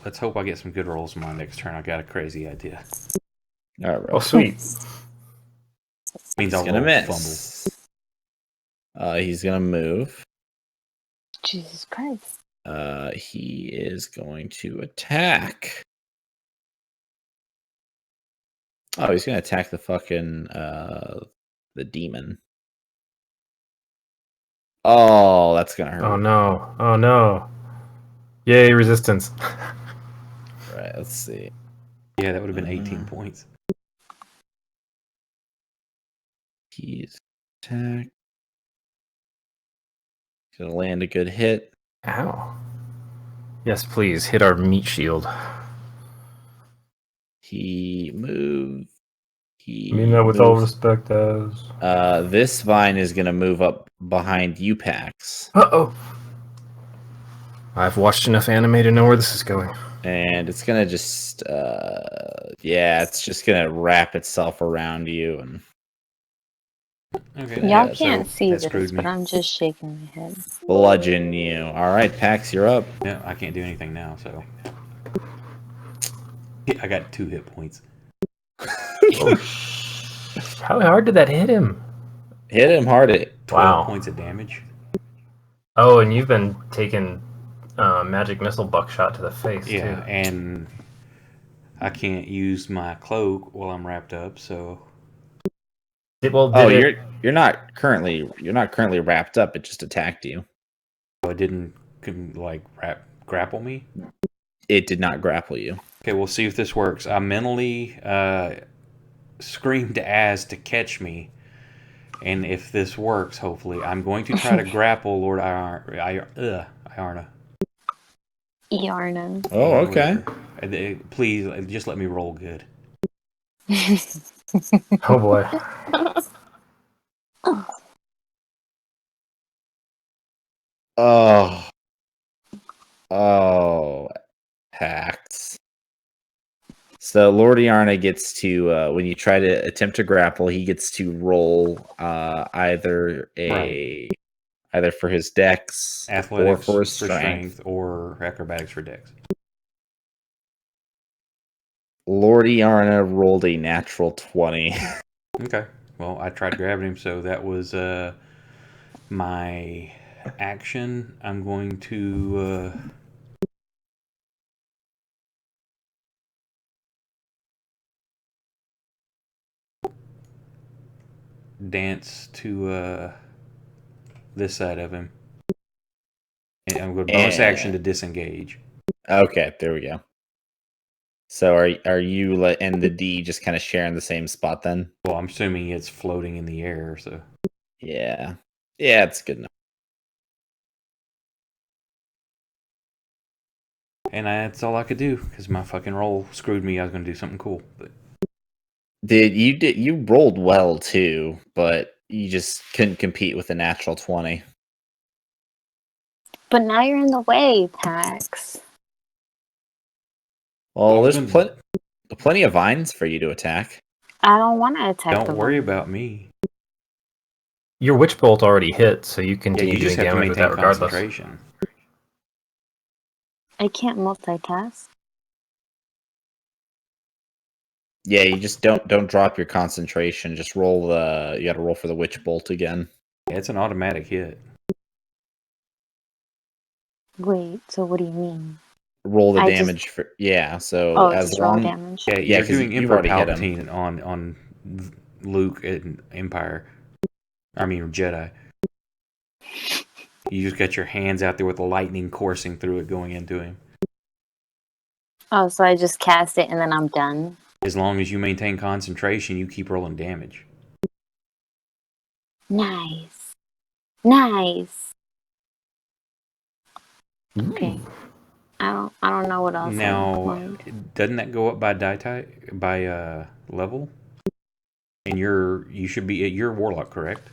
Let's hope I get some good rolls on my next turn. I got a crazy idea. All right. Oh, sweet. Means He's I'll gonna roll miss. He's gonna move. Jesus Christ. He is going to attack. Oh, he's gonna attack the fucking the demon. Oh, that's gonna hurt. Oh no. Oh no. Yay, resistance. Right, let's see. Yeah, that would have been 18 points. He's attack. Gonna land a good hit. Ow. Yes, please, hit our meat shield. He moves. I mean that with all respect as... This vine is gonna move up behind you, Pax. Uh-oh. I've watched enough anime to know where this is going. And it's gonna just yeah, it's just gonna wrap itself around you and Okay. Y'all Yeah, can't so see that this, screwed me. but I'm just shaking my head. bludgeon you. Alright, Pax, you're up. Yeah, I can't do anything now, so. Yeah, I got 2 hit points. How hard did that hit him? Hit him hard at 12 points of damage. Oh, and you've been taking magic missile buckshot to the face, too. Yeah, and I can't use my cloak while I'm wrapped up, so. You're not currently wrapped up, it just attacked you. It didn't like grapple me? It did not grapple you. Okay, we'll see if this works. I mentally screamed as to catch me, and if this works, hopefully, I'm going to try to grapple Lord Iarna. Iarna. Oh, okay. Please, just let me roll good. Oh boy. Oh, Pax. So Lord Iarna gets to when you try to attempt to grapple, he gets to roll either for his dex, Athletics or for his for strength, or acrobatics for dex. Lord Iarna rolled a natural 20. Okay. Well, I tried grabbing him, so that was my action. I'm going to dance to this side of him. And I'm going to bonus action to disengage. Okay, there we go. So are you and the D just kind of sharing the same spot then? Well, I'm assuming it's floating in the air, so. Yeah, it's good enough. And that's all I could do because my fucking roll screwed me. I was going to do something cool, but you rolled well too, but you just couldn't compete with a natural 20. But now you're in the way, Pax. Well, there's plenty of vines for you to attack. I don't want to attack. Don't worry about me. Your Witch Bolt already hit, so you continue you just doing have to damage with maintain that regardless. concentration. I can't multitask. Yeah, you just don't drop your concentration. Just roll you got to roll for the Witch Bolt again. Yeah, it's an automatic hit. Wait, so what do you mean? Roll the damage for So as just long roll damage. Yeah, yeah, you're doing you've Emperor already hit him. Palpatine on Luke and Empire. I mean Jedi. You just got your hands out there with the lightning coursing through it, going into him. Oh, so I just cast it and then I'm done? As long as you maintain concentration, you keep rolling damage. Nice. Nice. Okay. I don't know what else. Now, doesn't that go up by die type, by level? And you should be you're a warlock, correct?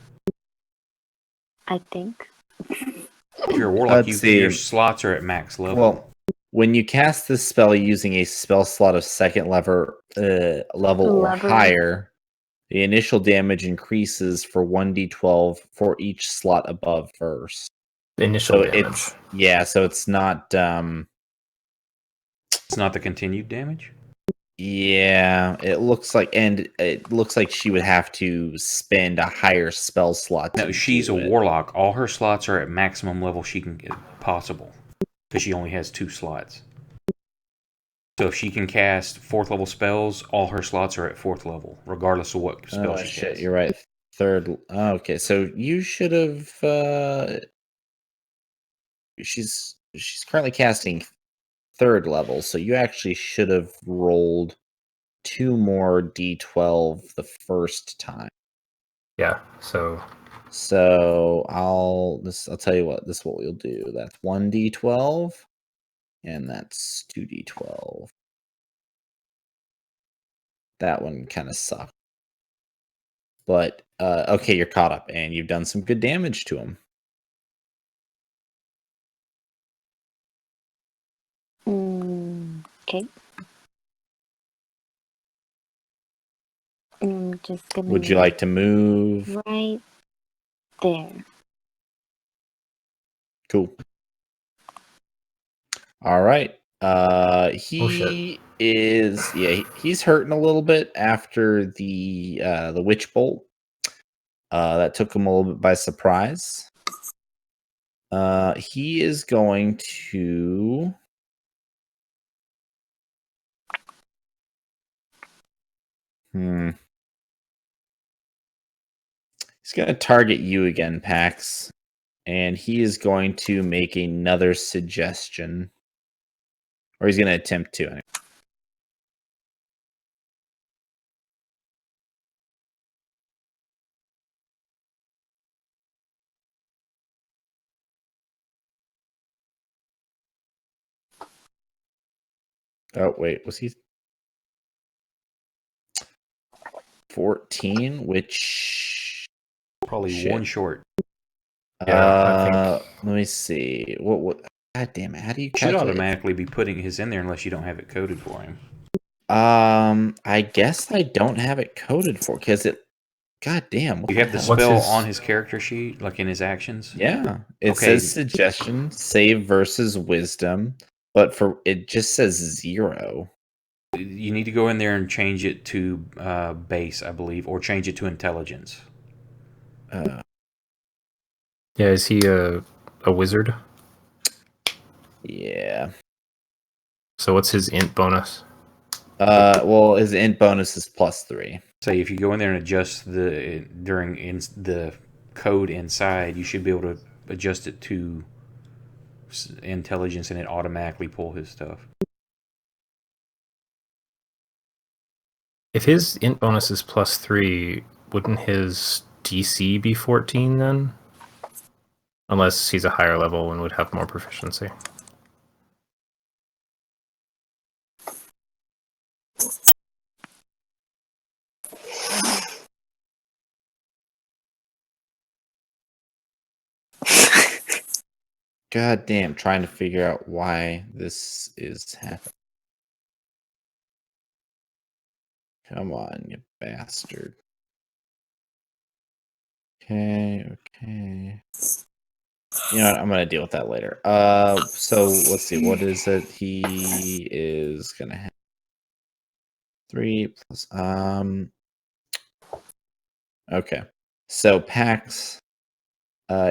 I think. If you're a warlock, your slots are at max level. Well, when you cast this spell using a spell slot of second level or higher, the initial damage increases for 1d12 for each slot above first. Initial damage. So it's not it's not the continued damage? Yeah, it looks like she would have to spend a higher spell slot. No, she's a warlock. All her slots are at maximum level she can get possible, because she only has 2 slots. So if she can cast 4th level spells, all her slots are at 4th level, regardless of what spell she casts. You're right. Third. Okay, so you should have. She's currently casting 3rd level, so you actually should have rolled 2 more d12 the first time. Yeah. So I'll tell you what. This is what we'll do. That's 1d12, and that's 2d12. That one kind of sucked. But okay, you're caught up, and you've done some good damage to him. Okay. I'm just gonna. Would you like to move? Right there. Cool. All right. He is. Yeah, he's hurting a little bit after the witch bolt. That took him a little bit by surprise. He is going to. He's going to target you again, Pax. And he is going to make another suggestion. Or he's going to attempt to. Anyway. Oh, wait. Was he 14? Which... Probably one short. Yeah, let me see. What? God damn it! How do you should automatically be putting his in there unless you don't have it coded for him? I guess I don't have it coded for because it. God damn! You have the spell on his character sheet, like in his actions. Yeah, it says suggestion, save versus wisdom, but it just says 0. You need to go in there and change it to base, I believe, or change it to intelligence. Yeah, is he a wizard? Yeah. So what's his int bonus? Well, his int bonus is +3. So if you go in there and adjust the code inside, you should be able to adjust it to intelligence, and it automatically pull his stuff. If his int bonus is +3, wouldn't his DC be 14 then? Unless he's a higher level and would have more proficiency. God damn, trying to figure out why this is happening. Come on, you bastard. Okay. You know what? I'm gonna deal with that later. So let's see. What is it? He is gonna have 3 plus. Okay. So Pax,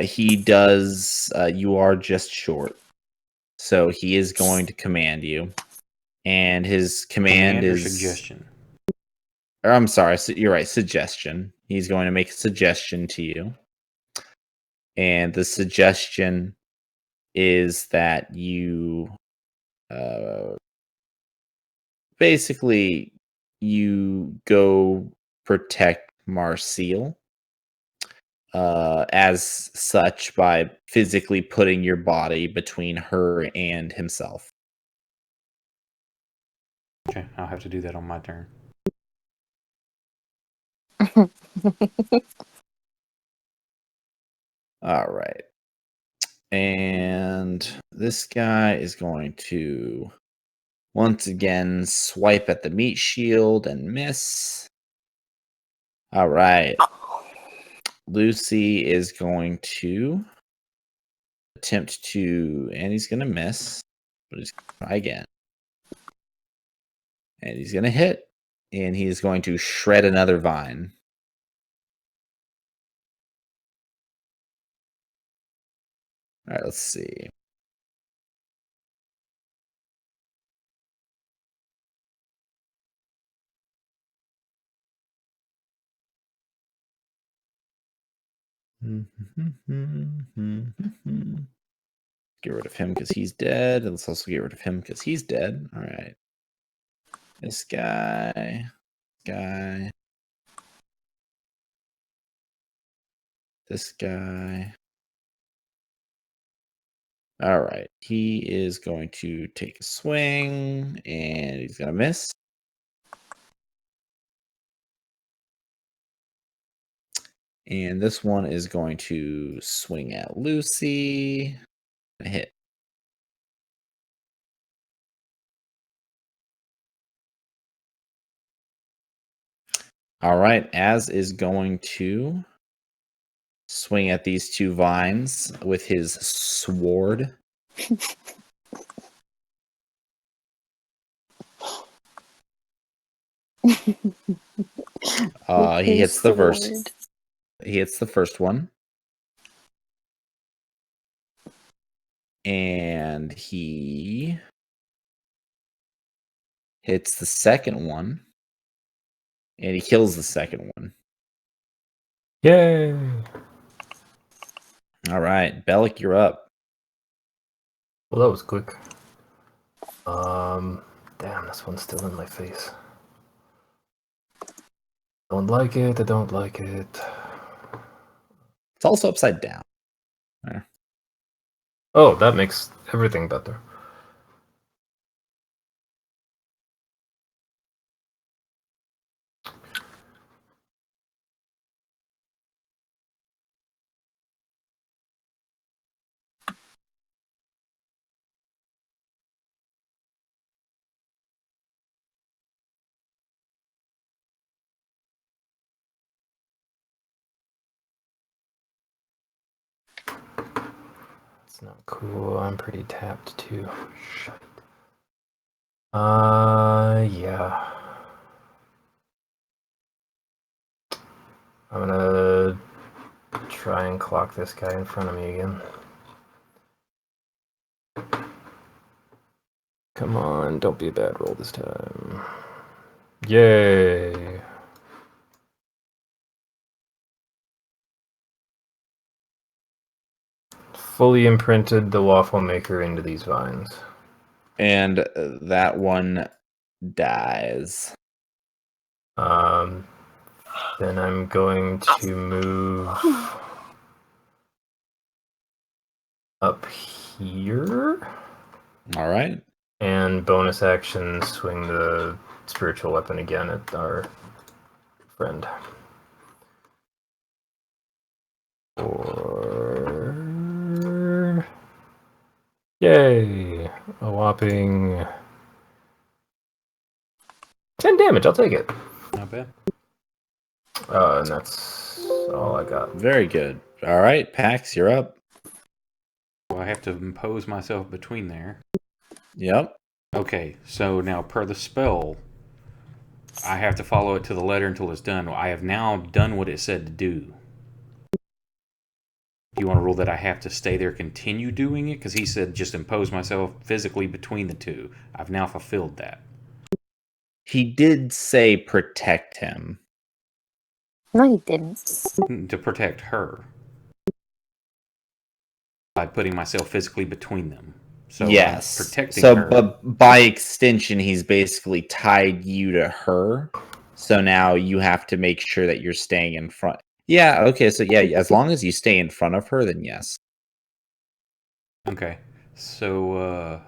he does. You are just short, so he is going to command you, and his command is suggestion. Or I'm sorry. You're right. Suggestion. He's going to make a suggestion to you, and the suggestion is that you basically you go protect Marcille as such by physically putting your body between her and himself. Okay, I'll have to do that on my turn. All right. And this guy is going to once again swipe at the meat shield and miss. All right. Lucy is going to attempt to, and he's going to miss, but he's going to try again. And he's going to hit, and he's going to shred another vine. All right, let's see. Get rid of him because he's dead. Let's also get rid of him because he's dead. All right. This guy. This guy. All right. He is going to take a swing, and he's going to miss. And this one is going to swing at Lucy. A hit. All right. Az is going to swing at these 2 vines with his sword. He hits the first. He hits the first one. And he hits the second one. And he kills the second one. Yay! All right. Bellic, you're up. Well, that was quick. Damn, this one's still in my face. Don't like it, I don't like it. It's also upside down. There. Oh, that makes everything better. It's not cool. I'm pretty tapped too. Shit. Yeah. I'm gonna try and clock this guy in front of me again. Come on, don't be a bad roll this time. Yay! Fully imprinted the waffle maker into these vines. And that one dies. Then I'm going to move up here. All right. And bonus action, swing the spiritual weapon again at our friend. Yay! A whopping 10 damage, I'll take it. All bad. And that's all I got. Very good. All right, Pax, you're up. So I have to impose myself between there. Yep. Okay, so now per the spell, I have to follow it to the letter until it's done. I have now done what it said to do. Do you want to rule that I have to stay there, continue doing it? Because he said just impose myself physically between the two. I've now fulfilled that. He did say protect him. No, he didn't. To protect her. By putting myself physically between them. So yes. I'm protecting her. But by extension, he's basically tied you to her. So now you have to make sure that you're staying in front. Yeah, okay, so yeah, as long as you stay in front of her, then yes. Okay. So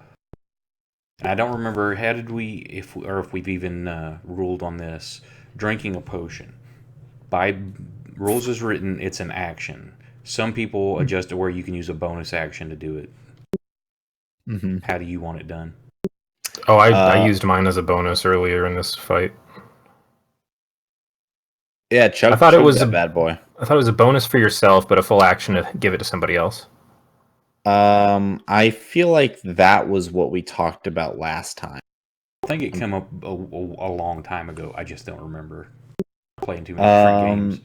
I don't remember, how did we, if we've even ruled on this, drinking a potion. By rules as written, it's an action. Some people adjust it where you can use a bonus action to do it. Mm-hmm. How do you want it done? Oh, I used mine as a bonus earlier in this fight. Yeah, Chug, I thought it was a bad boy. I thought it was a bonus for yourself, but a full action to give it to somebody else. I feel like that was what we talked about last time. I think it came up a long time ago. I just don't remember playing too many different games.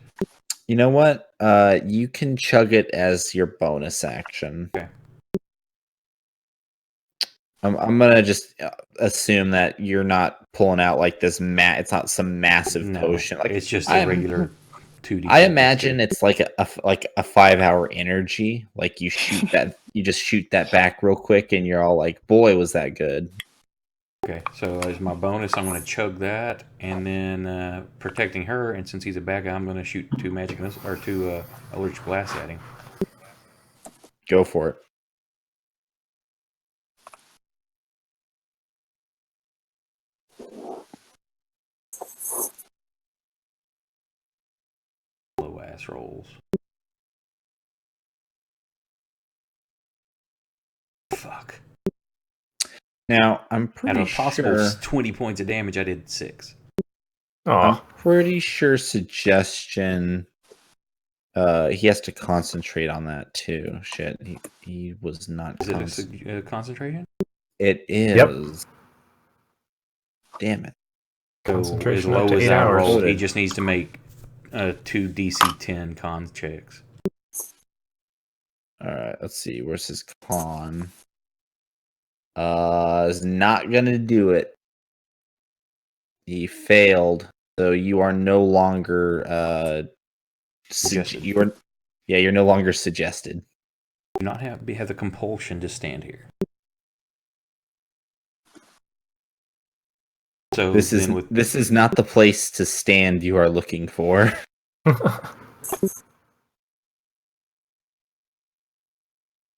You know what? You can chug it as your bonus action. Okay. I'm gonna just assume that you're not pulling out like this it's not some massive potion. Like it's just a regular 2D. I imagine it's like a 5-hour energy. Like you shoot that, you just shoot that back real quick, and you're all like, "Boy, was that good." Okay, so as my bonus, I'm going to chug that, and then protecting her. And since he's a bad guy, I'm going to shoot 2 magic or 2 allergic blasts at him. Go for it. Low ass rolls. Fuck. Now I'm pretty Out of a possible sure 20 points of damage, I did 6. I'm pretty sure suggestion. He has to concentrate on that too. Shit, he was not. Is it a concentration? It is. Yep. Damn it. So as low as that roll, he just needs to make 2 DC 10 con checks. All right, let's see. Where's his con? Is not gonna do it. He failed, so you are no longer you're no longer suggested. Do not have the compulsion to stand here. So this is not the place to stand you are looking for.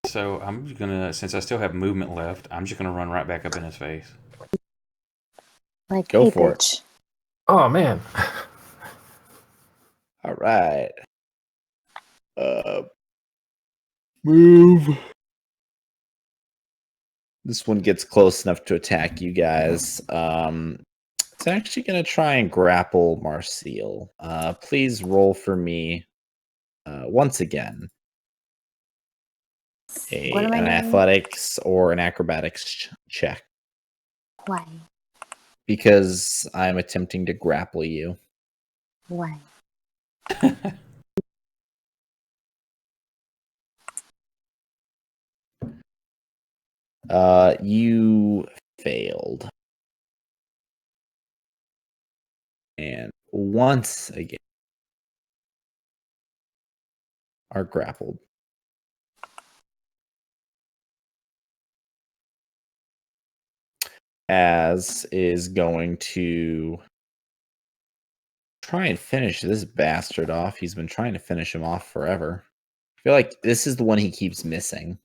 So I'm just gonna, since I still have movement left, I'm just gonna run right back up in his face. Like, go hey, for bitch. it. Oh man. All right. Move. This one gets close enough to attack you guys. It's actually going to try and grapple Marcel. Please roll for me once again. An athletics or an acrobatics check. Why? Because I'm attempting to grapple you. Why? You failed. And once again are grappled. Az is going to try and finish this bastard off. He's been trying to finish him off forever. I feel like this is the one he keeps missing.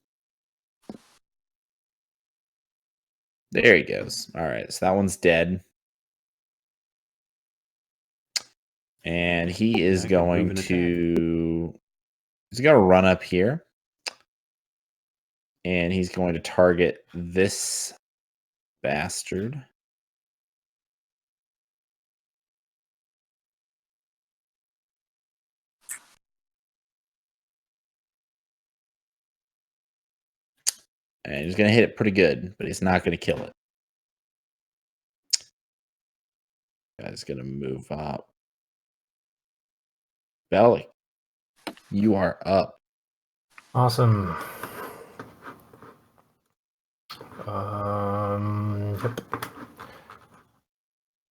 There he goes. All right, so that one's dead. And he is going to... He's going to run up here. And he's going to target this bastard. And he's going to hit it pretty good, but he's not going to kill it. Guy's going to move up. Belly, you are up. Awesome. Yep.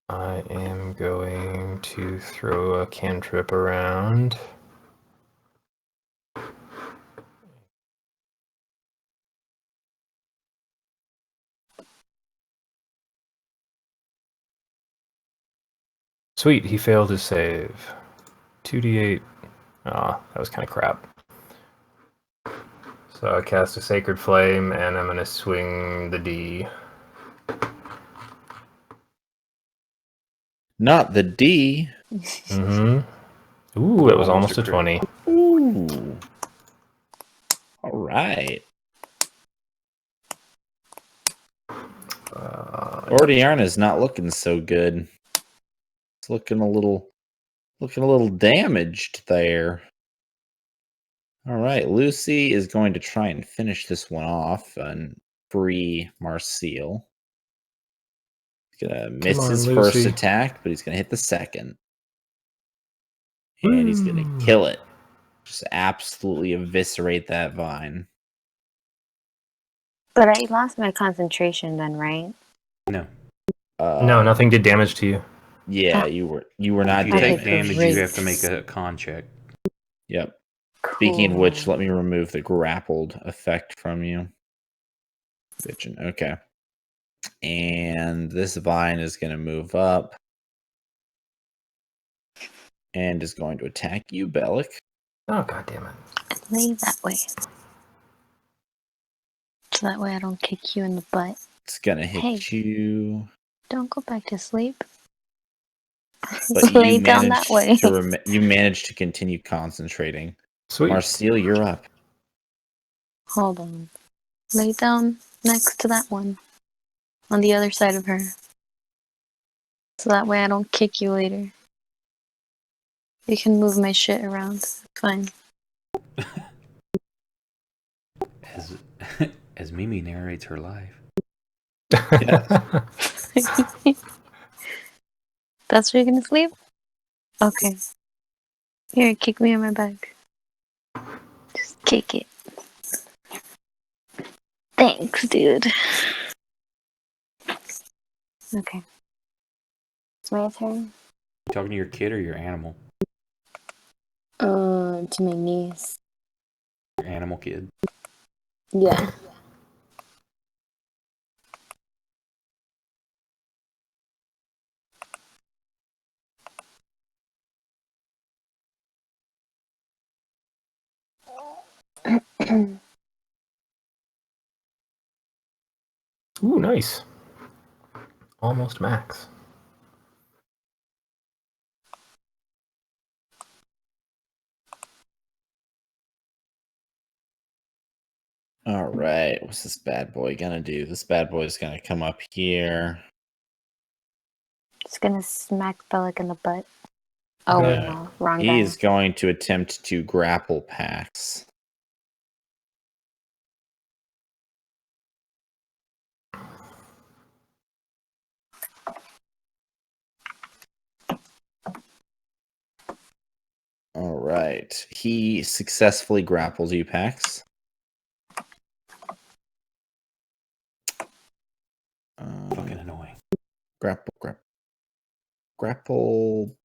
I am going to throw a cantrip around. Sweet, he failed his save. 2d8. Ah, that was kind of crap. So I cast a Sacred Flame, and I'm going to swing the D. Not the D. Mm-hmm. Ooh, it was almost a 20. Ooh. All right. Ordiarna's not looking so good. It's looking a little damaged there. All right, Lucy is going to try and finish this one off and free Marcille. He's gonna miss his first attack, but he's gonna hit the second. And he's gonna kill it. Just absolutely eviscerate that vine. But I lost my concentration then, right? No. No, nothing did damage to you. Yeah, you were not If you damaged. take damage, you have to make a con check. Yep. Cool. Speaking of which, let me remove the grappled effect from you. Bitchin'. Okay. And this vine is going to move up. And is going to attack you, Bellic. Oh, god damn it. Lay that way. So that way I don't kick you in the butt. It's going to hit you. Don't go back to sleep. But lay down that way. You managed to continue concentrating. Sweet. Marcille, you're up. Hold on. Lay down next to that one. On the other side of her. So that way I don't kick you later. You can move my shit around. Fine. As Mimi narrates her life. That's where you're gonna sleep? Okay. Here, kick me in my back. Just kick it. Thanks, dude. Okay. It's my turn. You talking to your kid or your animal? To my niece. Your animal kid? Yeah. Ooh, nice. Almost max. All right. What's this bad boy gonna do? This bad boy is gonna come up here. Just gonna smack Bellic in the butt. Oh, no. Wrong guy. He's going to attempt to grapple Pax. All right. He successfully grapples you, Pax. Fucking annoying. Grapple.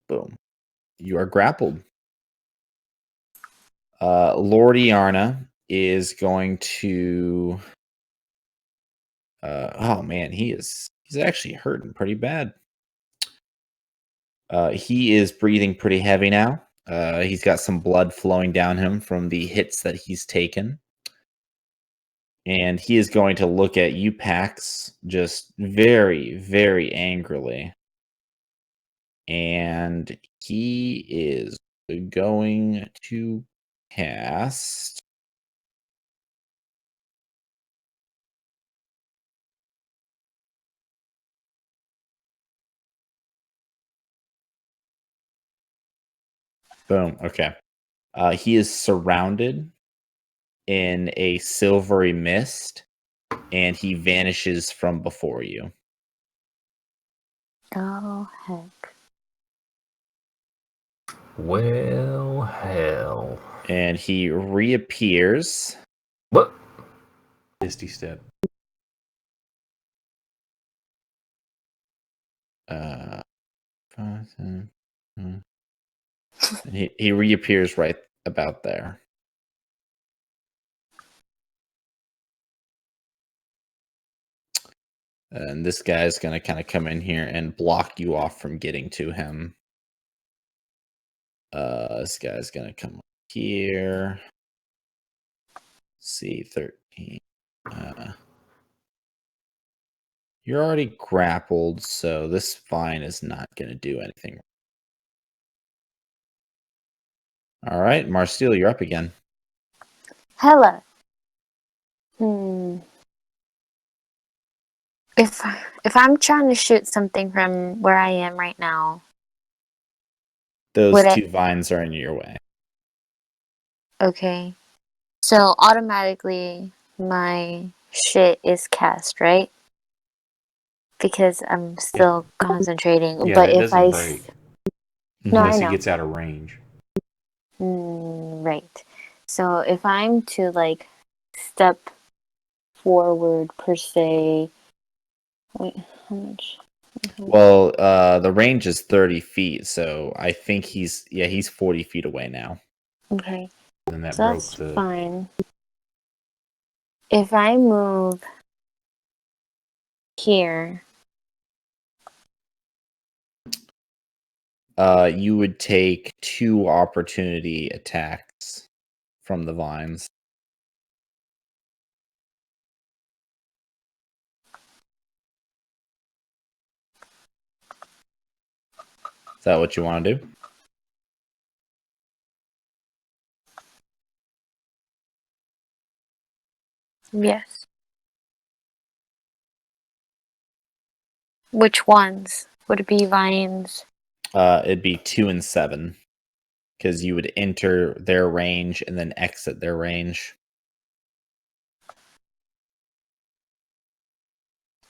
Boom. You are grappled. Lordiarna is going to. Oh man, he's actually hurting pretty bad. He is breathing pretty heavy now. He's got some blood flowing down him from the hits that he's taken. And he is going to look at you, Pax, just very, very angrily. And he is going to cast. Boom. Okay. He is surrounded in a silvery mist, and he vanishes from before you. Oh, heck. Well, hell. And he reappears. What? Misty step. He reappears right about there. And this guy's going to kind of come in here and block you off from getting to him. This guy's going to come up here. C13. You're already grappled, so this vine is not going to do anything. All right, Marcel, you're up again. Hella. If I'm trying to shoot something from where I am right now, those two vines are in your way. Okay. So automatically my shit is cast, right? Because I'm still concentrating. Yeah, but that if doesn't I break. No, Unless I he know. gets out of range. Right. So if I'm to like step forward per se, wait, how much? Well, the range is 30 feet, so I think he's 40 feet away now. Okay. And that So broke that's the fine. If I move here, you would take 2 opportunity attacks from the vines. Is that what you want to do? yes. Which ones? Would it be vines? It'd be 2 and 7. Because you would enter their range and then exit their range.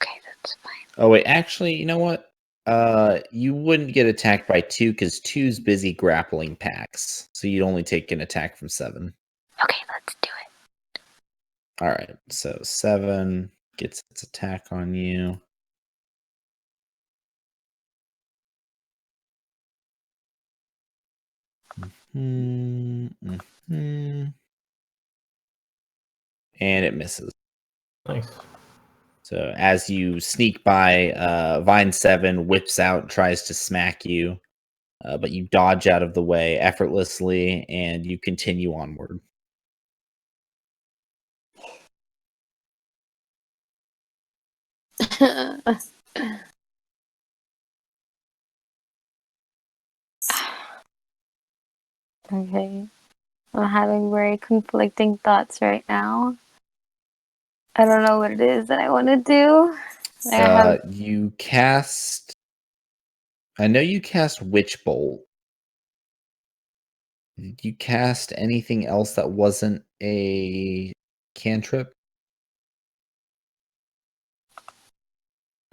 Okay, that's fine. Oh wait, actually, you know what? You wouldn't get attacked by 2 because 2's busy grappling packs, so you'd only take an attack from 7. Okay, let's do it. All right, so 7 gets its attack on you. And it misses. Nice. So as you sneak by, Vine 7 whips out, tries to smack you, but you dodge out of the way effortlessly, and you continue onward. Okay. I'm having very conflicting thoughts right now. I don't know what it is that I want to do. You cast... I know you cast Witch Bolt. Did you cast anything else that wasn't a cantrip?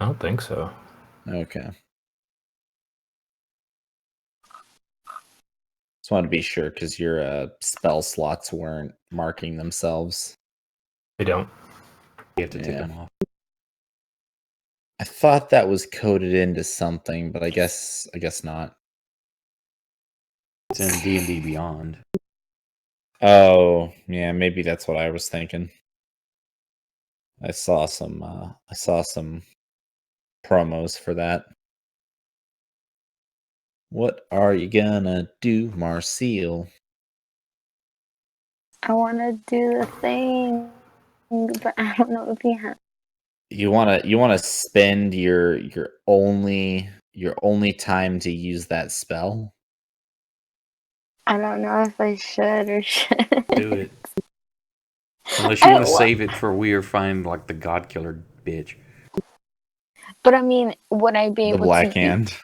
I don't think so. Okay. Just wanted to be sure because your spell slots weren't marking themselves. They don't. You have to take them off. I thought that was coded into something, but I guess not. It's in D&D Beyond. Oh, yeah, maybe that's what I was thinking. I saw some promos for that. What are you gonna do, Marcel? I want to do the thing, but I don't know if you have. You wanna spend your only time to use that spell? I don't know if I should or shouldn't. Do it. Unless you want to save it for we are find like the God Killer bitch. But I mean, would I be able the Black Hand?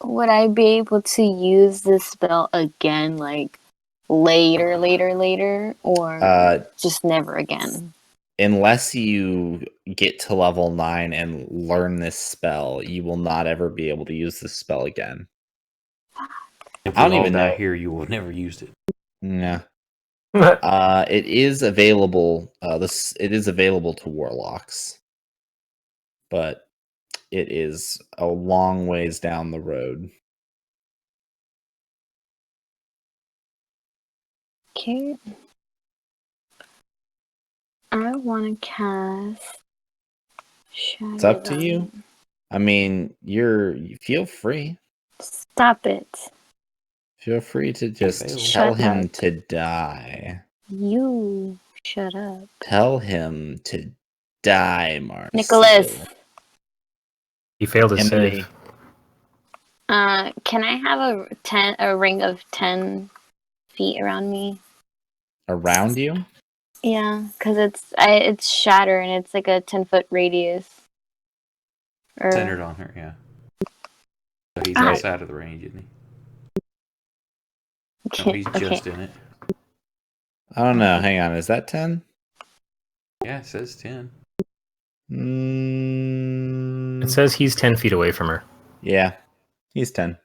Would I be able to use this spell again, like later, or just never again? unless you get to level 9 and learn this spell, you will not ever be able to use this spell again. If I don't even know here, you will have never used it. Yeah. It is available. It is available to warlocks, but it is a long ways down the road. Okay. I want to cast Shadow. It's up to you. I mean, you feel free. Stop it. Feel free to just tell Shut him up. to die. You shut up. Tell him to die, Marcel. Nicholas. He failed his Emily. save. Can I have a ring of 10 feet around me? Around you? Yeah, because it's shatter and it's like a 10-foot radius. Centered on her, yeah. So he's outside of the range, isn't he? No, he's just in it. I don't know. Hang on. Is that 10? Yeah, it says 10. It says he's 10 feet away from her. Yeah, he's 10.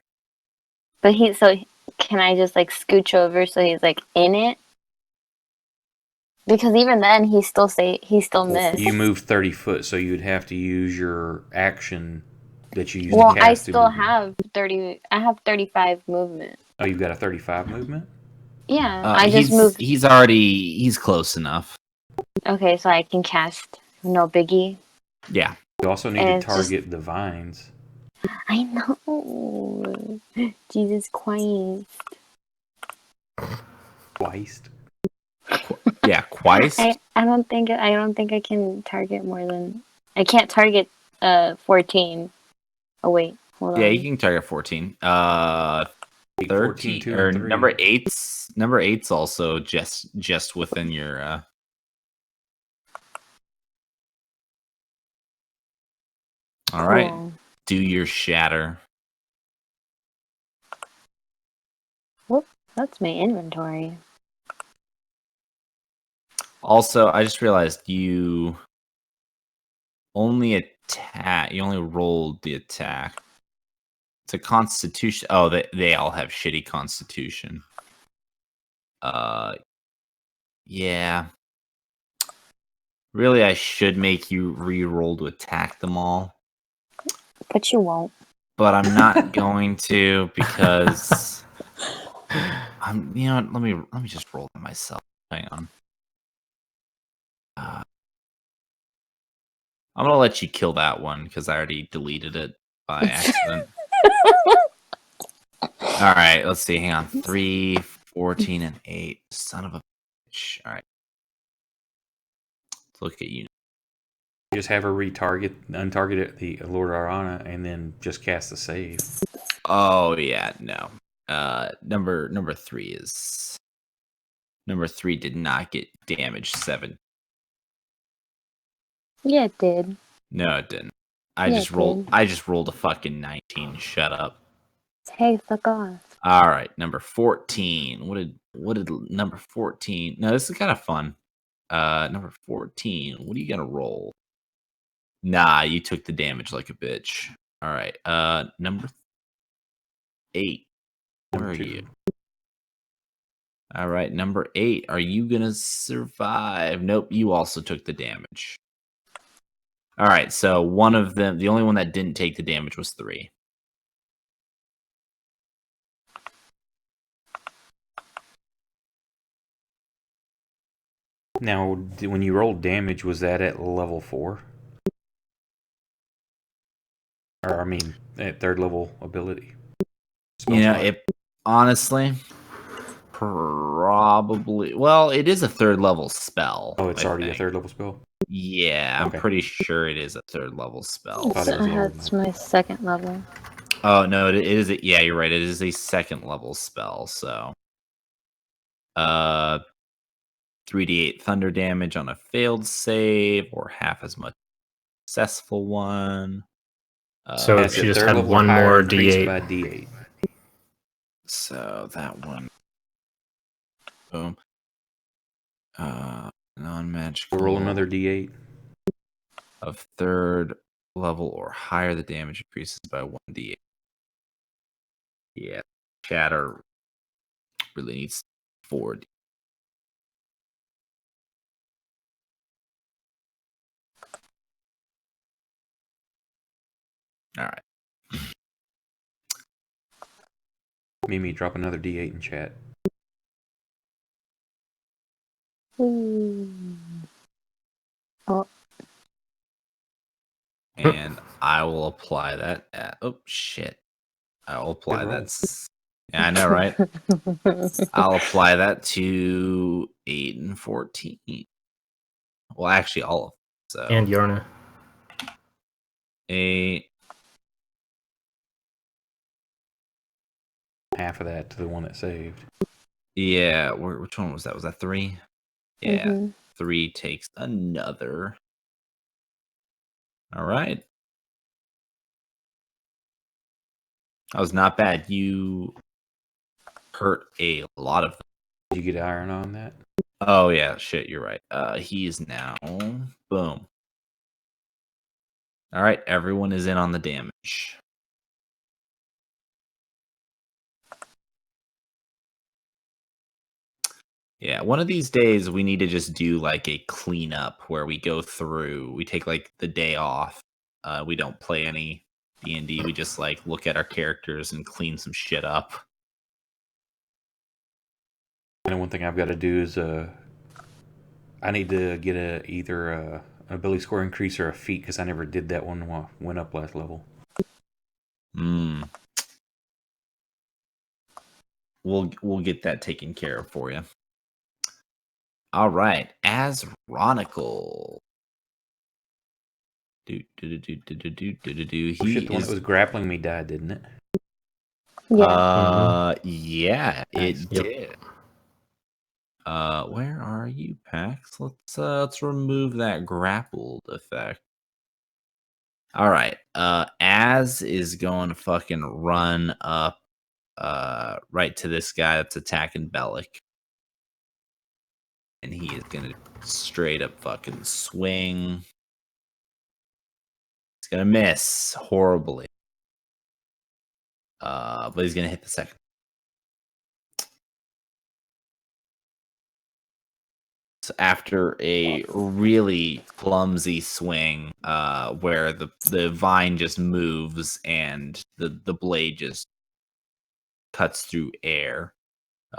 But can I just like scooch over so he's like in it? Because even then, he still missed. You move 30 foot, so you'd have to use your action that you use to cast. Well, I still have 30. I have 35 movement. Oh, you've got a 35 movement? Yeah, I just moved. He's close enough. Okay, so I can cast no biggie. Yeah. You also need to target the vines. I know. Jesus Christ. Twice. Yeah, twice. I don't think I can target more than. I can't target 14. Oh wait, hold on. Yeah, you can target 14. 13 or number 8's. Number 8's also just within your. All right, do your shatter. Whoop, that's my inventory. Also, I just realized you only rolled the attack. It's a constitution. Oh, they all have shitty constitution. Yeah. Really, I should make you re-roll to attack them all. But you won't. But I'm not going to because I'm. You know what? Let me just roll it myself. Hang on. I'm gonna let you kill that one because I already deleted it by accident. All right, let's see. Hang on. 3, 14, and 8. Son of a bitch. All right. Let's look at you. Just have her untarget the Lord Arana, and then just cast the save. Oh yeah, no. Number 3 did not get damage 7. Yeah, it did. No, it didn't. I just rolled a fucking 19. Shut up. Hey, fuck off. All right, number 14. What did number 14? No, this is kind of fun. Number 14. What are you gonna roll? Nah, you took the damage like a bitch. All right. Number 8. Where are you? All right, number 8. Are you gonna survive? Nope, you also took the damage. All right, so one of them, the only one that didn't take the damage was 3. Now, when you rolled damage, was that at level 4? Or, I mean, at 3rd level ability? It honestly, probably. Well, it is a 3rd level spell. Oh, it's already a 3rd level spell? Yeah, I'm pretty sure it is a 3rd level spell. That's my 2nd level. Oh no, it is. Yeah, you're right. It is a 2nd level spell. So, 3d8 thunder damage on a failed save, or half as much successful one. So she just had one more d8. By d8. So that one. Boom. 9, non-magical. Roll another d8. Of third level or higher, the damage increases by 1d8. Yeah, Chatter really needs 4d. All right. Mimi, drop another d8 in chat. Oh. And I will apply that at, oh shit. I'll apply that. Yeah, I know, right? I'll apply that to 8 and 14. Well, actually, all of them. So. And Yarna. 8. Half of that to the one that saved. Yeah, which one was that? Was that 3? Yeah, Mm-hmm. 3 takes another. All right. That was not bad. You hurt a lot of them. Did you get iron on that? Oh, yeah. Shit, you're right. He is now... Boom. All right, everyone is in on the damage. Yeah, one of these days we need to just do like a cleanup where we go through, we take like the day off. We don't play any D&D. We just like look at our characters and clean some shit up. And one thing I've got to do is I need to get either an ability score increase or a feat because I never did that one when I went up last level. We'll get that taken care of for you. All right, as Ronicle. He Shit, the one that was grappling me died, didn't it? Yeah. Yeah, Nice. it did. Where are you, Pax? Let's remove that grappled effect. All right. Az is going to fucking run up right to this guy that's attacking Bellic. And he is going to straight up fucking swing. He's going to miss horribly. But he's going to hit the second. So after a really clumsy swing, where the vine just moves and the blade just cuts through air,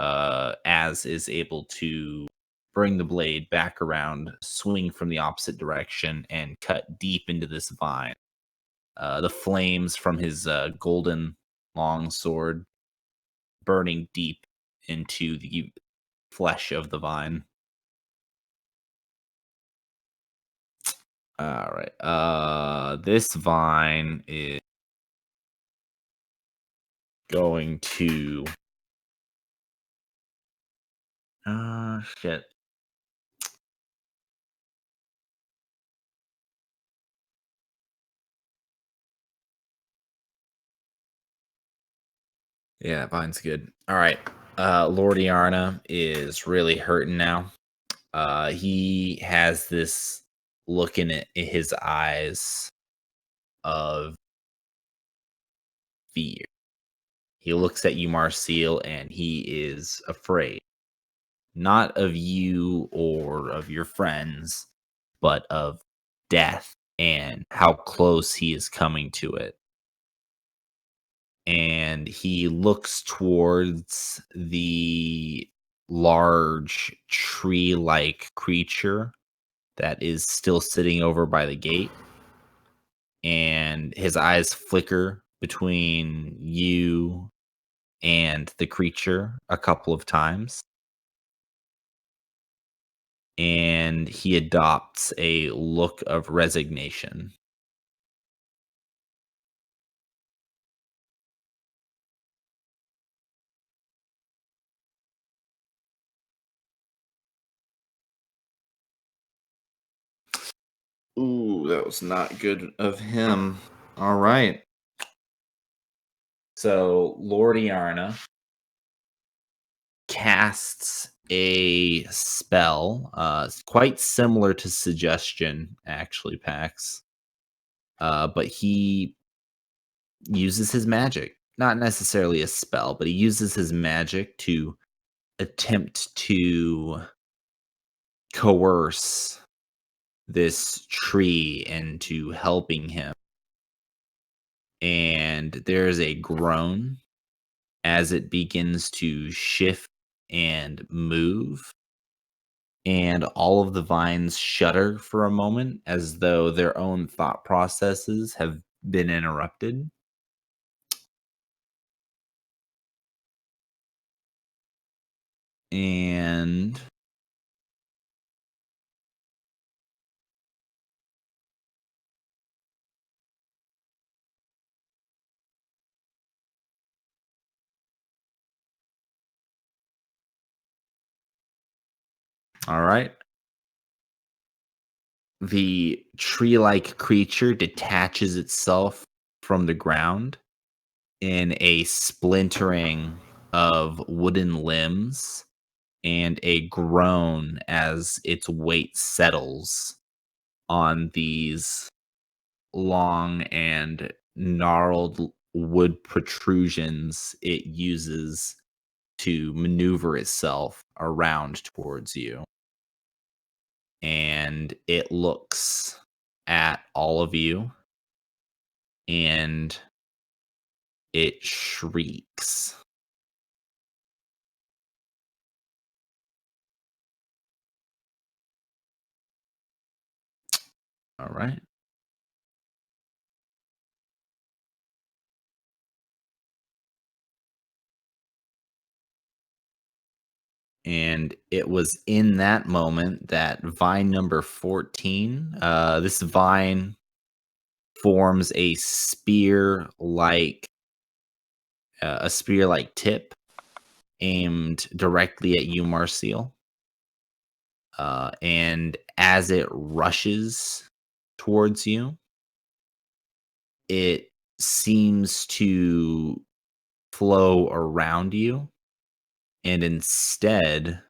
Az is able to bring the blade back around, swing from the opposite direction, and cut deep into this vine. The flames from his golden long sword burning deep into the flesh of the vine. All right. This vine is going to... shit. Yeah, vine's good. All right. Lord Iarna is really hurting now. He has this look in his eyes of fear. He looks at you, Marcel, and he is afraid. Not of you or of your friends, but of death and how close he is coming to it. And he looks towards the large tree-like creature that is still sitting over by the gate. And his eyes flicker between you and the creature a couple of times. And he adopts a look of resignation. Ooh, that was not good of him. All right. So, Lord Iarna casts a spell, quite similar to suggestion, actually, Pax. But he uses his magic. Not necessarily a spell, but he uses his magic to attempt to coerce this tree into helping him. And there's a groan as it begins to shift and move. And all of the vines shudder for a moment as though their own thought processes have been interrupted. And all right. The tree-like creature detaches itself from the ground in a splintering of wooden limbs and a groan as its weight settles on these long and gnarled wood protrusions it uses to maneuver itself around towards you. And it looks at all of you and it shrieks. All right. And it was in that moment that vine number 14, this vine forms a spear-like tip aimed directly at you, Marcial. And as it rushes towards you, it seems to flow around you and instead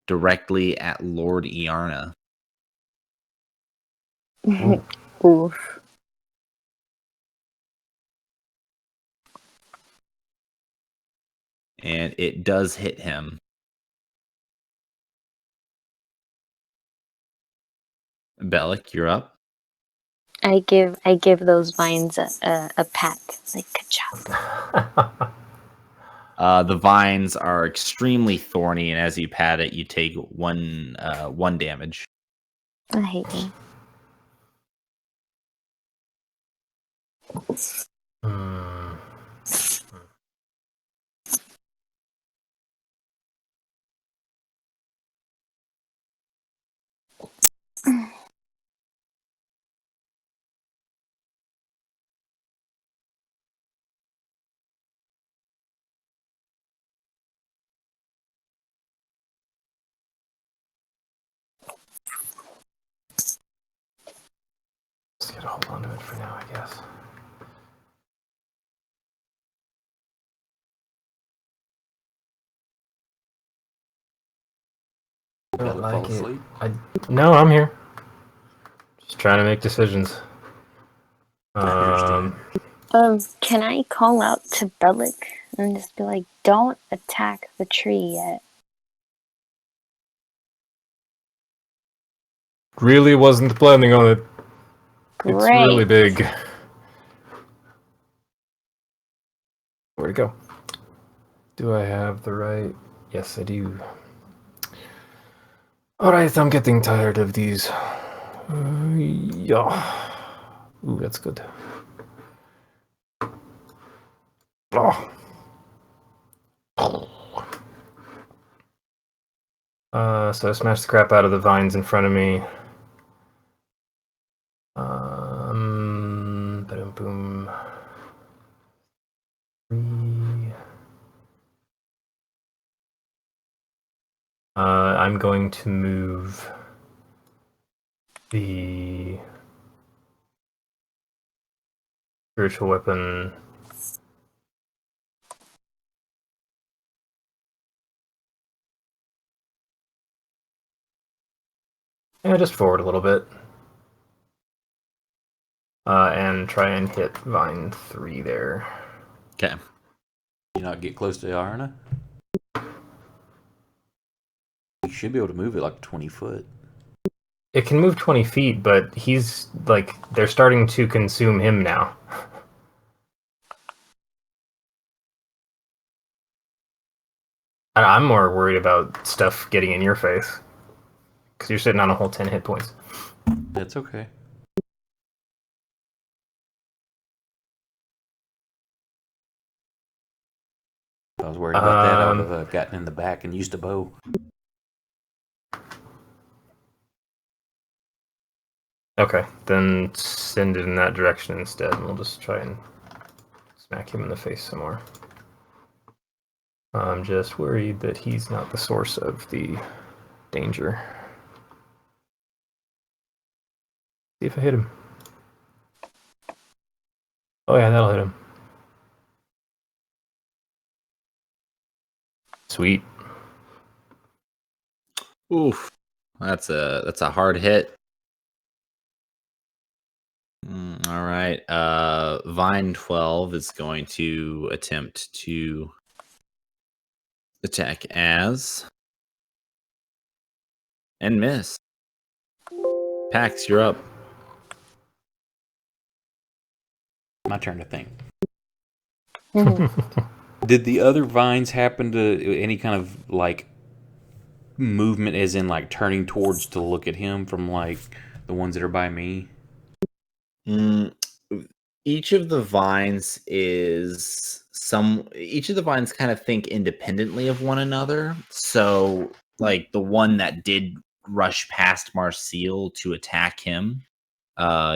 directly at Lord Iarna. Oof. And it does hit him. Bellic, you're up. I give those vines a pat, like good job. The vines are extremely thorny, and as you pat it, you take one damage. I hate you. Just gotta hold on to it for now, I guess. I don't like it. No, I'm here. Just trying to make decisions. Understand. Can I call out to Bellic and just be like, don't attack the tree yet? Really wasn't planning on it. Great. It's really big. Where'd it go? Do I have the right? Yes, I do. Alright, I'm getting tired of these. Yeah. Ooh, that's good. Oh. So I smashed the crap out of the vines in front of me. Boom, boom. 3. I'm going to move the spiritual weapon Yeah, just forward a little bit. And try and hit Vine 3 there. Okay. You not get close to the Arna? You should be able to move it like 20 foot. It can move 20 feet, but he's like, they're starting to consume him now. I'm more worried about stuff getting in your face. Because you're sitting on a whole 10 hit points. That's okay. If I was worried about that, I would have gotten in the back and used a bow. Okay, then send it in that direction instead, and we'll just try and smack him in the face some more. I'm just worried that he's not the source of the danger. See if I hit him. Oh yeah, that'll hit him. Sweet. Oof. That's a hard hit. All right. Vine 12 is going to attempt to attack as and miss. Pax, you're up. My turn to think. Did the other vines happen to any kind of like movement, as in like turning towards to look at him from like the ones that are by me? Each of the vines kind of think independently of one another. So, like the one that did rush past Marcel to attack him,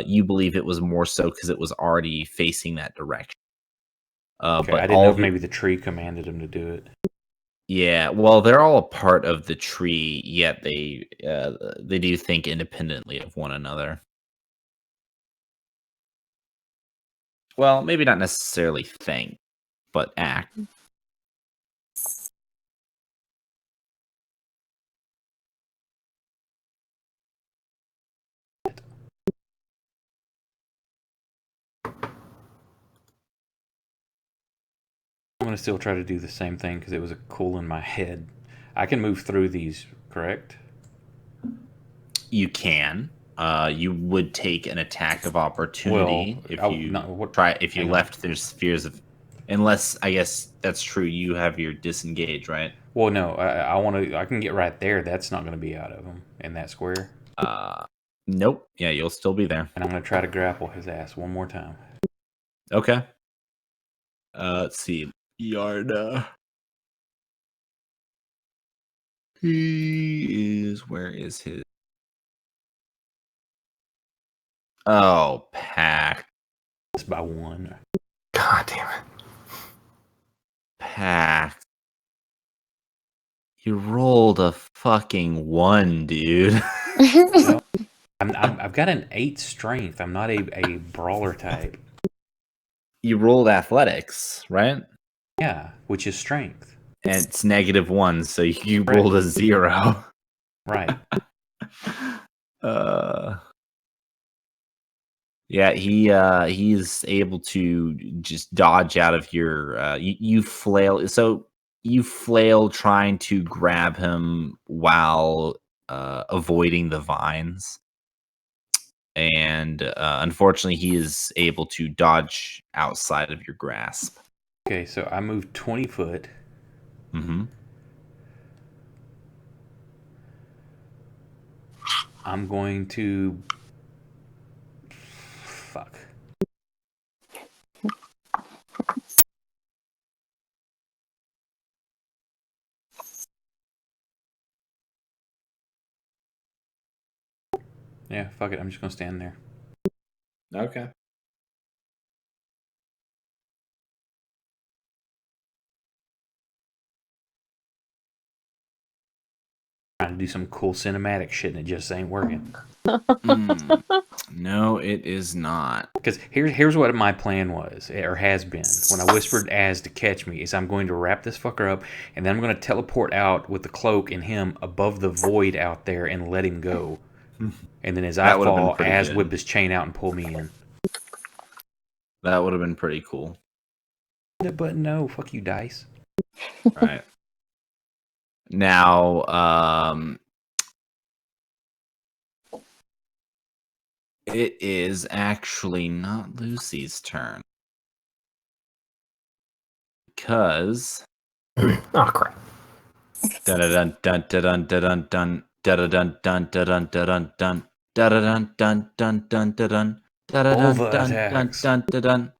you believe it was more so because it was already facing that direction. Okay, but I didn't know if maybe the tree commanded him to do it. Yeah, well, they're all a part of the tree, yet they do think independently of one another. Well, maybe not necessarily think, but act. I'm going to still try to do the same thing because it was cool in my head. I can move through these, correct? You can. You would take an attack of opportunity if you left their spheres of. Unless, I guess that's true. You have your disengage, right? Well, no. I want to. I can get right there. That's not going to be out of him in that square. Nope. Yeah, you'll still be there. And I'm going to try to grapple his ass one more time. Okay. Let's see. Yarda. Where is his? Oh, Pack. It's by one. God damn it. Pack. You rolled a fucking 1, dude. Well, I've got an 8 strength. I'm not a brawler type. You rolled athletics, right? Yeah, which is strength. And it's -1, so you rolled a 0. Right. Yeah, he is able to just dodge out of your you flail. So you flail trying to grab him while avoiding the vines. And unfortunately, he is able to dodge outside of your grasp. Okay, so I moved 20 foot. Mm-hmm. I'm going to... Fuck. Yeah, fuck it. I'm just going to stand there. Okay. Trying to do some cool cinematic shit and it just ain't working. No, it is not. Because here's what my plan was, or has been, when I whispered Az to catch me, is I'm going to wrap this fucker up, and then I'm going to teleport out with the cloak and him above the void out there and let him go. And then as I That would've been fall, pretty Az good. whip his chain out and pull me in. That would have been pretty cool. But no, fuck you, dice. Right. Now, it is actually not Lucy's turn. Because Oh crap. dun dun dun dun dun dun dun dun dun dun dun dun dun dun dun dun dun dun Vulva dun attacks. dun dun.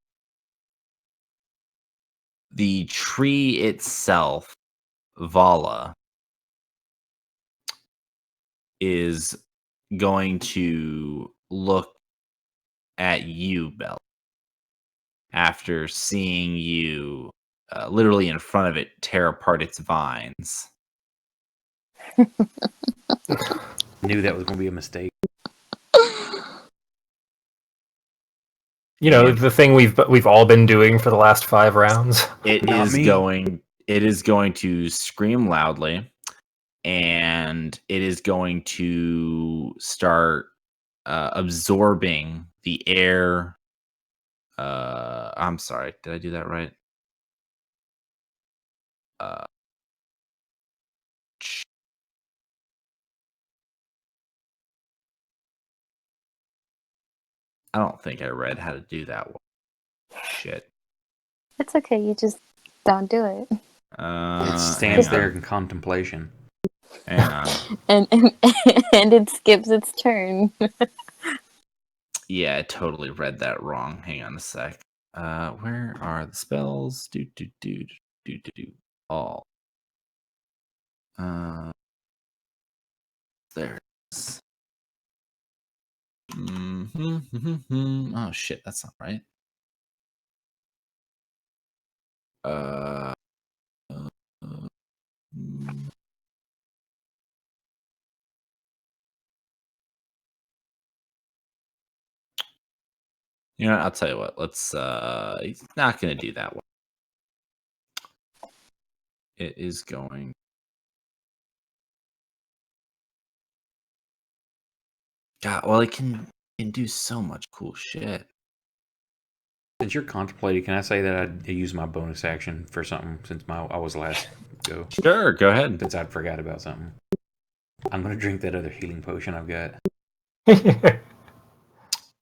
The tree itself, Vala, is going to look at you, Bella, after seeing you literally in front of it tear apart its vines. Knew that was going to be a mistake. You know, the thing we've all been doing for the last 5 rounds. It is going to scream loudly, and it is going to start absorbing the air. I'm sorry, did I do that right? I don't think I read how to do that one. Shit. It's okay. You just don't do it. It stands there in contemplation. Hang on. And it skips its turn. Yeah, I totally read that wrong. Hang on a sec. Where are the spells? Do. All. There it is. Oh shit, that's not right. You know what, I'll tell you what. Let's he's not gonna do that one. It is going. God, well, it can do so much cool shit. Since you're contemplating, can I say that I use my bonus action for something since I was last go? Sure, go ahead. Since I forgot about something. I'm going to drink that other healing potion I've got.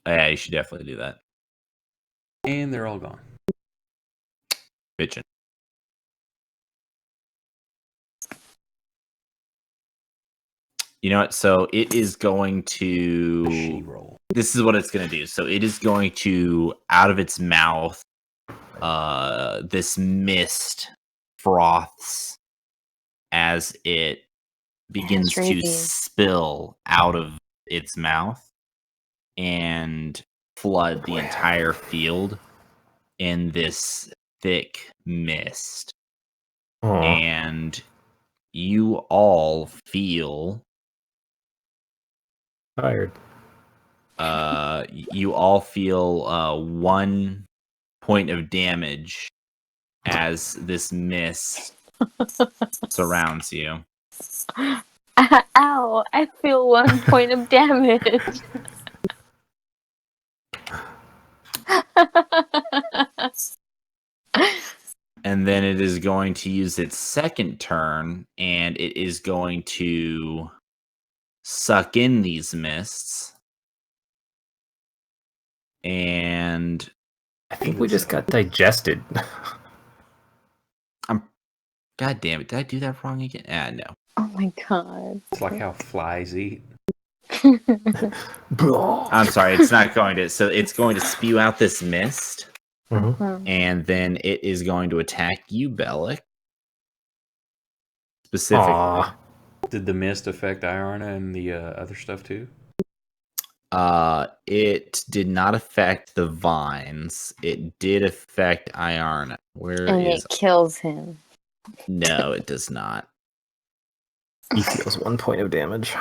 Yeah, you should definitely do that. And they're all gone. Bitchin'. You know what? So it is going to. She-roll. This is what it's going to do. So it is going to, out of its mouth, this mist froths as it begins to spill out of its mouth and flood the entire field in this thick mist. And you all feel tired. You all feel 1 point of damage as this mist surrounds you. Ow! I feel 1 point of damage. And then it is going to use its second turn, and it is going to suck in these mists. And I think we just got digested. God damn it, did I do that wrong again? No. Oh my god. It's like how flies eat. I'm sorry, it's not going to. So it's going to spew out this mist. Mm-hmm. And then it is going to attack you, Bellic. Specifically. Aww. Did the mist affect Iarna and the other stuff too? It did not affect the vines. It did affect Iarna. It kills him. No, it does not. He feels 1 point of damage.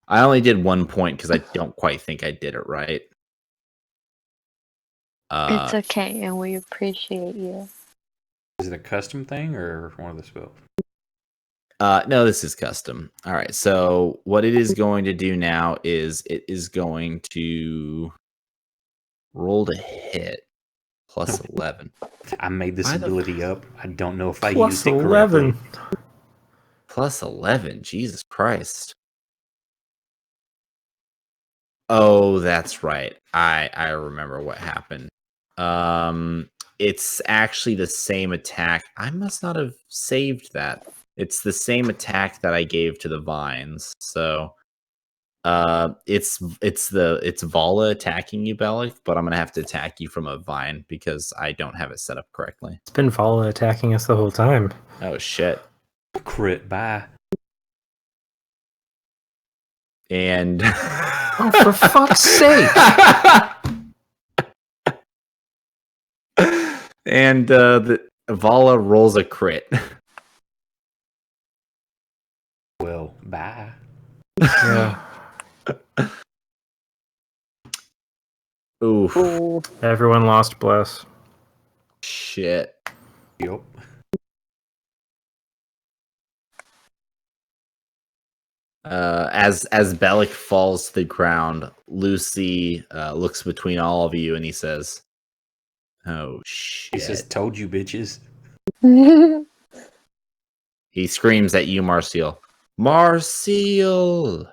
I only did 1 point because I don't quite think I did it right. It's okay, and we appreciate you. Is it a custom thing or one of the spells? No, this is custom. All right. So what it is going to do now is it is going to roll to hit plus 11. I made this ability up. I don't know if I Plus used it 11. correctly. Plus 11. Jesus Christ. Oh, that's right. I remember what happened. It's actually the same attack. I must not have saved that. It's the same attack that I gave to the vines. So it's Vala attacking you, Bellic, but I'm gonna have to attack you from a vine because I don't have it set up correctly. It's been Vala attacking us the whole time. Oh shit. Crit, bye. And Oh, for fuck's sake! And the Vala rolls a crit. Well, bye. Yeah. Oof. Ooh. Everyone lost bless. Shit. Yep. As Bellic falls to the ground, Lucy looks between all of you and he says, "Oh shit!" He says, "Told you, bitches." He screams at you, Marcial. Marcial!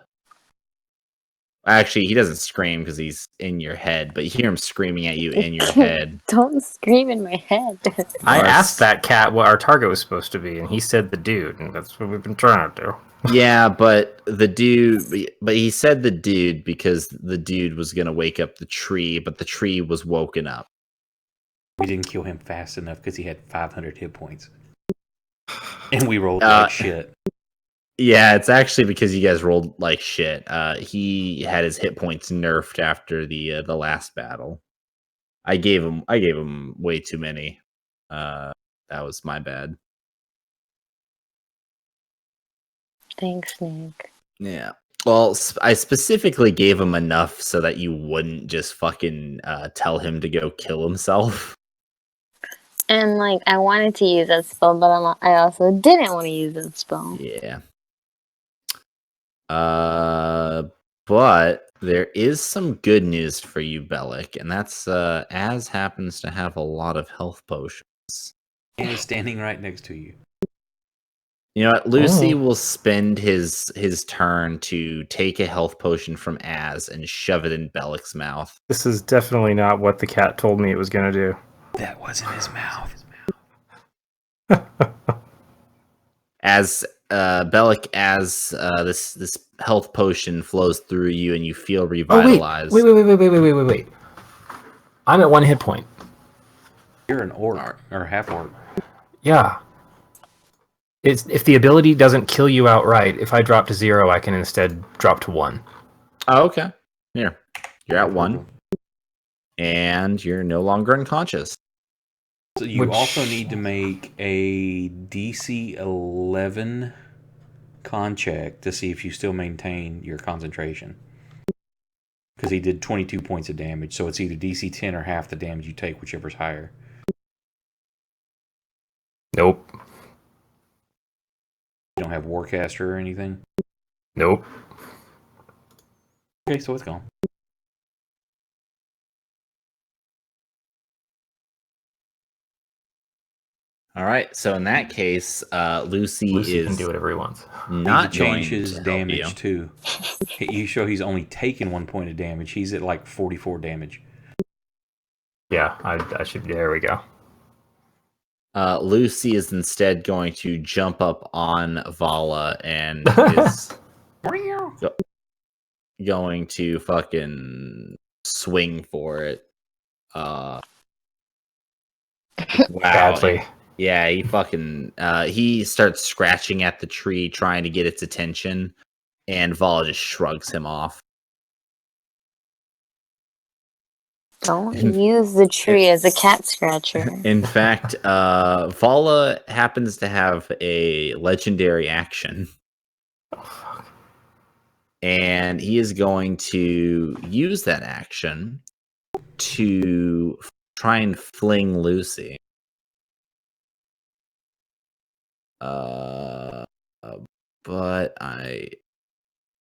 Actually, he doesn't scream because he's in your head, but you hear him screaming at you in your head. Don't scream in my head. I asked that cat what our target was supposed to be, and he said the dude, and that's what we've been trying to do. Yeah, but he said the dude because the dude was gonna wake up the tree, but the tree was woken up. We didn't kill him fast enough because he had 500 hit points. And we rolled like shit. Yeah, it's actually because you guys rolled like shit. He had his hit points nerfed after the last battle. I gave him way too many. That was my bad. Thanks, Nick. Yeah. Well, I specifically gave him enough so that you wouldn't just fucking tell him to go kill himself. And like, I wanted to use that spell, but I also didn't want to use that spell. Yeah. But there is some good news for you, Bellic, and that's Az happens to have a lot of health potions. And is standing right next to you. You know what? Lucy will spend his turn to take a health potion from Az and shove it in Bellic's mouth. This is definitely not what the cat told me it was going to do. That wasn't his mouth. As Bellic, as this health potion flows through you and you feel revitalized. Wait. I'm at 1 hit point. You're an orc, or half orc. Yeah. If the ability doesn't kill you outright, if I drop to 0, I can instead drop to 1. Oh, okay. Here. You're at 1. And you're no longer unconscious. So you also need to make a DC 11 con check to see if you still maintain your concentration. Because he did 22 points of damage, so it's either DC 10 or half the damage you take, whichever's higher. Nope. You don't have Warcaster or anything? Nope. Okay, so it's gone. All right, so in that case, Lucy can do whatever he wants. Not change going his to damage help too. You show he's only taken 1 point of damage. He's at like 44 damage. Yeah, I should. There we go. Lucy is instead going to jump up on Vala and is going to fucking swing for it. Wow. Badly. Yeah, he fucking he starts scratching at the tree trying to get its attention, and Vala just shrugs him off. Don't use the tree as a cat scratcher. In fact, Vala happens to have a legendary action. And he is going to use that action to try and fling Lucy. but I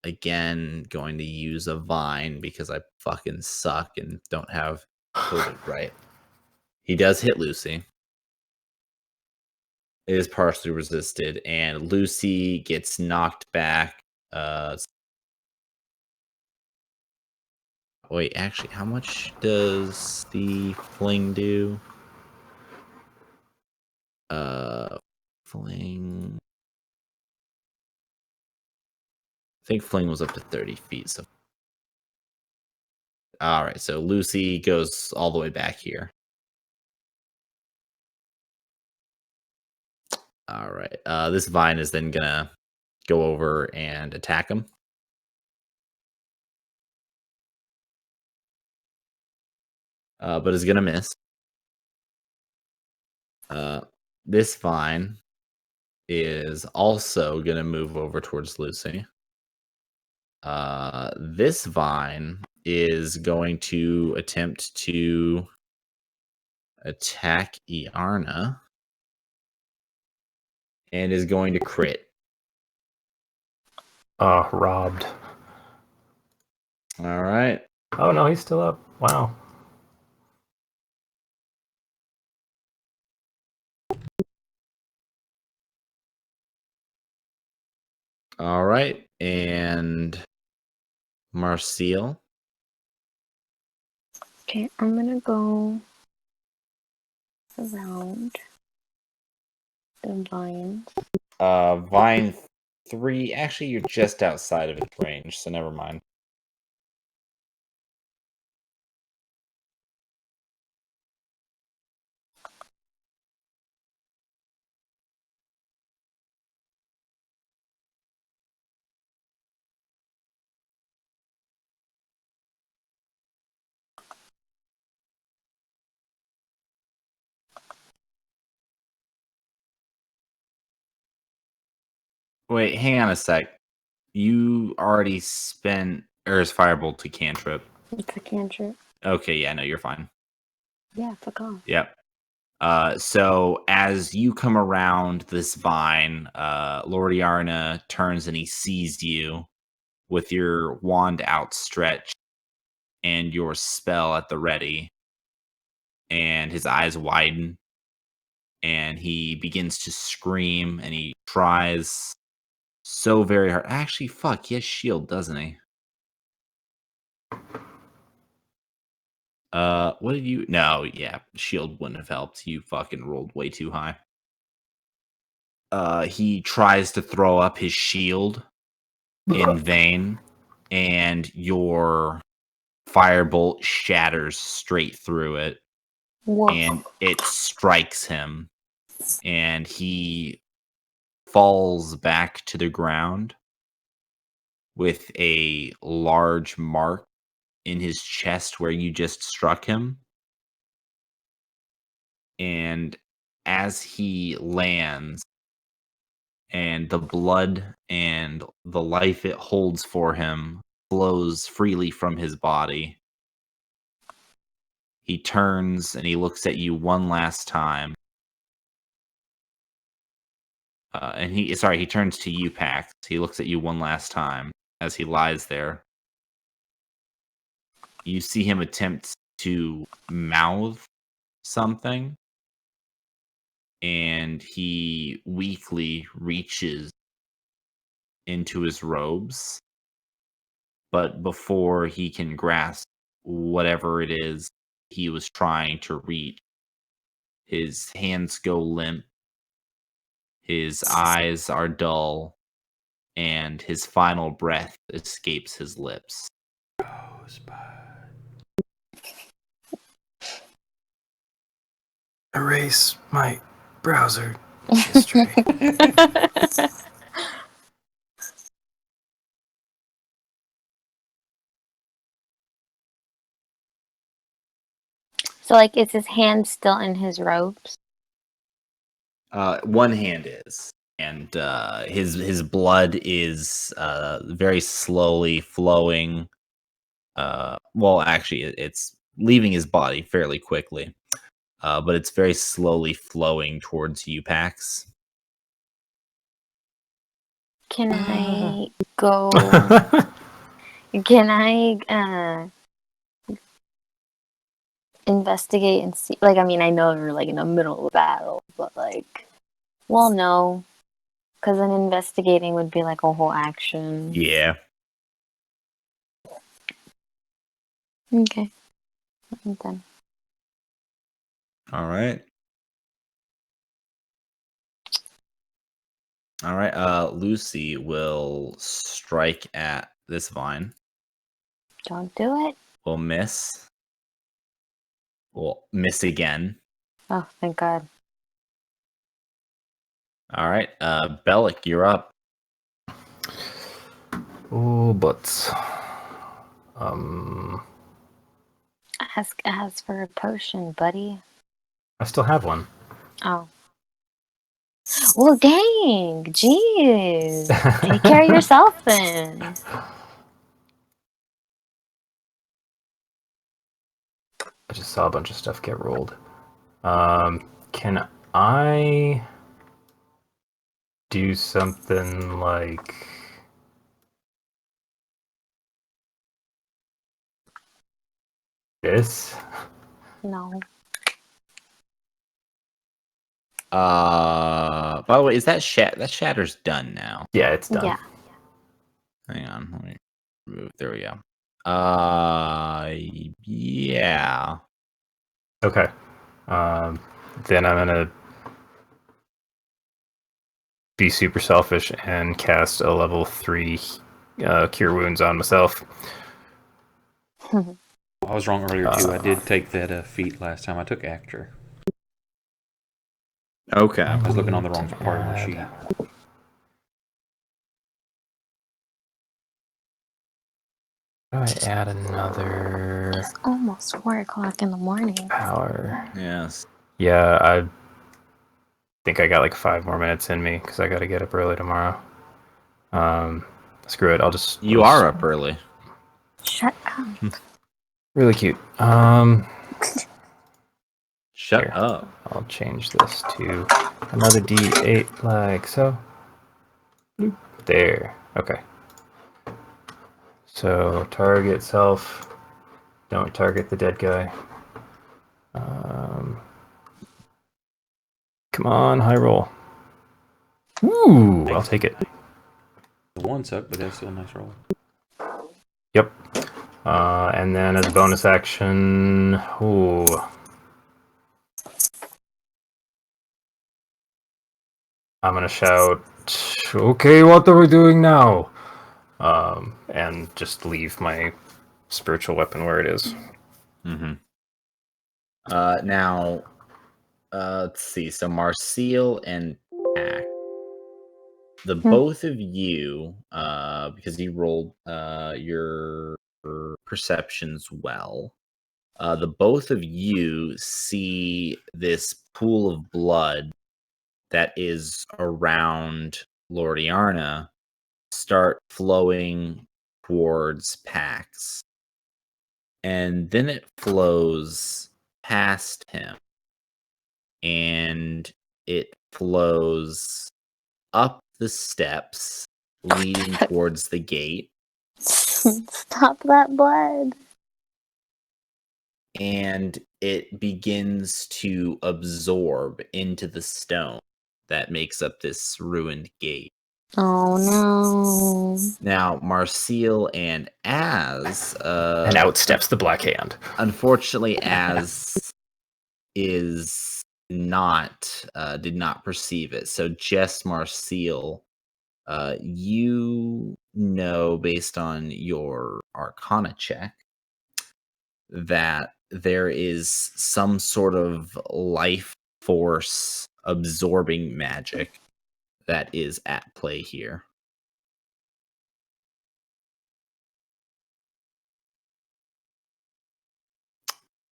again going to use a vine because I fucking suck and don't have coded right. He does hit Lucy. It is partially resisted, and Lucy gets knocked back. Wait, actually, how much does the fling do? Fling. I think fling was up to 30 feet. So, all right. So Lucy goes all the way back here. All right. This vine is then gonna go over and attack him. But is gonna miss. This vine is also gonna move over towards Lucy. This vine is going to attempt to attack Iarna and is going to crit. Robbed. All right. Oh no, he's still up. Wow. All right. And Marcel. Okay, I'm gonna go around the vines. Vine 3. Actually, you're just outside of its range, so never mind. Wait, hang on a sec. You already spent Earth's Firebolt to cantrip. It's a cantrip. Okay, yeah, no, you're fine. Yeah, fuck off. Yep. So as you come around this vine, Lord Iarna turns and he sees you with your wand outstretched and your spell at the ready. And his eyes widen and he begins to scream and he tries so very hard. Actually, fuck, he has shield, doesn't he? What did you? No, yeah, shield wouldn't have helped. You fucking rolled way too high. He tries to throw up his shield in vain, and your firebolt shatters straight through it, Whoa. and it strikes him, and he falls back to the ground with a large mark in his chest where you just struck him. And as he lands, and the blood and the life it holds for him flows freely from his body, he turns and he looks at you one last time. He turns to you, Pax. He looks at you one last time as he lies there. You see him attempt to mouth something, and he weakly reaches into his robes. But before he can grasp whatever it is he was trying to reach, his hands go limp, his eyes are dull, and his final breath escapes his lips. Erase my browser history. So, like, is his hand still in his robes? One hand is, and his blood is very slowly flowing. Well, actually, it's leaving his body fairly quickly, but it's very slowly flowing towards you, Pax. Can I go? Can I investigate and see? Like, I mean, I know we're like in the middle of a battle, but like, well, no, because then investigating would be like a whole action. Yeah. Okay. I'm done. All right. All right. Lucy will strike at this vine. Don't do it. Will miss. Will miss again. Oh, thank God. All right. Bellic, you're up. Oh, butts. Ask for a potion, buddy. I still have one. Oh. Well, dang. Jeez. Take care of yourself then. I just saw a bunch of stuff get rolled. Can I do something like this? No. By the way, is that that shatter's done now? Yeah, it's done. Yeah. Hang on, let me remove. There we go. Yeah. Okay. Then I'm gonna be super selfish and cast a level 3 cure wounds on myself. I was wrong earlier too. I did take that feat last time. I took Actor. Okay. I was looking on the wrong part of my sheet. I add another It's almost 4:00 in the morning. power. Yes. Yeah, I think I got like 5 more minutes in me because I got to get up early tomorrow. Screw it. I'll just. You are up early. Shut up. Really cute. Shut Here. up. I'll change this to another D8 like so. Bloop. There. Okay. So target self. Don't target the dead guy. Come on, high roll. Ooh, I'll take it. The one sucked, but that's still a nice roll. Yep. And then as a bonus action, ooh. I'm gonna shout, okay, what are we doing now? And just leave my spiritual weapon where it is. Mm-hmm. Now, let's see. So Marcel and Pack, the both of you, because you rolled your perceptions well, the both of you see this pool of blood that is around Lordiana start flowing towards Pax. And then it flows past him. And it flows up the steps leading towards the gate. Stop that blood. And it begins to absorb into the stone that makes up this ruined gate. Oh no. Now, Marcel and Az... and out steps the Black Hand. Unfortunately, Az is not... did not perceive it. So just Marcel, you know, based on your Arcana check, that there is some sort of life force absorbing magic that is at play here.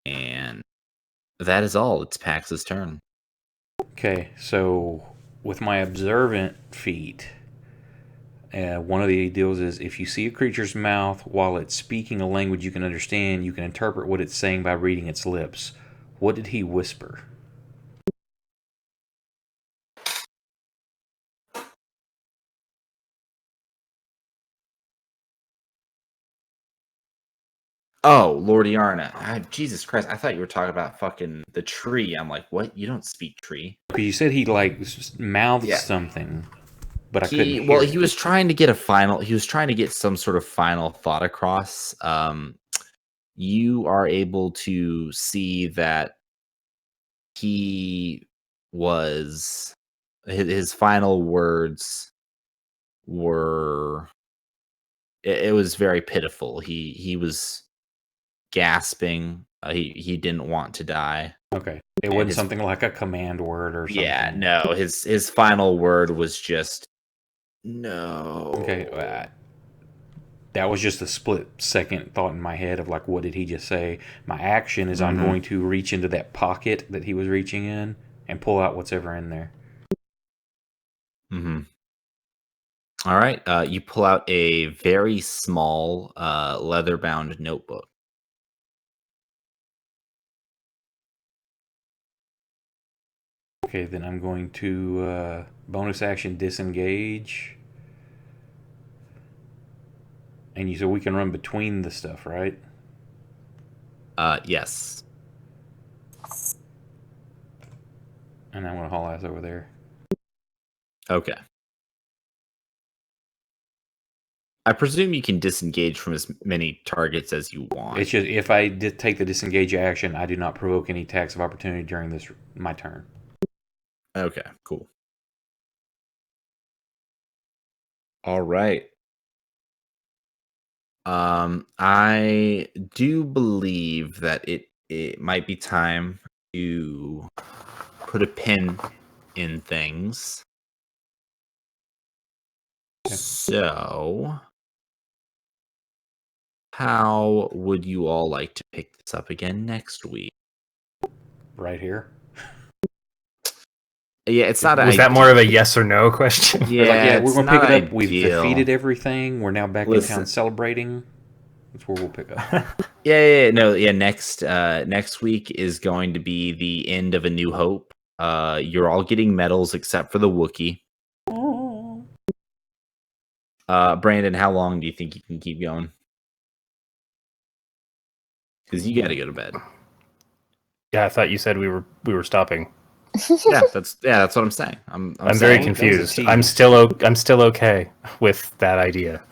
And that is all. It's Pax's turn. Okay, so with my observant feat, one of the deals is if you see a creature's mouth while it's speaking a language you can understand, you can interpret what it's saying by reading its lips. What did he whisper? Oh, Lordiarna. Jesus Christ. I thought you were talking about fucking the tree. I'm like, what? You don't speak tree. Because you said he like mouthed something, but I couldn't hear it. He was trying to get some sort of final thought across. You are able to see that he was his final words were it was very pitiful. He was gasping. He didn't want to die. Okay. It wasn't something like a command word or something. Yeah, no. His final word was just no. Okay. That was just a split second thought in my head of like, what did he just say? My action is I'm going to reach into that pocket that he was reaching in and pull out what's ever in there. Mm-hmm. All right. You pull out a very small leather-bound notebook. Okay, then I'm going to bonus action disengage. And you said we can run between the stuff, right? Yes. And I'm going to haul ass over there. Okay. I presume you can disengage from as many targets as you want. It's just if I did take the disengage action, I do not provoke any attacks of opportunity during my turn. Okay, cool. All right. I do believe that it might be time to put a pin in things. Okay. So, how would you all like to pick this up again next week? Right here. Yeah, it's not. Was that more of a yes or no question? Yeah, we're going to pick it up. We've ideal. defeated everything. We're now back in town celebrating. That's where we'll pick up. Next week is going to be the end of A New Hope. You're all getting medals except for the Wookiee. Oh. Brandon, how long do you think you can keep going? Because you got to go to bed. Yeah, I thought you said we were stopping. That's what I'm saying. I'm very confused. I'm still okay with that idea.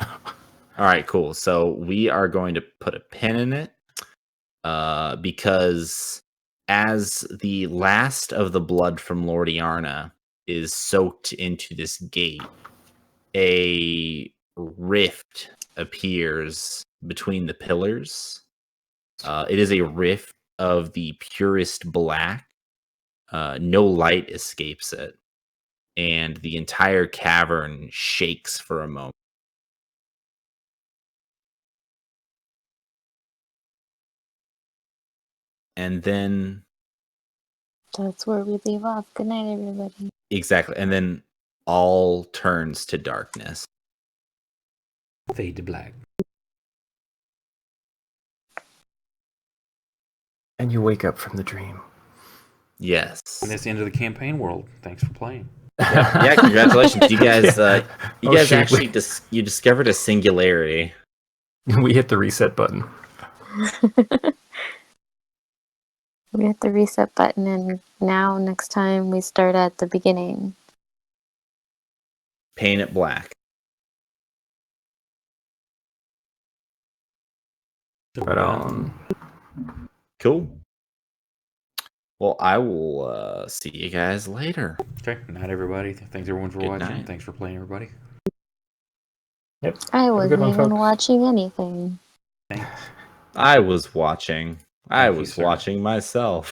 All right, cool. So we are going to put a pin in it, because as the last of the blood from Lordiarna is soaked into this gate, a rift appears between the pillars. It is a rift of the purest black. No light escapes it, and the entire cavern shakes for a moment. And then That's where we leave off. Good night, everybody. exactly, and then all turns to darkness. Fade to black. And you wake up from the dream. Yes. And that's the end of the campaign world. Thanks for playing. Yeah, congratulations. You guys actually you discovered a singularity. We hit the reset button. We hit the reset button, and now next time we start at the beginning. Paint it black. Right on. Cool. Well, I will see you guys later. Okay. Night, everybody. Thanks, everyone, for watching. Night. Thanks for playing, everybody. Yep. I wasn't one, even folks. watching anything. Thanks. I was watching. I Thank you, was sir. watching myself.